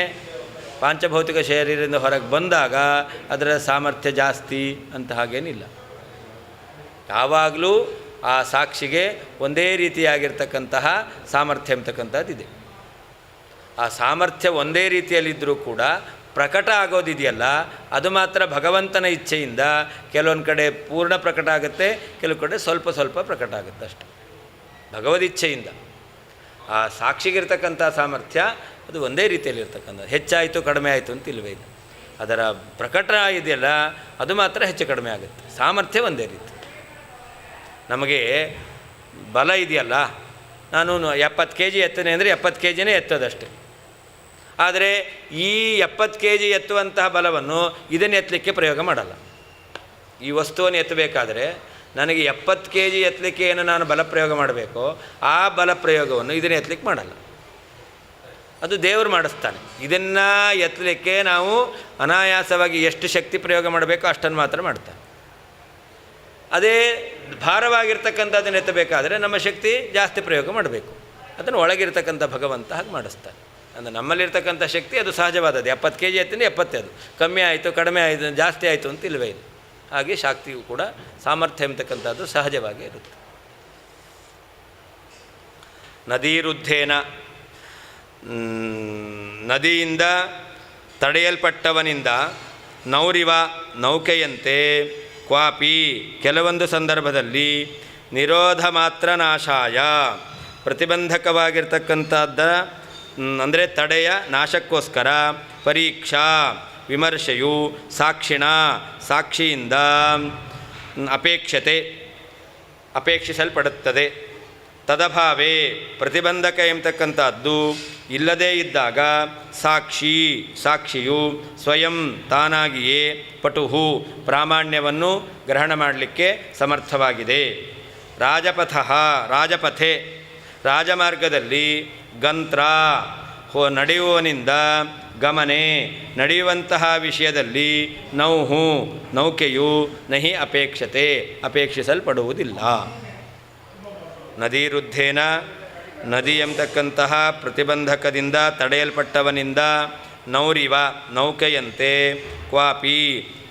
ಪಾಂಚಭೌತಿಕ ಶರೀರದಿಂದ ಹೊರಗೆ ಬಂದಾಗ ಅದರ ಸಾಮರ್ಥ್ಯ ಜಾಸ್ತಿ ಅಂತ ಹಾಗೇನಿಲ್ಲ. ಯಾವಾಗಲೂ ಆ ಸಾಕ್ಷಿಗೆ ಒಂದೇ ರೀತಿಯಾಗಿರ್ತಕ್ಕಂತಹ ಸಾಮರ್ಥ್ಯ ಎಂಬತಕ್ಕಂಥದ್ದಿದೆ. ಆ ಸಾಮರ್ಥ್ಯ ಒಂದೇ ರೀತಿಯಲ್ಲಿದ್ದರೂ ಕೂಡ ಪ್ರಕಟ ಆಗೋದಿದೆಯಲ್ಲ, ಅದು ಮಾತ್ರ ಭಗವಂತನ ಇಚ್ಛೆಯಿಂದ ಕೆಲವೊಂದು ಕಡೆ ಪೂರ್ಣ ಪ್ರಕಟ ಆಗುತ್ತೆ, ಕೆಲವು ಕಡೆ ಸ್ವಲ್ಪ ಸ್ವಲ್ಪ ಪ್ರಕಟ ಆಗುತ್ತೆ ಅಷ್ಟೆ, ಭಗವದಿಚ್ಛೆಯಿಂದ. ಆ ಸಾಕ್ಷಿಗಿರ್ತಕ್ಕಂಥ ಸಾಮರ್ಥ್ಯ ಅದು ಒಂದೇ ರೀತಿಯಲ್ಲಿರ್ತಕ್ಕಂಥದ್ದು. ಹೆಚ್ಚಾಯಿತು ಕಡಿಮೆ ಆಯಿತು ಅಂತ ಇಲ್ಲವೇ ಇಲ್ಲ. ಅದರ ಪ್ರಕಟ ಇದೆಯಲ್ಲ ಅದು ಮಾತ್ರ ಹೆಚ್ಚು ಕಡಿಮೆ ಆಗುತ್ತೆ, ಸಾಮರ್ಥ್ಯ ಒಂದೇ ರೀತಿ. ನಮಗೆ ಬಲ ಇದೆಯಲ್ಲ, ನಾನು 70 kg ಎತ್ತನೆ ಅಂದರೆ 70 kgನೇ ಎತ್ತೋದಷ್ಟೆ. ಆದರೆ ಈ 70 kg ಎತ್ತುವಂತಹ ಬಲವನ್ನು ಇದನ್ನು ಎತ್ತಲಿಕ್ಕೆ ಪ್ರಯೋಗ ಮಾಡಲ್ಲ. ಈ ವಸ್ತುವನ್ನು ಎತ್ತಬೇಕಾದರೆ ನನಗೆ 70 kg ಎತ್ತಲಿಕ್ಕೆ ಏನು ನಾನು ಬಲ ಪ್ರಯೋಗ ಮಾಡಬೇಕೋ ಆ ಬಲ ಪ್ರಯೋಗವನ್ನು ಇದನ್ನು ಎತ್ತಲಿಕ್ಕೆ ಮಾಡಲ್ಲ, ಅದು ದೇವರು ಮಾಡಿಸ್ತಾನೆ. ಇದನ್ನು ಎತ್ತಲಿಕ್ಕೆ ನಾವು ಅನಾಯಾಸವಾಗಿ ಎಷ್ಟು ಶಕ್ತಿ ಪ್ರಯೋಗ ಮಾಡಬೇಕೋ ಅಷ್ಟನ್ನು ಮಾತ್ರ ಮಾಡ್ತಾನೆ. ಅದೇ ಭಾರವಾಗಿರ್ತಕ್ಕಂಥದ್ದನ್ನು ಎತ್ತಬೇಕಾದರೆ ನಮ್ಮ ಶಕ್ತಿ ಜಾಸ್ತಿ ಪ್ರಯೋಗ ಮಾಡಬೇಕು, ಅದನ್ನು ಒಳಗಿರ್ತಕ್ಕಂಥ ಭಗವಂತ ಹಾಗೆ ಮಾಡಿಸ್ತಾನೆ. ಅಂದರೆ ನಮ್ಮಲ್ಲಿರ್ತಕ್ಕಂಥ ಶಕ್ತಿ ಅದು ಸಹಜವಾದದ್ದು. 70 kg ಎತ್ತಿನ 70, ಅದು ಕಮ್ಮಿ ಆಯಿತು ಕಡಿಮೆ ಆಯಿತು ಜಾಸ್ತಿ ಆಯಿತು ಅಂತ ಇಲ್ಲವೇ ಇಲ್ಲ. ಹಾಗೆ ಶಕ್ತಿಯು ಕೂಡ ಸಾಮರ್ಥ್ಯ ಎಂಬತಕ್ಕಂಥದ್ದು ಸಹಜವಾಗಿ ಇರುತ್ತೆ. ನದೀರುದ್ಧೇನ, ನದಿಯಿಂದ ತಡೆಯಲ್ಪಟ್ಟವನಿಂದ ನೌರಿವ ನೌಕೆಯಂತೆ ಕ್ವಾಪಿ ಕೆಲವೊಂದು ಸಂದರ್ಭದಲ್ಲಿ ನಿರೋಧ ಮಾತ್ರ ನಾಶಾಯ ಪ್ರತಿಬಂಧಕವಾಗಿರ್ತಕ್ಕಂಥದ್ದ ಅಂದರೆ ತಡೆಯ ನಾಶಕ್ಕೋಸ್ಕರ ಪರೀಕ್ಷಾ ವಿಮರ್ಶೆಯು ಸಾಕ್ಷಿಣ ಸಾಕ್ಷಿಯಿಂದ ಅಪೇಕ್ಷಿಸಲ್ಪಡುತ್ತದೆ. ತದಭಾವೇ ಪ್ರತಿಬಂಧಕ ಎಂಬತಕ್ಕಂಥದ್ದು ಇಲ್ಲದೇ ಇದ್ದಾಗ ಸಾಕ್ಷಿಯು ಸ್ವಯಂ ತಾನಾಗಿಯೇ ಪಟುಹು ಪ್ರಾಮಾಣ್ಯವನ್ನು ಗ್ರಹಣ ಮಾಡಲಿಕ್ಕೆ ಸಮರ್ಥವಾಗಿದೆ. ರಾಜಪಥೆ ರಾಜಮಾರ್ಗದಲ್ಲಿ ಗಂತ್ರ ನಡೆಯುವವನಿಂದ ಗಮನೆ ನಡೆಯುವಂತಹ ವಿಷಯದಲ್ಲಿ ನೌಕೆಯು ನಹಿ ಅಪೇಕ್ಷಿಸಲ್ಪಡುವುದಿಲ್ಲ. ನದೀರುದ್ಧೇನ ನದಿ ಎಂಬತಕ್ಕಂತಹ ಪ್ರತಿಬಂಧಕದಿಂದ ತಡೆಯಲ್ಪಟ್ಟವನಿಂದ ನೌರಿವ ನೌಕೆಯಂತೆ ಕ್ವಾಪಿ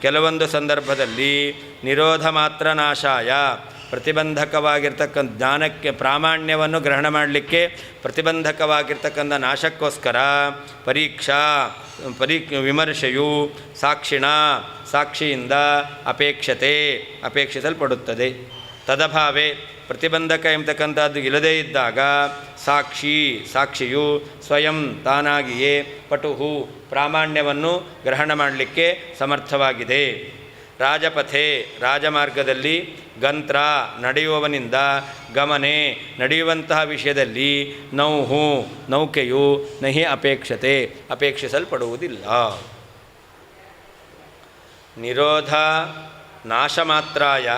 ಕೆಲವೊಂದು ಸಂದರ್ಭದಲ್ಲಿ ನಿರೋಧ ಮಾತ್ರ ನಾಶಾಯ ಪ್ರತಿಬಂಧಕವಾಗಿರ್ತಕ್ಕಂಥ ಜ್ಞಾನಕ್ಕೆ ಪ್ರಾಮಾಣ್ಯವನ್ನು ಗ್ರಹಣ ಮಾಡಲಿಕ್ಕೆ ಪ್ರತಿಬಂಧಕವಾಗಿರ್ತಕ್ಕಂಥ ನಾಶಕ್ಕೋಸ್ಕರ ವಿಮರ್ಶೆಯು ಸಾಕ್ಷಿಯಿಂದ ಅಪೇಕ್ಷಿಸಲ್ಪಡುತ್ತದೆ. ತದಭಾವೇ ಪ್ರತಿಬಂಧಕ ಎಂಬತಕ್ಕಂಥದ್ದು ಇಲ್ಲದೇ ಇದ್ದಾಗ ಸಾಕ್ಷಿಯು ಸ್ವಯಂ ತಾನಾಗಿಯೇ ಪಟುಹು ಪ್ರಾಮಾಣ್ಯವನ್ನು ಗ್ರಹಣ ಮಾಡಲಿಕ್ಕೆ ಸಮರ್ಥವಾಗಿದೆ. ರಾಜಪಥೆ ರಾಜಮಾರ್ಗದಲ್ಲಿ ಗಂತ್ರ ನಡೆಯುವವನಿಂದ ಗಮನೆ ನಡೆಯುವಂತಹ ವಿಷಯದಲ್ಲಿ ನೌಕೆಯು ನಹಿ ಅಪೇಕ್ಷಿಸಲ್ಪಡುವುದಿಲ್ಲ. ನಿರೋಧ ನಾಶ ಮಾತ್ರಾಯ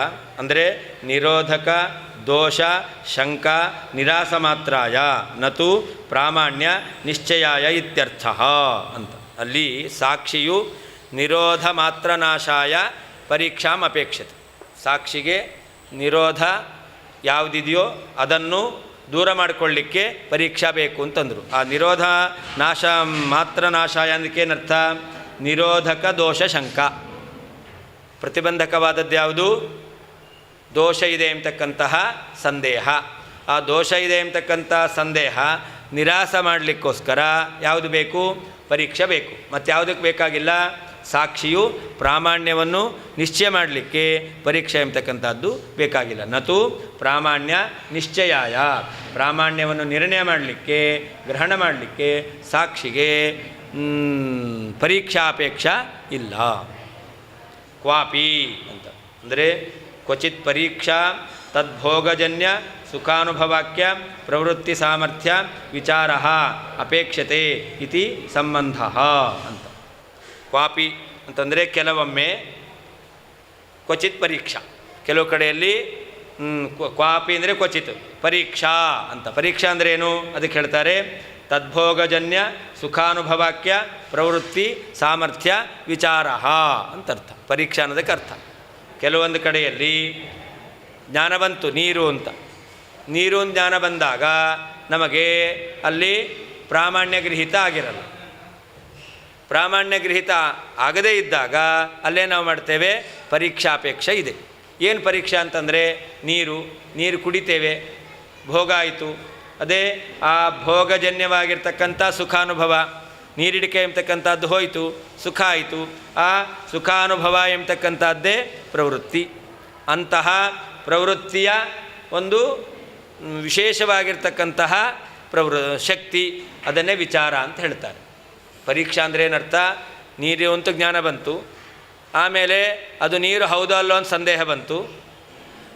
ಅಂದರೆ ನಿರೋಧಕ ದೋಷ ಶಂಕಾ ನಿರಾಸಮಾತ್ರಾಯ ನತು ಪ್ರಾಮಾಣ್ಯ ನಿಶ್ಚಯಾಯ ಇತ್ಯರ್ಥಃ ಅಂತ. ಅಲ್ಲಿ ಸಾಕ್ಷಿಯು ನಿರೋಧ ಮಾತ್ರ ನಾಶಾಯ ಪರೀಕ್ಷಾಂ ಅಪೇಕ್ಷತೆ. ಸಾಕ್ಷಿಗೆ ನಿರೋಧ ಯಾವುದಿದೆಯೋ ಅದನ್ನು ದೂರ ಮಾಡಿಕೊಳ್ಳಿಕ್ಕೆ ಪರೀಕ್ಷಾ ಬೇಕು ಅಂತಂದರು. ಆ ನಿರೋಧ ನಾಶ ಮಾತ್ರ ನಾಶಾಯ ಅಂದಕ್ಕೇನರ್ಥ? ನಿರೋಧಕ ದೋಷ ಶಂಕ. ಪ್ರತಿಬಂಧಕವಾದದ್ದು ಯಾವುದು? ದೋಷ ಇದೆ ಎಂಬತಕ್ಕಂತಹ ಸಂದೇಹ. ಆ ದೋಷ ಇದೆ ಎಂಬತಕ್ಕಂಥ ಸಂದೇಹ ನಿರಾಸ ಮಾಡಲಿಕ್ಕೋಸ್ಕರ ಯಾವುದು ಬೇಕು? ಪರೀಕ್ಷೆ ಬೇಕು. ಮತ್ತು ಯಾವುದಕ್ಕೆ ಬೇಕಾಗಿಲ್ಲ? ಸಾಕ್ಷಿಯು ಪ್ರಾಮಾಣ್ಯವನ್ನು ನಿಶ್ಚಯ ಮಾಡಲಿಕ್ಕೆ ಪರೀಕ್ಷೆ ಎಂಬತಕ್ಕಂಥದ್ದು ಬೇಕಾಗಿಲ್ಲ. ನತು ಪ್ರಾಮಾಣ್ಯ ನಿಶ್ಚಯಾಯ, ಪ್ರಾಮಾಣ್ಯವನ್ನು ನಿರ್ಣಯ ಮಾಡಲಿಕ್ಕೆ ಗ್ರಹಣ ಮಾಡಲಿಕ್ಕೆ ಸಾಕ್ಷಿಗೆ ಪರೀಕ್ಷಾಪೇಕ್ಷ ಇಲ್ಲ. ಕ್ವಾಪಿ ಅಂತ ಅಂದರೆ ಕ್ವಚಿತ್ ಪರೀಕ್ಷಾ ತದ್ಭೋಗಜನ್ಯ ಸುಖಾನುಭವಾಕ್ಯ ಪ್ರವೃತ್ತಿ ಸಾಮರ್ಥ್ಯ ವಿಚಾರ ಅಪೇಕ್ಷತೆ ಇತಿ ಸಂಬಂಧ ಅಂತ. ಕ್ವಾಪಿ ಅಂತಂದರೆ ಕೆಲವೊಮ್ಮೆ, ಕ್ವಚಿತ್ ಪರೀಕ್ಷಾ ಕೆಲವು ಕಡೆಯಲ್ಲಿ, ಕ್ವಾಪಿ ಅಂದರೆ ಕ್ವಚಿತ್, ಪರೀಕ್ಷಾ ಅಂತ. ಪರೀಕ್ಷಾ ಅಂದರೆ ಏನು? ಅದಕ್ಕೆ ಹೇಳ್ತಾರೆ ತದ್ಭೋಗಜನ್ಯ ಸುಖಾನುಭವಾಕ್ಯ ಪ್ರವೃತ್ತಿ ಸಾಮರ್ಥ್ಯ ವಿಚಾರ ಅಂತರ್ಥ. ಪರೀಕ್ಷಾ ಅನ್ನೋದಕ್ಕೆ ಅರ್ಥ. ಕೆಲವೊಂದು ಕಡೆಯಲ್ಲಿ ಜ್ಞಾನ ಬಂತು ನೀರು ಅಂತ. ನೀರು ಜ್ಞಾನ ಬಂದಾಗ ನಮಗೆ ಅಲ್ಲಿ ಪ್ರಾಮಾಣ್ಯ ಗೃಹೀತ ಆಗಿರಲ್ಲ. ಪ್ರಾಮಾಣ್ಯ ಗೃಹೀತ ಆಗದೇ ಇದ್ದಾಗ ಅಲ್ಲೇ ನಾವು ಮಾಡ್ತೇವೆ ಪರೀಕ್ಷಾಪೇಕ್ಷೆ ಇದೆ. ಏನು ಪರೀಕ್ಷಾ ಅಂತಂದರೆ ನೀರು ಕುಡಿತೇವೆ, ಭೋಗ ಆಯಿತು, ಅದೇ ಆ ಭೋಗಜನ್ಯವಾಗಿರ್ತಕ್ಕಂಥ ಸುಖಾನುಭವ, ನೀರಿಡಿಕೆ ಎಂಬತಕ್ಕಂಥದ್ದು ಹೋಯಿತು, ಸುಖ ಆಯಿತು. ಆ ಸುಖಾನುಭವ ಎಂಬತಕ್ಕಂಥದ್ದೇ ಪ್ರವೃತ್ತಿ. ಅಂತಹ ಪ್ರವೃತ್ತಿಯ ಒಂದು ವಿಶೇಷವಾಗಿರ್ತಕ್ಕಂತಹ ಶಕ್ತಿ, ಅದನ್ನೇ ವಿಚಾರ ಅಂತ ಹೇಳ್ತಾರೆ. ಪರೀಕ್ಷಾ ಅಂದರೆ ಏನರ್ಥ? ನೀರು ಅಂತೂ ಜ್ಞಾನ ಬಂತು, ಆಮೇಲೆ ಅದು ನೀರು ಹೌದೋ ಅಲ್ಲೋ ಅಂತ ಸಂದೇಹ ಬಂತು.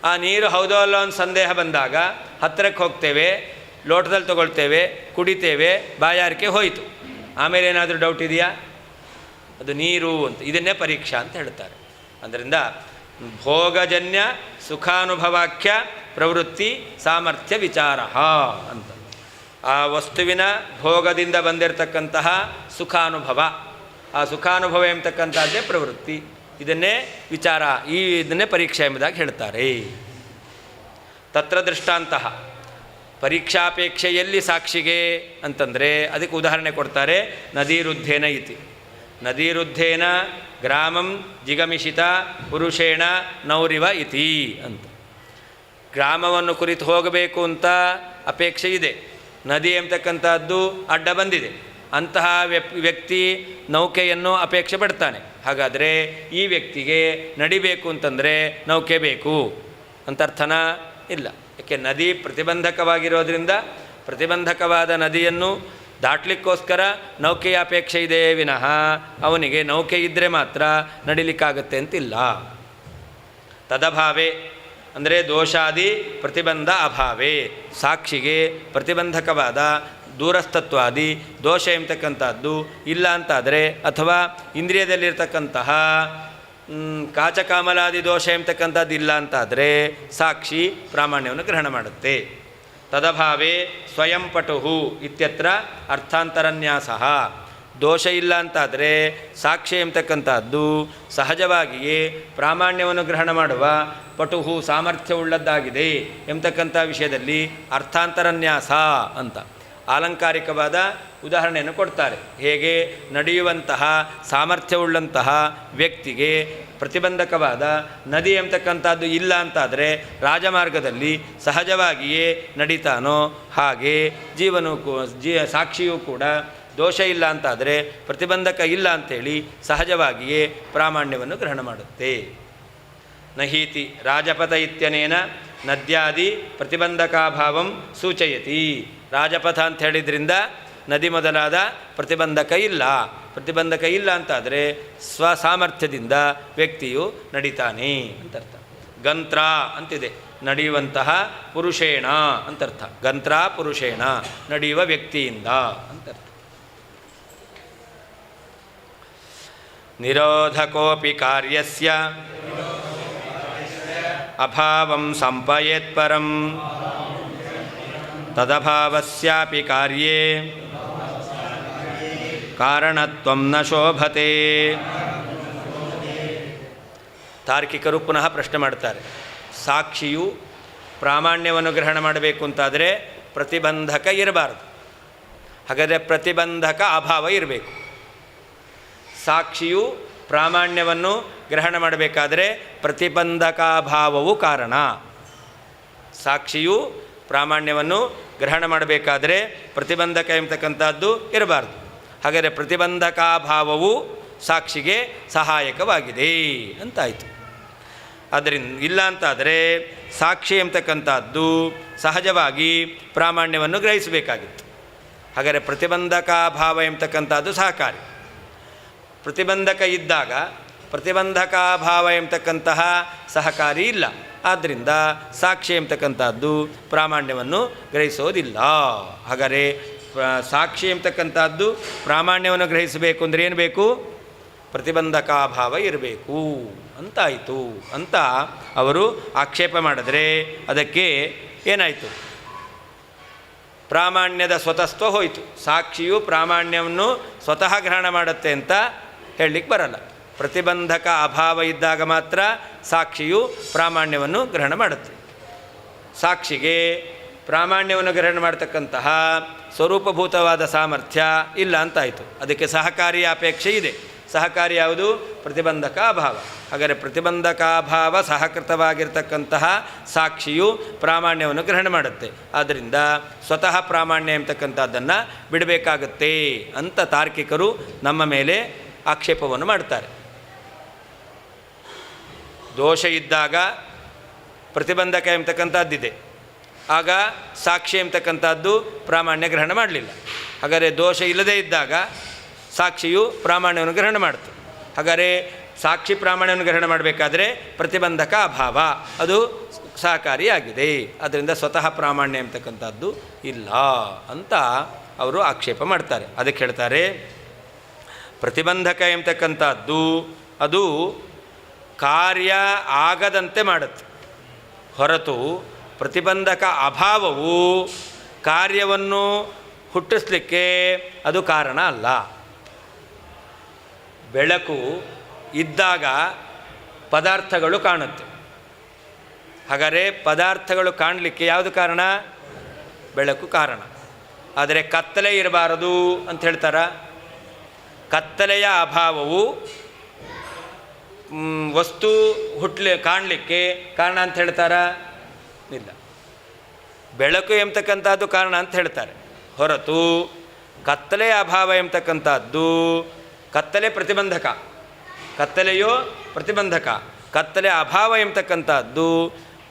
ಆ ನೀರು ಹೌದೋ ಅಲ್ಲೋ ಅಂತ ಸಂದೇಹ ಬಂದಾಗ ಹತ್ತಿರಕ್ಕೆ ಹೋಗ್ತೇವೆ, ಲೋಟದಲ್ಲಿ ತೊಗೊಳ್ತೇವೆ, ಕುಡಿತೇವೆ, ಬಾಯಾರಿಕೆ ಹೋಯಿತು. ಆಮೇಲೆ ಏನಾದರೂ ಡೌಟ್ ಇದೆಯಾ? ಅದು ನೀರು ಅಂತ. ಇದನ್ನೇ ಪರೀಕ್ಷಾ ಅಂತ ಹೇಳ್ತಾರೆ. ಅದರಿಂದ ಭೋಗಜನ್ಯ ಸುಖಾನುಭವಾಖ್ಯ ಪ್ರವೃತ್ತಿ ಸಾಮರ್ಥ್ಯ ವಿಚಾರ ಅಂತ. ಆ ವಸ್ತುವಿನ ಭೋಗದಿಂದ ಬಂದಿರತಕ್ಕಂತಹ ಸುಖಾನುಭವ, ಆ ಸುಖಾನುಭವ ಎಂಬತಕ್ಕಂಥದ್ದೇ ಪ್ರವೃತ್ತಿ. ಇದನ್ನೇ ವಿಚಾರ, ಇದನ್ನೇ ಪರೀಕ್ಷೆ ಎಂಬುದಾಗಿ ಹೇಳ್ತಾರೆ. ತತ್ರ ದೃಷ್ಟಾಂತಹ ಪರೀಕ್ಷಾಪೇಕ್ಷೆಯಲ್ಲಿ ಸಾಕ್ಷಿಗೆ ಅಂತಂದರೆ ಅದಕ್ಕೆ ಉದಾಹರಣೆ ಕೊಡ್ತಾರೆ. ನದೀರುದ್ಧೇನ ಇತಿ. ನದೀರುದ್ಧೇನ ಗ್ರಾಮಂ ಜಿಗಮಿಷಿತ ಪುರುಷೇಣ ನೌರಿವ ಇತಿ ಅಂತ. ಗ್ರಾಮವನ್ನು ಕುರಿತು ಹೋಗಬೇಕು ಅಂತ ಅಪೇಕ್ಷೆ ಇದೆ, ನದಿ ಎಂಬತಕ್ಕಂಥದ್ದು ಅಡ್ಡ ಬಂದಿದೆ. ಅಂತಹ ವ್ಯಕ್ತಿ ನೌಕೆಯನ್ನು ಅಪೇಕ್ಷೆ ಪಡ್ತಾನೆ. ಹಾಗಾದರೆ ಈ ವ್ಯಕ್ತಿಗೆ ನಡಿಬೇಕು ಅಂತಂದರೆ ನೌಕೆ ಬೇಕು ಅಂತ ಅರ್ಥನ ಇಲ್ಲ. ಯಾಕೆ? ನದಿ ಪ್ರತಿಬಂಧಕವಾಗಿರೋದ್ರಿಂದ ಪ್ರತಿಬಂಧಕವಾದ ನದಿಯನ್ನು ದಾಟಲಿಕ್ಕೋಸ್ಕರ ನೌಕೆಯ ಅಪೇಕ್ಷೆ ಇದೆ ವಿನಃ ಅವನಿಗೆ ನೌಕೆ ಇದ್ದರೆ ಮಾತ್ರ ನಡಿಲಿಕ್ಕಾಗತ್ತೆ ಅಂತಿಲ್ಲ. ತದಭಾವೇ ಅಂದರೆ ದೋಷಾದಿ ಪ್ರತಿಬಂಧ ಅಭಾವೇ, ಸಾಕ್ಷಿಗೆ ಪ್ರತಿಬಂಧಕವಾದ ದೂರಸ್ಥತ್ವಾದಿ ದೋಷ ಎಂಬತಕ್ಕಂಥದ್ದು ಇಲ್ಲ ಅಂತಾದರೆ, ಅಥವಾ ಇಂದ್ರಿಯದಲ್ಲಿರ್ತಕ್ಕಂತಹ ಕಾಚಕಾಮಲಾದಿ ದೋಷ ಎಂಬತಕ್ಕಂಥದ್ದು ಇಲ್ಲ ಅಂತಾದರೆ ಸಾಕ್ಷಿ ಪ್ರಾಮಾಣ್ಯವನ್ನು ಗ್ರಹಣ ಮಾಡುತ್ತೆ. ತದಭಾವೇ ಸ್ವಯಂ ಪಟುಹು ಇತ್ಯತ್ರ ಅರ್ಥಾಂತರನ್ಯಾಸ. ದೋಷ ಇಲ್ಲ ಅಂತಾದರೆ ಸಾಕ್ಷಿ ಎಂಬತಕ್ಕಂಥದ್ದು ಸಹಜವಾಗಿಯೇ ಪ್ರಾಮಾಣ್ಯವನ್ನು ಗ್ರಹಣ ಮಾಡುವ ಪಟುಹು ಸಾಮರ್ಥ್ಯವುಳ್ಳದ್ದಾಗಿದೆ ಎಂಬತಕ್ಕಂಥ ವಿಷಯದಲ್ಲಿ ಅರ್ಥಾಂತರನ್ಯಾಸ ಅಂತ ಆಲಂಕಾರಿಕವಾದ ಉದಾಹರಣೆಯನ್ನು ಕೊಡ್ತಾರೆ. ಹೇಗೆ? ನಡೆಯುವಂತಹ ಸಾಮರ್ಥ್ಯವುಳ್ಳಂತಹ ವ್ಯಕ್ತಿಗೆ ಪ್ರತಿಬಂಧಕವಾದ ನದಿ ಎಂಬತಕ್ಕಂಥದ್ದು ಇಲ್ಲ ಅಂತಾದರೆ ರಾಜಮಾರ್ಗದಲ್ಲಿ ಸಹಜವಾಗಿಯೇ ನಡೀತಾನೋ ಹಾಗೆ ಸಾಕ್ಷಿಯೂ ಕೂಡ ದೋಷ ಇಲ್ಲ ಅಂತಾದರೆ ಪ್ರತಿಬಂಧಕ ಇಲ್ಲ ಅಂಥೇಳಿ ಸಹಜವಾಗಿಯೇ ಪ್ರಾಮಾಣ್ಯವನ್ನು ಗ್ರಹಣ ಮಾಡುತ್ತೆ. ನಹೀತಿ ರಾಜಪಥ ಇತ್ಯನೇನ ನದ್ಯಾದಿ ಪ್ರತಿಬಂಧಕಾಭಾವಂ ಸೂಚಯತಿ. ರಾಜಪಥ ಅಂತ ಹೇಳಿದ್ರಿಂದ ನದಿ ಮೊದಲಾದ ಪ್ರತಿಬಂಧಕ ಇಲ್ಲ. ಪ್ರತಿಬಂಧಕ ಇಲ್ಲ ಅಂತಾದರೆ ಸ್ವಸಾಮರ್ಥ್ಯದಿಂದ ವ್ಯಕ್ತಿಯು ನಡೀತಾನೆ ಅಂತರ್ಥ. ಗಂತ್ರ ಅಂತಿದೆ, ನಡೆಯುವಂತಹ ಪುರುಷೇಣ ಅಂತರ್ಥ. ಗಂತ್ರ ಪುರುಷೇಣ, ನಡೆಯುವ ವ್ಯಕ್ತಿಯಿಂದ ಅಂತರ್ಥ. ನಿರೋಧಕೋಪಿ ಕಾರ್ಯಸ್ಯ ಅಭಾವಂ ಸಂಪಯೇತ್ಪರಂ ತದಭಾವಸ್ಯಾಪಿ ಕಾರ್ಯೇ ಕಾರಣತ್ವಂ ನ ಶೋಭತೆ. ತಾರ್ಕಿಕರು ಪುನಃ ಪ್ರಶ್ನೆ ಮಾಡ್ತಾರೆ, ಸಾಕ್ಷಿಯು ಪ್ರಾಮಾಣ್ಯವನ್ನು ಗ್ರಹಣ ಮಾಡಬೇಕು ಅಂತಾದರೆ ಪ್ರತಿಬಂಧಕ ಇರಬಾರದು. ಹಾಗಾದರೆ ಪ್ರತಿಬಂಧಕ ಅಭಾವ ಇರಬೇಕು. ಸಾಕ್ಷಿಯು ಪ್ರಾಮಾಣ್ಯವನ್ನು ಗ್ರಹಣ ಮಾಡಬೇಕಾದರೆ ಪ್ರತಿಬಂಧಕಾಭಾವವು ಕಾರಣ. ಸಾಕ್ಷಿಯು ಪ್ರಾಮಾಣ್ಯವನ್ನು ಗ್ರಹಣ ಮಾಡಬೇಕಾದರೆ ಪ್ರತಿಬಂಧಕ ಎಂಬತಕ್ಕಂಥದ್ದು ಇರಬಾರ್ದು. ಹಾಗಾದರೆ ಪ್ರತಿಬಂಧಕಾಭಾವವು ಸಾಕ್ಷಿಗೆ ಸಹಾಯಕವಾಗಿದೆ ಅಂತಾಯಿತು. ಆದ್ದರಿಂದ ಇಲ್ಲ ಅಂತಾದರೆ ಸಾಕ್ಷಿ ಎಂಬತಕ್ಕಂಥದ್ದು ಸಹಜವಾಗಿ ಪ್ರಾಮಾಣ್ಯವನ್ನು ಗ್ರಹಿಸಬೇಕಾಗಿತ್ತು. ಹಾಗಾದರೆ ಪ್ರತಿಬಂಧಕಾಭಾವ ಎಂಬತಕ್ಕಂಥದ್ದು ಸಹಕಾರಿ. ಪ್ರತಿಬಂಧಕ ಇದ್ದಾಗ ಪ್ರತಿಬಂಧಕಾಭಾವ ಎಂಬತಕ್ಕಂತಹ ಸಹಕಾರಿ ಇಲ್ಲ. ಆದ್ದರಿಂದ ಸಾಕ್ಷಿ ಎಂಬತಕ್ಕಂಥದ್ದು ಪ್ರಾಮಾಣ್ಯವನ್ನು ಗ್ರಹಿಸೋದಿಲ್ಲ. ಹಾಗಾದರೆ ಸಾಕ್ಷಿ ಎಂಬತಕ್ಕಂಥದ್ದು ಪ್ರಾಮಾಣ್ಯವನ್ನು ಗ್ರಹಿಸಬೇಕು ಅಂದರೆ ಏನು ಬೇಕು? ಪ್ರತಿಬಂಧಕಾಭಾವ ಇರಬೇಕು ಅಂತಾಯಿತು ಅಂತ ಅವರು ಆಕ್ಷೇಪ ಮಾಡಿದ್ರೆ ಅದಕ್ಕೆ ಏನಾಯಿತು? ಪ್ರಾಮಾಣ್ಯದ ಸ್ವತಸ್ತ್ವ ಹೋಯಿತು. ಸಾಕ್ಷಿಯು ಪ್ರಾಮಾಣ್ಯವನ್ನು ಸ್ವತಃ ಗ್ರಹಣ ಮಾಡುತ್ತೆ ಅಂತ ಹೇಳಲಿಕ್ಕೆ ಬರಲ್ಲ. ಪ್ರತಿಬಂಧಕ ಅಭಾವ ಇದ್ದಾಗ ಮಾತ್ರ ಸಾಕ್ಷಿಯು ಪ್ರಾಮಾಣ್ಯವನ್ನು ಗ್ರಹಣ ಮಾಡುತ್ತೆ. ಸಾಕ್ಷಿಗೆ ಪ್ರಾಮಾಣ್ಯವನ್ನು ಗ್ರಹಣ ಮಾಡತಕ್ಕಂತಹ ಸ್ವರೂಪಭೂತವಾದ ಸಾಮರ್ಥ್ಯ ಇಲ್ಲ ಅಂತಾಯಿತು. ಅದಕ್ಕೆ ಸಹಕಾರಿಯ ಅಪೇಕ್ಷೆ ಇದೆ. ಸಹಕಾರಿ ಯಾವುದು? ಪ್ರತಿಬಂಧಕ ಅಭಾವ. ಹಾಗಾದರೆ ಪ್ರತಿಬಂಧಕಾಭಾವ ಸಹಕೃತವಾಗಿರ್ತಕ್ಕಂತಹ ಸಾಕ್ಷಿಯು ಪ್ರಾಮಾಣ್ಯವನ್ನು ಗ್ರಹಣ ಮಾಡುತ್ತೆ. ಆದ್ದರಿಂದ ಸ್ವತಃ ಪ್ರಾಮಾಣ್ಯ ಎಂಬತಕ್ಕಂಥದ್ದನ್ನು ಬಿಡಬೇಕಾಗತ್ತೆ ಅಂತ ತಾರ್ಕಿಕರು ನಮ್ಮ ಮೇಲೆ ಆಕ್ಷೇಪವನ್ನು ಮಾಡ್ತಾರೆ. ದೋಷ ಇದ್ದಾಗ ಪ್ರತಿಬಂಧಕ ಎಂಬತಕ್ಕಂಥದ್ದಿದೆ, ಆಗ ಸಾಕ್ಷಿ ಎಂಬತಕ್ಕಂಥದ್ದು ಪ್ರಾಮಾಣ್ಯ ಗ್ರಹಣ ಮಾಡಲಿಲ್ಲ. ಹಾಗಾದರೆ ದೋಷ ಇಲ್ಲದೇ ಇದ್ದಾಗ ಸಾಕ್ಷಿಯು ಪ್ರಾಮಾಣ್ಯವನ್ನು ಗ್ರಹಣ ಮಾಡ್ತು. ಹಾಗಾದರೆ ಸಾಕ್ಷಿ ಪ್ರಾಮಾಣ್ಯವನ್ನು ಗ್ರಹಣ ಮಾಡಬೇಕಾದ್ರೆ ಪ್ರತಿಬಂಧಕ ಅಭಾವ ಅದು ಸಹಕಾರಿಯಾಗಿದೆ. ಅದರಿಂದ ಸ್ವತಃ ಪ್ರಾಮಾಣ್ಯ ಎಂಬತಕ್ಕಂಥದ್ದು ಇಲ್ಲ ಅಂತ ಅವರು ಆಕ್ಷೇಪ ಮಾಡ್ತಾರೆ. ಅದಕ್ಕೆ ಹೇಳ್ತಾರೆ, ಪ್ರತಿಬಂಧಕ ಎಂಬತಕ್ಕಂಥದ್ದು ಅದು ಕಾರ್ಯ ಆಗದಂತೆ ಮಾಡುತ್ತೆ ಹೊರತು ಪ್ರತಿಬಂಧಕ ಅಭಾವವು ಕಾರ್ಯವನ್ನು ಹುಟ್ಟಿಸ್ಲಿಕ್ಕೆ ಅದು ಕಾರಣ ಅಲ್ಲ. ಬೆಳಕು ಇದ್ದಾಗ ಪದಾರ್ಥಗಳು ಕಾಣುತ್ತೆ. ಹಾಗಾದರೆ ಪದಾರ್ಥಗಳು ಕಾಣಲಿಕ್ಕೆ ಯಾವುದು ಕಾರಣ? ಬೆಳಕು ಕಾರಣ. ಆದರೆ ಕತ್ತಲೆ ಇರಬಾರದು ಅಂತ ಹೇಳ್ತಾರ? ಕತ್ತಲೆಯ ಅಭಾವವು ವಸ್ತು ಕಾಣಲಿಕ್ಕೆ ಕಾರಣ ಅಂತ ಹೇಳ್ತಾರ? ಇಲ್ಲ. ಬೆಳಕು ಎಂಬತಕ್ಕಂಥದ್ದು ಕಾರಣ ಅಂತ ಹೇಳ್ತಾರೆ ಹೊರತು ಕತ್ತಲೆಯ ಅಭಾವ ಎಂಬತಕ್ಕಂಥದ್ದು, ಕತ್ತಲೆ ಪ್ರತಿಬಂಧಕ, ಕತ್ತಲೆಯೋ ಪ್ರತಿಬಂಧಕ, ಕತ್ತಲೆ ಅಭಾವ ಎಂಬತಕ್ಕಂಥದ್ದು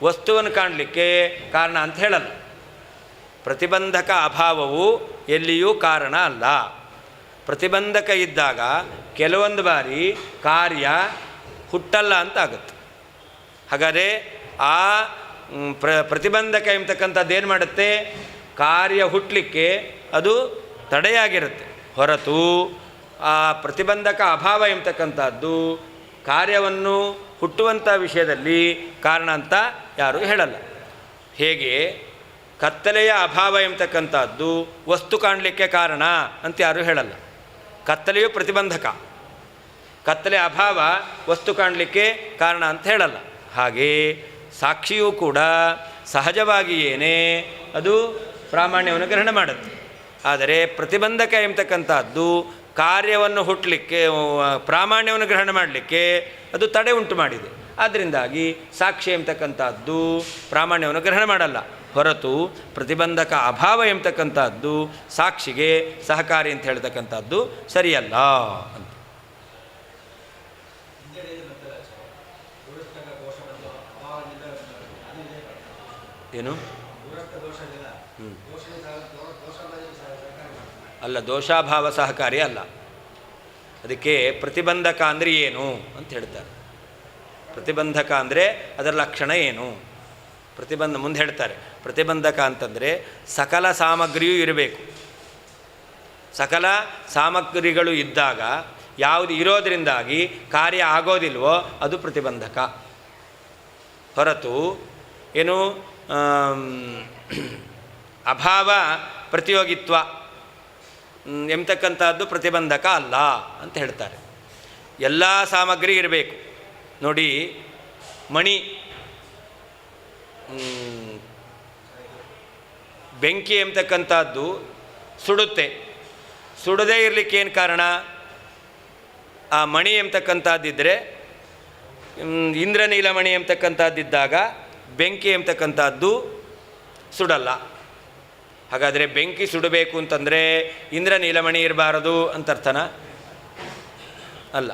ವಸ್ತುವನ್ನು ಕಾಣಲಿಕ್ಕೆ ಕಾರಣ ಅಂತ ಹೇಳಲ್ಲ. ಪ್ರತಿಬಂಧಕ ಅಭಾವವು ಎಲ್ಲಿಯೂ ಕಾರಣ ಅಲ್ಲ. ಪ್ರತಿಬಂಧಕ ಇದ್ದಾಗ ಕೆಲವೊಂದು ಬಾರಿ ಕಾರ್ಯ ಹುಟ್ಟಲ್ಲ ಅಂತ ಆಗುತ್ತೆ. ಹಾಗಾದರೆ ಆ ಪ್ರತಿಬಂಧಕ ಎಂಬತಕ್ಕಂಥದ್ದು ಏನು ಮಾಡುತ್ತೆ? ಕಾರ್ಯ ಹುಟ್ಟಲಿಕ್ಕೆ ಅದು ತಡೆಯಾಗಿರುತ್ತೆ ಹೊರತು ಆ ಪ್ರತಿಬಂಧಕ ಅಭಾವ ಎಂಬತಕ್ಕಂಥದ್ದು ಕಾರ್ಯವನ್ನು ಹುಟ್ಟುವಂಥ ವಿಷಯದಲ್ಲಿ ಕಾರಣ ಅಂತ ಯಾರೂ ಹೇಳಲ್ಲ. ಹೇಗೆ ಕತ್ತಲೆಯ ಅಭಾವ ಎಂಬತಕ್ಕಂಥದ್ದು ವಸ್ತು ಕಾಣಲಿಕ್ಕೆ ಕಾರಣ ಅಂತ ಯಾರೂ ಹೇಳಲ್ಲ. ಕತ್ತಲೆಯು ಪ್ರತಿಬಂಧಕ, ಕತ್ತಲೆ ಅಭಾವ ವಸ್ತು ಕಾಣಲಿಕ್ಕೆ ಕಾರಣ ಅಂತ ಹೇಳಲ್ಲ. ಹಾಗೆ ಸಾಕ್ಷಿಯೂ ಕೂಡ ಸಹಜವಾಗಿಯೇನೇ ಅದು ಪ್ರಾಮಾಣ್ಯವನ್ನು ಗ್ರಹಣ ಮಾಡುತ್ತೆ. ಆದರೆ ಪ್ರತಿಬಂಧಕ ಎಂಬತಕ್ಕಂಥದ್ದು ಕಾರ್ಯವನ್ನು ಹುಟ್ಟಲಿಕ್ಕೆ, ಪ್ರಾಮಾಣ್ಯವನ್ನು ಗ್ರಹಣ ಮಾಡಲಿಕ್ಕೆ ಅದು ತಡೆ ಉಂಟು ಮಾಡಿದೆ. ಆದ್ದರಿಂದಾಗಿ ಸಾಕ್ಷಿ ಎಂಬತಕ್ಕಂಥದ್ದು ಪ್ರಾಮಾಣ್ಯವನ್ನು ಗ್ರಹಣ ಮಾಡಲ್ಲ ಹೊರತು ಪ್ರತಿಬಂಧಕ ಅಭಾವ ಎಂಬತಕ್ಕಂಥದ್ದು ಸಾಕ್ಷಿಗೆ ಸಹಕಾರಿ ಅಂತ ಹೇಳ್ತಕ್ಕಂಥದ್ದು ಸರಿಯಲ್ಲ ಅಂತ. ಏನು ಅಲ್ಲ, ದೋಷಾಭಾವ ಸಹಕಾರಿ ಅಲ್ಲ. ಅದಕ್ಕೆ ಪ್ರತಿಬಂಧಕ ಅಂದರೆ ಏನು ಅಂತ ಹೇಳ್ತಾರೆ. ಪ್ರತಿಬಂಧಕ ಅಂದರೆ ಅದರ ಲಕ್ಷಣ ಏನು? ಮುಂದೆ ಹೇಳ್ತಾರೆ, ಪ್ರತಿಬಂಧಕ ಅಂತಂದರೆ ಸಕಲ ಸಾಮಗ್ರಿಯೂ ಇರಬೇಕು. ಸಕಲ ಸಾಮಗ್ರಿಗಳು ಇದ್ದಾಗ ಯಾವುದು ಇರೋದರಿಂದಾಗಿ ಕಾರ್ಯ ಆಗೋದಿಲ್ವೋ ಅದು ಪ್ರತಿಬಂಧಕ. ಹೊರತು ಏನು ಅಭಾವ ಪ್ರತಿಯೋಗಿತ್ವ ಎಂಬತಕ್ಕಂಥದ್ದು ಪ್ರತಿಬಂಧಕ ಅಲ್ಲ ಅಂತ ಹೇಳ್ತಾರೆ. ಎಲ್ಲ ಸಾಮಗ್ರಿ ಇರಬೇಕು. ನೋಡಿ, ಮಣಿ, ಬೆಂಕಿ ಎಂಬತಕ್ಕಂಥದ್ದು ಸುಡುತ್ತೆ. ಸುಡದೇ ಇರಲಿಕ್ಕೆ ಏನು ಕಾರಣ? ಆ ಮಣಿ ಎಂಬತಕ್ಕಂಥದ್ದಿದ್ದರೆ, ಇಂದ್ರನೀಲಮಣಿ ಎಂಬತಕ್ಕಂಥದ್ದಿದ್ದಾಗ ಬೆಂಕಿ ಎಂಬತಕ್ಕಂಥದ್ದು ಸುಡಲ್ಲ. ಹಾಗಾದರೆ ಬೆಂಕಿ ಸುಡಬೇಕು ಅಂತಂದರೆ ಇಂದ್ರನೀಲಮಣಿ ಇರಬಾರದು ಅಂತ ಅರ್ಥನಾ? ಅಲ್ಲ.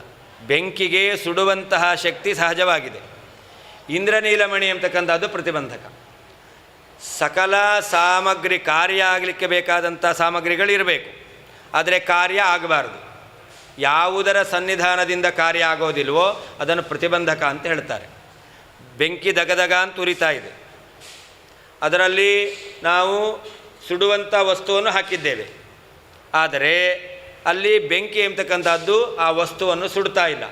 ಬೆಂಕಿಗೆ ಸುಡುವಂತಹ ಶಕ್ತಿ ಸಹಜವಾಗಿದೆ. ಇಂದ್ರನೀಲಮಣಿ ಎಂಬತಕ್ಕಂಥದ್ದು ಪ್ರತಿಬಂಧಕ. ಸಕಲ ಸಾಮಗ್ರಿ ಕಾರ್ಯ ಆಗಲಿಕ್ಕೆ ಬೇಕಾದಂಥ ಸಾಮಗ್ರಿಗಳಿರಬೇಕು, ಆದರೆ ಕಾರ್ಯ ಆಗಬಾರ್ದು. ಯಾವುದರ ಸನ್ನಿಧಾನದಿಂದ ಕಾರ್ಯ ಆಗೋದಿಲ್ವೋ ಅದನ್ನು ಪ್ರತಿಬಂಧಕ ಅಂತ ಹೇಳ್ತಾರೆ. ಬೆಂಕಿ ದಗದಗ ಅಂತ ಉರಿತಾ ಇದೆ, ಅದರಲ್ಲಿ ನಾವು ಸುಡುವಂಥ ವಸ್ತುವನ್ನು ಹಾಕಿದ್ದೇವೆ, ಆದರೆ ಅಲ್ಲಿ ಬೆಂಕಿ ಎಂಬತಕ್ಕಂಥದ್ದು ಆ ವಸ್ತುವನ್ನು ಸುಡ್ತಾ ಇಲ್ಲ.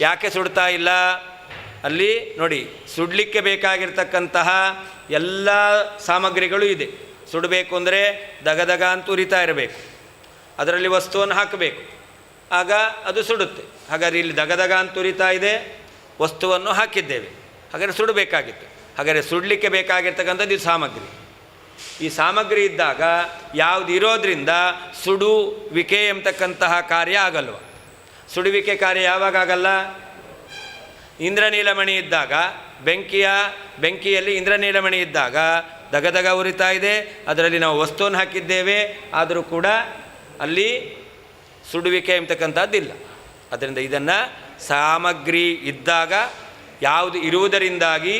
ಯಾಕೆ ಸುಡ್ತಾ ಇಲ್ಲ? ಅಲ್ಲಿ ನೋಡಿ, ಸುಡಲಿಕ್ಕೆ ಬೇಕಾಗಿರ್ತಕ್ಕಂತಹ ಎಲ್ಲ ಸಾಮಗ್ರಿಗಳು ಇದೆ. ಸುಡಬೇಕು ಅಂದರೆ ದಗದಗ ಅಂತ ಉರಿತಾ ಇರಬೇಕು, ಅದರಲ್ಲಿ ವಸ್ತುವನ್ನು ಹಾಕಬೇಕು, ಆಗ ಅದು ಸುಡುತ್ತೆ. ಹಾಗಾದರೆ ಇಲ್ಲಿ ದಗದಗ ಅಂತ ಉರಿತಾ ಇದೆ, ವಸ್ತುವನ್ನು ಹಾಕಿದ್ದೇವೆ, ಹಾಗಾದರೆ ಸುಡಬೇಕಾಗಿತ್ತು. ಹಾಗಾದರೆ ಸುಡಲಿಕ್ಕೆ ಬೇಕಾಗಿರ್ತಕ್ಕಂಥದ್ದು ಇದು ಸಾಮಗ್ರಿ. ಈ ಸಾಮಗ್ರಿ ಇದ್ದಾಗ ಯಾವುದು ಇರೋದರಿಂದ ಸುಡುವಿಕೆ ಎಂಬತಕ್ಕಂತಹ ಕಾರ್ಯ ಆಗಲ್ವ? ಸುಡುವಿಕೆ ಕಾರ್ಯ ಯಾವಾಗ ಆಗಲ್ಲ? ಇಂದ್ರನೀಲಮಣಿ ಇದ್ದಾಗ, ಬೆಂಕಿಯಲ್ಲಿ ಇಂದ್ರನೀಲಮಣಿ ಇದ್ದಾಗ ದಗದಗ ಉರಿತಾ ಇದೆ, ಅದರಲ್ಲಿ ನಾವು ವಸ್ತುವನ್ನು ಹಾಕಿದ್ದೇವೆ, ಆದರೂ ಕೂಡ ಅಲ್ಲಿ ಸುಡುವಿಕೆ ಎಂಬತಕ್ಕಂಥದ್ದಿಲ್ಲ. ಅದರಿಂದ ಇದನ್ನು ಸಾಮಗ್ರಿ ಇದ್ದಾಗ ಯಾವುದು ಇರುವುದರಿಂದಾಗಿ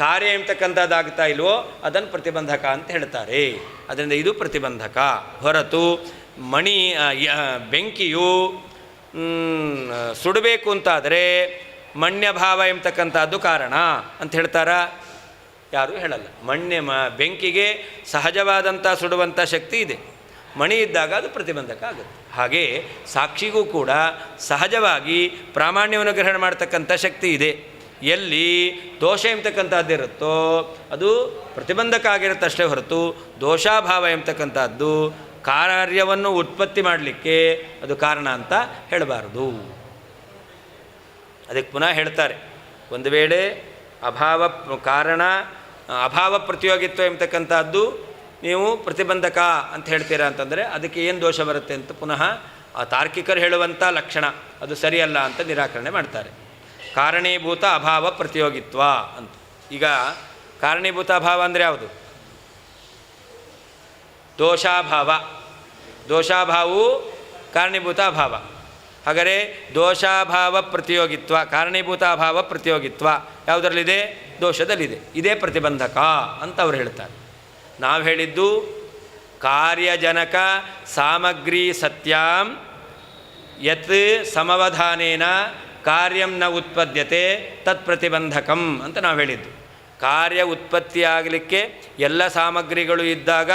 ಕಾರ್ಯ ಎಂಬತಕ್ಕಂಥದ್ದಾಗ್ತಾ ಇಲ್ವೋ ಅದನ್ನು ಪ್ರತಿಬಂಧಕ ಅಂತ ಹೇಳ್ತಾರೆ. ಅದರಿಂದ ಇದು ಪ್ರತಿಬಂಧಕ. ಹೊರತು ಬೆಂಕಿಯು ಸುಡಬೇಕು ಅಂತಾದರೆ ಮಣ್ಯಭಾವ ಎಂಬತಕ್ಕಂಥದ್ದು ಕಾರಣ ಅಂತ ಹೇಳ್ತಾರಾ? ಯಾರೂ ಹೇಳಲ್ಲ. ಬೆಂಕಿಗೆ ಸಹಜವಾದಂಥ ಸುಡುವಂಥ ಶಕ್ತಿ ಇದೆ, ಮಣಿ ಇದ್ದಾಗ ಅದು ಪ್ರತಿಬಂಧಕ ಆಗುತ್ತೆ. ಹಾಗೆ ಸಾಕ್ಷಿಗೂ ಕೂಡ ಸಹಜವಾಗಿ ಪ್ರಾಮಾಣ್ಯವನ್ನು ಗ್ರಹಣ ಮಾಡ್ತಕ್ಕಂಥ ಶಕ್ತಿ ಇದೆ. ಎಲ್ಲಿ ದೋಷ ಎಂಬತಕ್ಕಂಥದ್ದಿರುತ್ತೋ ಅದು ಪ್ರತಿಬಂಧಕ ಆಗಿರುತ್ತಷ್ಟೇ ಹೊರತು ದೋಷಾಭಾವ ಎಂಬತಕ್ಕಂಥದ್ದು ಕಾರ್ಯವನ್ನು ಉತ್ಪತ್ತಿ ಮಾಡಲಿಕ್ಕೆ ಅದು ಕಾರಣ ಅಂತ ಹೇಳಬಾರದು. ಅದಕ್ಕೆ ಪುನಃ ಹೇಳ್ತಾರೆ, ಒಂದು ವೇಳೆ ಅಭಾವ ಪ್ರತಿಯೋಗಿತ್ವ ಎಂಬತಕ್ಕಂಥದ್ದು ನೀವು ಪ್ರತಿಬಂಧಕ ಅಂತ ಹೇಳ್ತೀರಾ ಅಂತಂದರೆ ಅದಕ್ಕೆ ಏನು ದೋಷ ಬರುತ್ತೆ ಅಂತ ಪುನಃ ಆ ತಾರ್ಕಿಕರು ಹೇಳುವಂಥ ಲಕ್ಷಣ ಅದು ಸರಿಯಲ್ಲ ಅಂತ ನಿರಾಕರಣೆ ಮಾಡ್ತಾರೆ. ಕಾರಣೀಭೂತ ಅಭಾವ ಪ್ರತಿಯೋಗಿತ್ವ ಅಂತ. ಈಗ ಕಾರಣೀಭೂತ ಅಭಾವ ಅಂದರೆ ಯಾವುದು? ದೋಷಾಭಾವವು ಕಾರಣೀಭೂತ ಅಭಾವ. ಹಾಗಾದರೆ ದೋಷಾಭಾವ ಪ್ರತಿಯೋಗಿತ್ವ, ಕಾರಣೀಭೂತ ಅಭಾವ ಪ್ರತಿಯೋಗಿತ್ವ ಯಾವುದರಲ್ಲಿದೆ? ದೋಷದಲ್ಲಿದೆ. ಇದೇ ಪ್ರತಿಬಂಧಕ ಅಂತ ಅವರು ಹೇಳ್ತಾರೆ. ನಾವು ಹೇಳಿದ್ದು ಕಾರ್ಯಜನಕ ಸಾಮಗ್ರಿ ಸತ್ಯಾಂ ಯತ್ ಸಮವಧಾನೇನ ಕಾರ್ಯಂ ನ ಉತ್ಪದ್ಯತೆ ತತ್ ಪ್ರತಿಬಂಧಕಂ ಅಂತ ನಾವು ಹೇಳಿದ್ದು. ಕಾರ್ಯ ಉತ್ಪತ್ತಿಯಾಗಲಿಕ್ಕೆ ಎಲ್ಲ ಸಾಮಗ್ರಿಗಳು ಇದ್ದಾಗ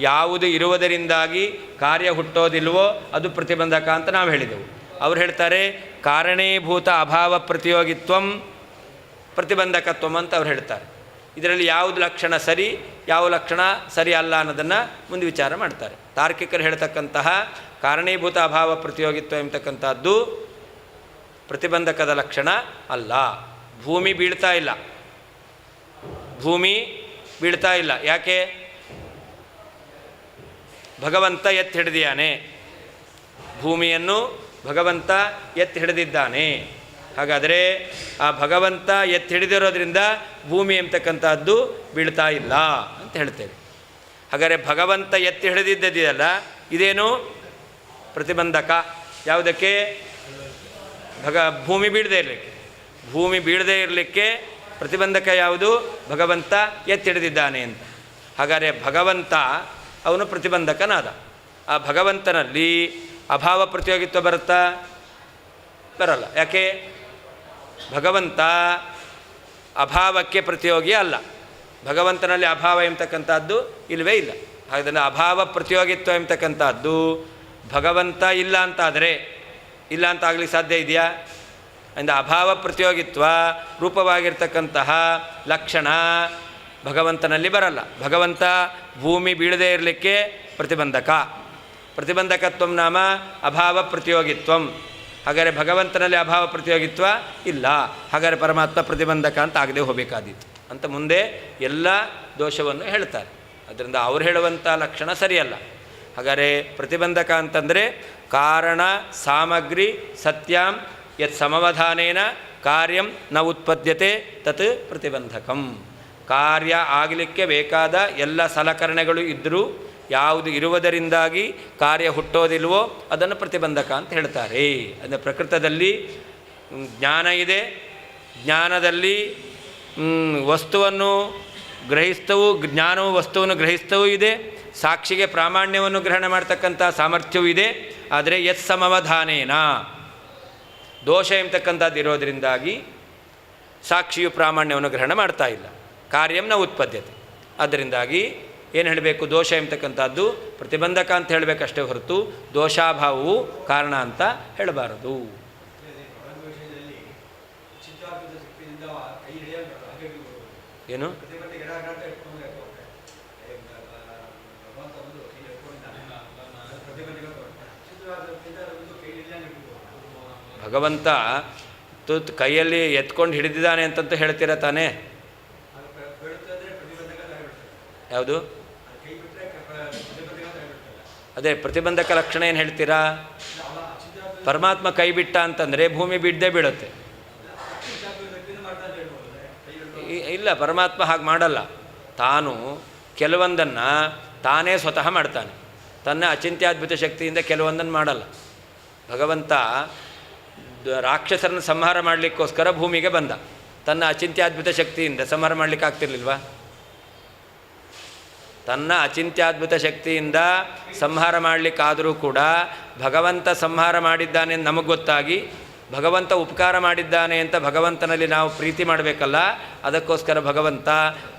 ಯಾವುದು ಇರುವುದರಿಂದಾಗಿ ಕಾರ್ಯ ಹುಟ್ಟೋದಿಲ್ವೋ ಅದು ಪ್ರತಿಬಂಧಕ ಅಂತ ನಾವು ಹೇಳಿದೆವು. ಅವ್ರು ಹೇಳ್ತಾರೆ ಕಾರಣೀಭೂತ ಅಭಾವ ಪ್ರತಿಯೋಗಿತ್ವಂ ಪ್ರತಿಬಂಧಕತ್ವಂ ಅಂತ ಅವ್ರು ಹೇಳ್ತಾರೆ. ಇದರಲ್ಲಿ ಯಾವುದು ಲಕ್ಷಣ ಸರಿ, ಯಾವ ಲಕ್ಷಣ ಸರಿ ಅಲ್ಲ ಅನ್ನೋದನ್ನು ಮುಂದೆ ವಿಚಾರ ಮಾಡ್ತಾರೆ. ತಾರ್ಕಿಕರು ಹೇಳ್ತಕ್ಕಂತಹ ಕಾರಣೀಭೂತ ಅಭಾವ ಪ್ರತಿಯೋಗಿತ್ವ ಎಂಬತಕ್ಕಂಥದ್ದು ಪ್ರತಿಬಂಧಕದ ಲಕ್ಷಣ ಅಲ್ಲ. ಭೂಮಿ ಬೀಳ್ತಾ ಇಲ್ಲ. ಯಾಕೆ? ಭಗವಂತ ಎತ್ತಿ ಹಿಡಿದಿದ್ದಾನೆ, ಭೂಮಿಯನ್ನು ಭಗವಂತ ಎತ್ತಿ ಹಿಡಿದಿದ್ದಾನೆ. ಹಾಗಾದರೆ ಆ ಭಗವಂತ ಎತ್ತಿ ಹಿಡಿದಿರೋದ್ರಿಂದ ಭೂಮಿ ಎಂಬತಕ್ಕಂಥದ್ದು ಬೀಳ್ತಾ ಇಲ್ಲ ಅಂತ ಹೇಳ್ತೇವೆ. ಹಾಗಾದರೆ ಭಗವಂತ ಎತ್ತಿ ಹಿಡಿದಿದ್ದದೆಯಲ್ಲ ಇದೇನು ಪ್ರತಿಬಂಧಕ? ಯಾವುದಕ್ಕೆ? ಭೂಮಿ ಬೀಳದೇ ಇರಲಿಕ್ಕೆ ಪ್ರತಿಬಂಧಕ ಯಾವುದು? ಭಗವಂತ ಎತ್ತಿ ಹಿಡಿದಿದ್ದಾನೆ ಅಂತ. ಹಾಗಾದರೆ ಭಗವಂತ ಅವನು ಪ್ರತಿಬಂಧಕನಾದ. ಆ ಭಗವಂತನಲ್ಲಿ ಅಭಾವ ಪ್ರತಿಯೋಗಿತ್ವ ಬರುತ್ತಾ? ಬರಲ್ಲ. ಯಾಕೆ? ಭಗವಂತ ಅಭಾವಕ್ಕೆ ಪ್ರತಿಯೋಗಿ ಅಲ್ಲ. ಭಗವಂತನಲ್ಲಿ ಅಭಾವ ಎಂಬತಕ್ಕಂಥದ್ದು ಇಲ್ಲವೇ ಇಲ್ಲ. ಹಾಗಾದರೆ ಅಭಾವ ಪ್ರತಿಯೋಗಿತ್ವ ಎಂಬತಕ್ಕಂಥದ್ದು ಭಗವಂತ ಇಲ್ಲ ಅಂತ ಆಗಲಿಕ್ಕೆ ಸಾಧ್ಯ ಇದೆಯಾ? ಇಂದ ಅಭಾವ ಪ್ರತಿಯೋಗಿತ್ವ ರೂಪವಾಗಿರ್ತಕ್ಕಂತಹ ಲಕ್ಷಣ ಭಗವಂತನಲ್ಲಿ ಬರಲ್ಲ. ಭಗವಂತ ಭೂಮಿ ಬೀಳದೇ ಇರಲಿಕ್ಕೆ ಪ್ರತಿಬಂಧಕ. ಪ್ರತಿಬಂಧಕತ್ವಂ ನಾಮ ಅಭಾವ ಪ್ರತಿಯೋಗಿತ್ವಂ. ಹಾಗಾದರೆ ಭಗವಂತನಲ್ಲಿ ಅಭಾವ ಪ್ರತಿಯೋಗಿತ್ವ ಇಲ್ಲ. ಹಾಗಾದರೆ ಪರಮಾತ್ಮ ಪ್ರತಿಬಂಧಕ ಅಂತ ಆಗದೆ ಹೋಗಬೇಕಾದೀತು ಅಂತ ಮುಂದೆ ಎಲ್ಲ ದೋಷವನ್ನು ಹೇಳ್ತಾರೆ. ಅದರಿಂದ ಅವ್ರು ಹೇಳುವಂಥ ಲಕ್ಷಣ ಸರಿಯಲ್ಲ. ಹಾಗಾದರೆ ಪ್ರತಿಬಂಧಕ ಅಂತಂದರೆ ಕಾರಣ ಸಾಮಗ್ರಿ ಸತ್ಯಂ ಯತ್ ಸಮವಧಾನೇನ ಕಾರ್ಯಂ ನ ಉತ್ಪದ್ಯತೆ ತತ್ ಪ್ರತಿಬಂಧಕಂ. ಕಾರ್ಯ ಆಗಲಿಕ್ಕೆ ಬೇಕಾದ ಎಲ್ಲ ಸಲಕರಣೆಗಳು ಇದ್ದರೂ ಯಾವುದು ಇರುವುದರಿಂದಾಗಿ ಕಾರ್ಯ ಹುಟ್ಟೋದಿಲ್ವೋ ಅದನ್ನು ಪ್ರತಿಬಂಧಕ ಅಂತ ಹೇಳ್ತಾರೆ. ಅಂದರೆ ಪ್ರಕೃತದಲ್ಲಿ ಜ್ಞಾನ ಇದೆ, ಜ್ಞಾನದಲ್ಲಿ ವಸ್ತುವನ್ನು ಗ್ರಹಿಸ್ತವೂ, ಜ್ಞಾನವು ವಸ್ತುವನ್ನು ಗ್ರಹಿಸ್ತವೂ ಇದೆ, ಸಾಕ್ಷಿಗೆ ಪ್ರಾಮಾಣ್ಯವನ್ನು ಗ್ರಹಣ ಮಾಡ್ತಕ್ಕಂಥ ಸಾಮರ್ಥ್ಯವೂ ಇದೆ. ಆದರೆ ಯತ್ ಸಮವಧಾನೇನ ದೋಷ ಎಂಬತಕ್ಕಂಥದ್ದು ಇರೋದರಿಂದಾಗಿ ಸಾಕ್ಷಿಯು ಪ್ರಾಮಾಣ್ಯವನ್ನು ಗ್ರಹಣ ಮಾಡ್ತಾ ಇಲ್ಲ. ಕಾರ್ಯಂನ ಉತ್ಪದ್ಯತೆ. ಅದರಿಂದಾಗಿ ಏನು ಹೇಳಬೇಕು, ದೋಷ ಎಂಬತಕ್ಕಂಥದ್ದು ಪ್ರತಿಬಂಧಕ ಅಂತ ಹೇಳಬೇಕಷ್ಟೇ ಹೊರತು ದೋಷಾಭಾವವು ಕಾರಣ ಅಂತ ಹೇಳಬಾರದು. ಏನು ಭಗವಂತ ಕೈಯಲ್ಲಿ ಎತ್ಕೊಂಡು ಹಿಡಿದಿದ್ದಾನೆ ಅಂತಂತೂ ಹೇಳ್ತೀರ ತಾನೇ? ಯಾವುದು ಅದೇ ಪ್ರತಿಬಂಧಕ ಲಕ್ಷಣ ಏನು ಹೇಳ್ತೀರಾ? ಪರಮಾತ್ಮ ಕೈ ಬಿಟ್ಟ ಅಂತಂದರೆ ಭೂಮಿ ಬಿಡದೆ ಬೀಳುತ್ತೆ. ಇಲ್ಲ, ಪರಮಾತ್ಮ ಹಾಗೆ ಮಾಡಲ್ಲ. ತಾನು ಕೆಲವೊಂದನ್ನು ತಾನೇ ಸ್ವತಃ ಮಾಡ್ತಾನೆ. ತನ್ನ ಅಚಿಂತ್ಯಾದ್ಭುತ ಶಕ್ತಿಯಿಂದ ಕೆಲವೊಂದನ್ನು ಮಾಡಲ್ಲ. ಭಗವಂತ ರಾಕ್ಷಸರನ್ನು ಸಂಹಾರ ಮಾಡಲಿಕ್ಕೋಸ್ಕರ ಭೂಮಿಗೆ ಬಂದ. ತನ್ನ ಅಚಿಂತ್ಯಾದ್ಭುತ ಶಕ್ತಿಯಿಂದ ಸಂಹಾರ ಮಾಡಲಿಕ್ಕೆ ಆಗ್ತಿರ್ಲಿಲ್ವಾ? ತನ್ನ ಅಚಿಂತ್ಯಾದ್ಭುತ ಶಕ್ತಿಯಿಂದ ಸಂಹಾರ ಮಾಡಲಿಕ್ಕಾದರೂ ಕೂಡ ಭಗವಂತ ಸಂಹಾರ ಮಾಡಿದ್ದಾನೆ ಅಂತ ನಮಗೆ ಗೊತ್ತಾಗಿ ಭಗವಂತ ಉಪಕಾರ ಮಾಡಿದ್ದಾನೆ ಅಂತ ಭಗವಂತನಲ್ಲಿ ನಾವು ಪ್ರೀತಿ ಮಾಡಬೇಕಲ್ಲ. ಅದಕ್ಕೋಸ್ಕರ ಭಗವಂತ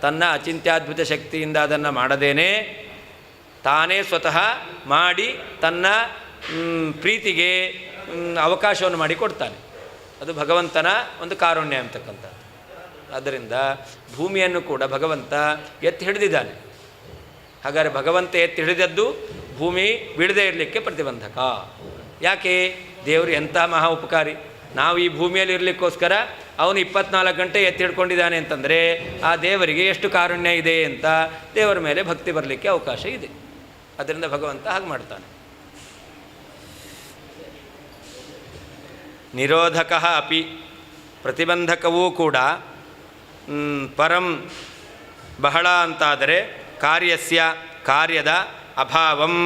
ತನ್ನ ಅಚಿಂತ್ಯಾದ್ಭುತ ಶಕ್ತಿಯಿಂದ ಅದನ್ನು ಮಾಡದೇನೆ ತಾನೇ ಸ್ವತಃ ಮಾಡಿ ತನ್ನ ಪ್ರೀತಿಗೆ ಅವಕಾಶವನ್ನು ಮಾಡಿಕೊಡ್ತಾನೆ. ಅದು ಭಗವಂತನ ಒಂದು ಕಾರುಣ್ಯ ಅಂತಕ್ಕಂಥದ್ದು. ಆದ್ದರಿಂದ ಭೂಮಿಯನ್ನು ಕೂಡ ಭಗವಂತ ಎತ್ತಿ ಹಿಡಿದಿದ್ದಾನೆ. ಹಾಗಾದರೆ ಭಗವಂತ ಎತ್ತಿ ಹಿಡಿದದ್ದು ಭೂಮಿ ಬೀಳದೇ ಇರಲಿಕ್ಕೆ ಪ್ರತಿಬಂಧಕ. ಯಾಕೆ? ದೇವರು ಎಂಥ ಮಹಾ ಉಪಕಾರಿ. ನಾವು ಈ ಭೂಮಿಯಲ್ಲಿ ಇರಲಿಕ್ಕೋಸ್ಕರ ಅವನು 24 ಗಂಟೆ ಎತ್ತಿ ಹಿಡ್ಕೊಂಡಿದ್ದಾನೆ ಅಂತಂದರೆ ಆ ದೇವರಿಗೆ ಎಷ್ಟು ಕಾರುಣ್ಯ ಇದೆ ಅಂತ ದೇವರ ಮೇಲೆ ಭಕ್ತಿ ಬರಲಿಕ್ಕೆ ಅವಕಾಶ ಇದೆ. ಅದರಿಂದ ಭಗವಂತ ಹಾಗೆ ಮಾಡ್ತಾನೆ. ನಿರೋಧಕ ಅಪಿ ಪ್ರತಿಬಂಧಕವೂ ಕೂಡ ಪರಂ ಬಹಳ ಅಂತಾದರೆ ಕಾರ್ಯದ ಅಭಾವಂ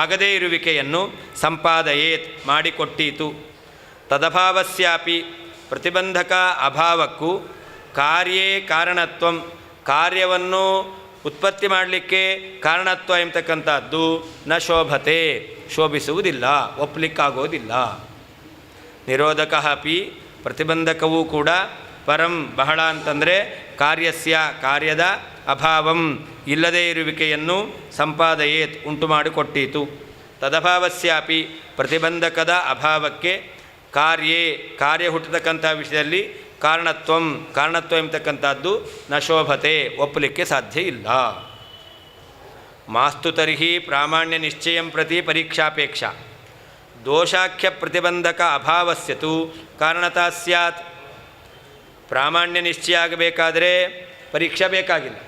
ಆಗದೇ ಇರುವಿಕೆಯನ್ನು ಸಂಪಾದಯೇತ್ ಮಾಡಿಕೊಟ್ಟೀತು. ತದಭಾವಸ್ಯಾಪಿ ಪ್ರತಿಬಂಧಕ ಅಭಾವಕ್ಕೂ ಕಾರ್ಯೇ ಕಾರಣತ್ವಂ ಕಾರ್ಯವನ್ನು ಉತ್ಪತ್ತಿ ಮಾಡಲಿಕ್ಕೆ ಕಾರಣತ್ವ ಎಂಬತಕ್ಕಂಥದ್ದು ನ ಶೋಭತೆ ಶೋಭಿಸುವುದಿಲ್ಲ, ಒಪ್ಪಲಿಕ್ಕಾಗೋದಿಲ್ಲ. ನಿರೋಧಕ ಅಪಿ ಪ್ರತಿಬಂಧಕವೂ ಕೂಡ ಪರಂ ಬಹಳ ಅಂತಂದರೆ ಕಾರ್ಯದ ಅಭಾವಂ ಇಲ್ಲದೇ ಇರುವಿಕೆಯನ್ನು ಸಂಪಾದಯೇತ್ ಉಂಟು ಮಾಡಿಕೊಟ್ಟೀತು. ತದಭಾವಸ್ಯಾಪಿ ಪ್ರತಿಬಂಧಕದ ಅಭಾವಕ್ಕೆ ಕಾರ್ಯ ಹುಟ್ಟತಕ್ಕಂಥ ವಿಷಯದಲ್ಲಿ ಕಾರಣತ್ವ ಎಂಬತಕ್ಕಂಥದ್ದು ನ ಶೋಭತೆ ಒಪ್ಪಲಿಕ್ಕೆ ಸಾಧ್ಯ ಇಲ್ಲ. ಮಾಸ್ತು ತರ್ಹಿ ಪ್ರಾಮಾಣ್ಯ ನಿಶ್ಚಯಂ ಪ್ರತಿ ಪರೀಕ್ಷಾಪೇಕ್ಷ ದೋಷಾಖ್ಯ ಪ್ರತಿಬಂಧಕ ಅಭಾವಸ್ಯತು ಕಾರಣತಾ ಸ್ಯಾತ್. ಪ್ರಾಮಾಣ್ಯ ನಿಶ್ಚಯ ಆಗಬೇಕಾದರೆ ಪರೀಕ್ಷೆ ಬೇಕಾಗಿಲ್ಲ.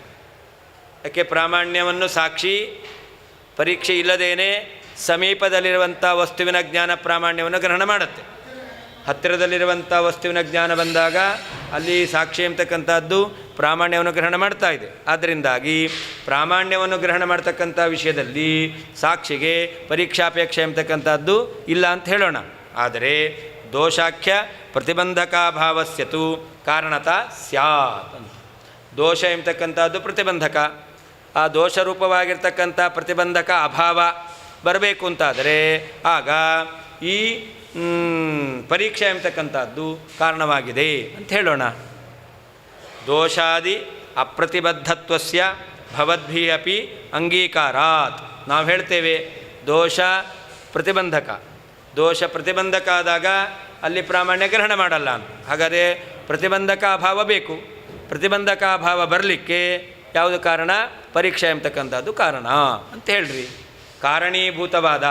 ಯಾಕೆ? ಪ್ರಾಮಾಣ್ಯವನ್ನು ಸಾಕ್ಷಿ ಪರೀಕ್ಷೆ ಇಲ್ಲದೇನೆ ಸಮೀಪದಲ್ಲಿರುವಂಥ ವಸ್ತುವಿನ ಜ್ಞಾನ ಪ್ರಾಮಾಣ್ಯವನ್ನು ಗ್ರಹಣ ಮಾಡುತ್ತೆ. ಹತ್ತಿರದಲ್ಲಿರುವಂಥ ವಸ್ತುವಿನ ಜ್ಞಾನ ಬಂದಾಗ ಅಲ್ಲಿ ಸಾಕ್ಷಿ ಎಂಬತಕ್ಕಂಥದ್ದು ಪ್ರಾಮಾಣ್ಯವನ್ನು ಗ್ರಹಣ ಮಾಡ್ತಾ ಇದೆ. ಆದ್ದರಿಂದಾಗಿ ಪ್ರಾಮಾಣ್ಯವನ್ನು ಗ್ರಹಣ ಮಾಡ್ತಕ್ಕಂಥ ವಿಷಯದಲ್ಲಿ ಸಾಕ್ಷಿಗೆ ಪರೀಕ್ಷಾಪೇಕ್ಷೆ ಎಂಬತಕ್ಕಂಥದ್ದು ಇಲ್ಲ ಅಂತ ಹೇಳೋಣ. ಆದರೆ ದೋಷಾಖ್ಯ ಪ್ರತಿಬಂಧಕಾಭಾವಸ್ಯತು ಕಾರಣತಾ ಸ್ಯಾತ್ ಅಂತ. ದೋಷ ಎಂಬತಕ್ಕಂಥದ್ದು ಪ್ರತಿಬಂಧಕ. ಆ ದೋಷರೂಪವಾಗಿರ್ತಕ್ಕಂಥ ಪ್ರತಿಬಂಧಕ ಅಭಾವ ಬರಬೇಕು ಅಂತಾದರೆ ಆಗ ಈ ಪರೀಕ್ಷೆ ಎಂಬತಕ್ಕಂಥದ್ದು ಕಾರಣವಾಗಿದೆ ಅಂತ ಹೇಳೋಣ. ದೋಷಾದಿ ಅಪ್ರತಿಬದ್ಧತ್ವಸ್ಯ ಭವದ್ಭಿ ಅಪಿ ಅಂಗೀಕಾರಾತ್. ನಾವು ಹೇಳ್ತೇವೆ ದೋಷ ಪ್ರತಿಬಂಧಕ ಆದಾಗ ಅಲ್ಲಿ ಪ್ರಾಮಾಣ್ಯ ಗ್ರಹಣ ಮಾಡಲ್ಲ ಅಂತ. ಹಾಗಾದರೆ ಪ್ರತಿಬಂಧಕ ಅಭಾವ ಬೇಕು. ಪ್ರತಿಬಂಧಕ ಅಭಾವ ಬರಲಿಕ್ಕೆ ಯಾವುದು ಕಾರಣ? ಪರೀಕ್ಷೆ ಎಂಬತಕ್ಕಂಥದ್ದು ಕಾರಣ ಅಂತ ಹೇಳ್ರಿ. ಕಾರಣೀಭೂತವಾದ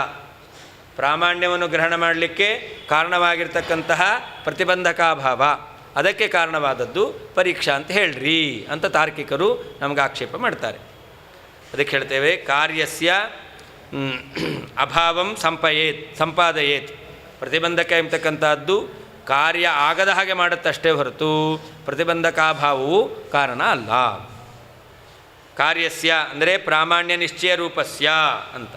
ಪ್ರಾಮಾಣ್ಯವನ್ನು ಗ್ರಹಣ ಮಾಡಲಿಕ್ಕೆ ಕಾರಣವಾಗಿರ್ತಕ್ಕಂತಹ ಪ್ರತಿಬಂಧಕಾಭಾವ, ಅದಕ್ಕೆ ಕಾರಣವಾದದ್ದು ಪರೀಕ್ಷಾ ಅಂತ ಹೇಳ್ರಿ ಅಂತ ತಾರ್ಕಿಕರು ನಮಗೆ ಆಕ್ಷೇಪ ಮಾಡ್ತಾರೆ. ಅದಕ್ಕೆ ಹೇಳ್ತೇವೆ ಕಾರ್ಯಸ್ಯ ಅಭಾವಂ ಸಂಪಾದಯೇತ್. ಪ್ರತಿಬಂಧಕ ಎಂಬತಕ್ಕಂಥದ್ದು ಕಾರ್ಯ ಆಗದ ಹಾಗೆ ಮಾಡುತ್ತಷ್ಟೇ ಹೊರತು ಪ್ರತಿಬಂಧಕಾಭಾವವು ಕಾರಣ ಅಲ್ಲ. ಕಾರ್ಯಸ್ಯ ಅಂದರೆ ಪ್ರಾಮಾಣ್ಯ ನಿಶ್ಚಯ ರೂಪಸ್ಯ ಅಂತ.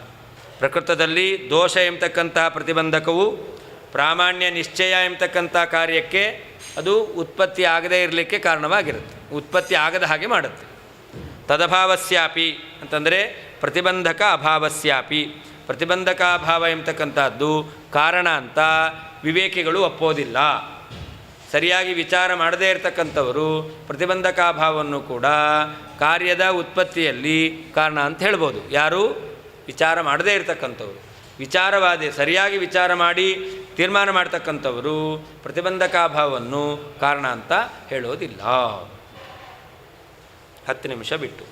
ಪ್ರಕೃತದಲ್ಲಿ ದೋಷ ಎಂಬತಕ್ಕಂತಹ ಪ್ರತಿಬಂಧಕವು ಪ್ರಾಮಾಣ್ಯ ನಿಶ್ಚಯ ಎಂಬತಕ್ಕಂಥ ಕಾರ್ಯಕ್ಕೆ ಅದು ಉತ್ಪತ್ತಿ ಆಗದೇ ಇರಲಿಕ್ಕೆ ಕಾರಣವಾಗಿರುತ್ತೆ, ಉತ್ಪತ್ತಿ ಆಗದ ಹಾಗೆ ಮಾಡುತ್ತೆ. ತದಭಾವಸ್ಯಾಪಿ ಅಂತಂದರೆ ಪ್ರತಿಬಂಧಕ ಅಭಾವಸ್ಯಾಪಿ, ಪ್ರತಿಬಂಧಕಾಭಾವ ಎಂಬತಕ್ಕಂಥದ್ದು ಕಾರಣ ಅಂತ ವಿವೇಕಿಗಳು ಒಪ್ಪೋದಿಲ್ಲ. ಸರಿಯಾಗಿ ವಿಚಾರ ಮಾಡದೇ ಇರತಕ್ಕಂಥವರು ಪ್ರತಿಬಂಧಕಾಭಾವವನ್ನು ಕೂಡ ಕಾರ್ಯದ ಉತ್ಪತ್ತಿಯಲ್ಲಿ ಕಾರಣ ಅಂತ ಹೇಳ್ಬೋದು. ಯಾರು? ವಿಚಾರ ಮಾಡದೇ ಇರತಕ್ಕಂಥವ್ರು. ವಿಚಾರವಾದಿ ಸರಿಯಾಗಿ ವಿಚಾರ ಮಾಡಿ ತೀರ್ಮಾನ ಮಾಡ್ತಕ್ಕಂಥವರು ಪ್ರತಿಬಂಧಕಾಭಾವವನ್ನು ಕಾರಣ ಅಂತ ಹೇಳೋದಿಲ್ಲ. 10 ನಿಮಿಷ ಬಿಟ್ಟು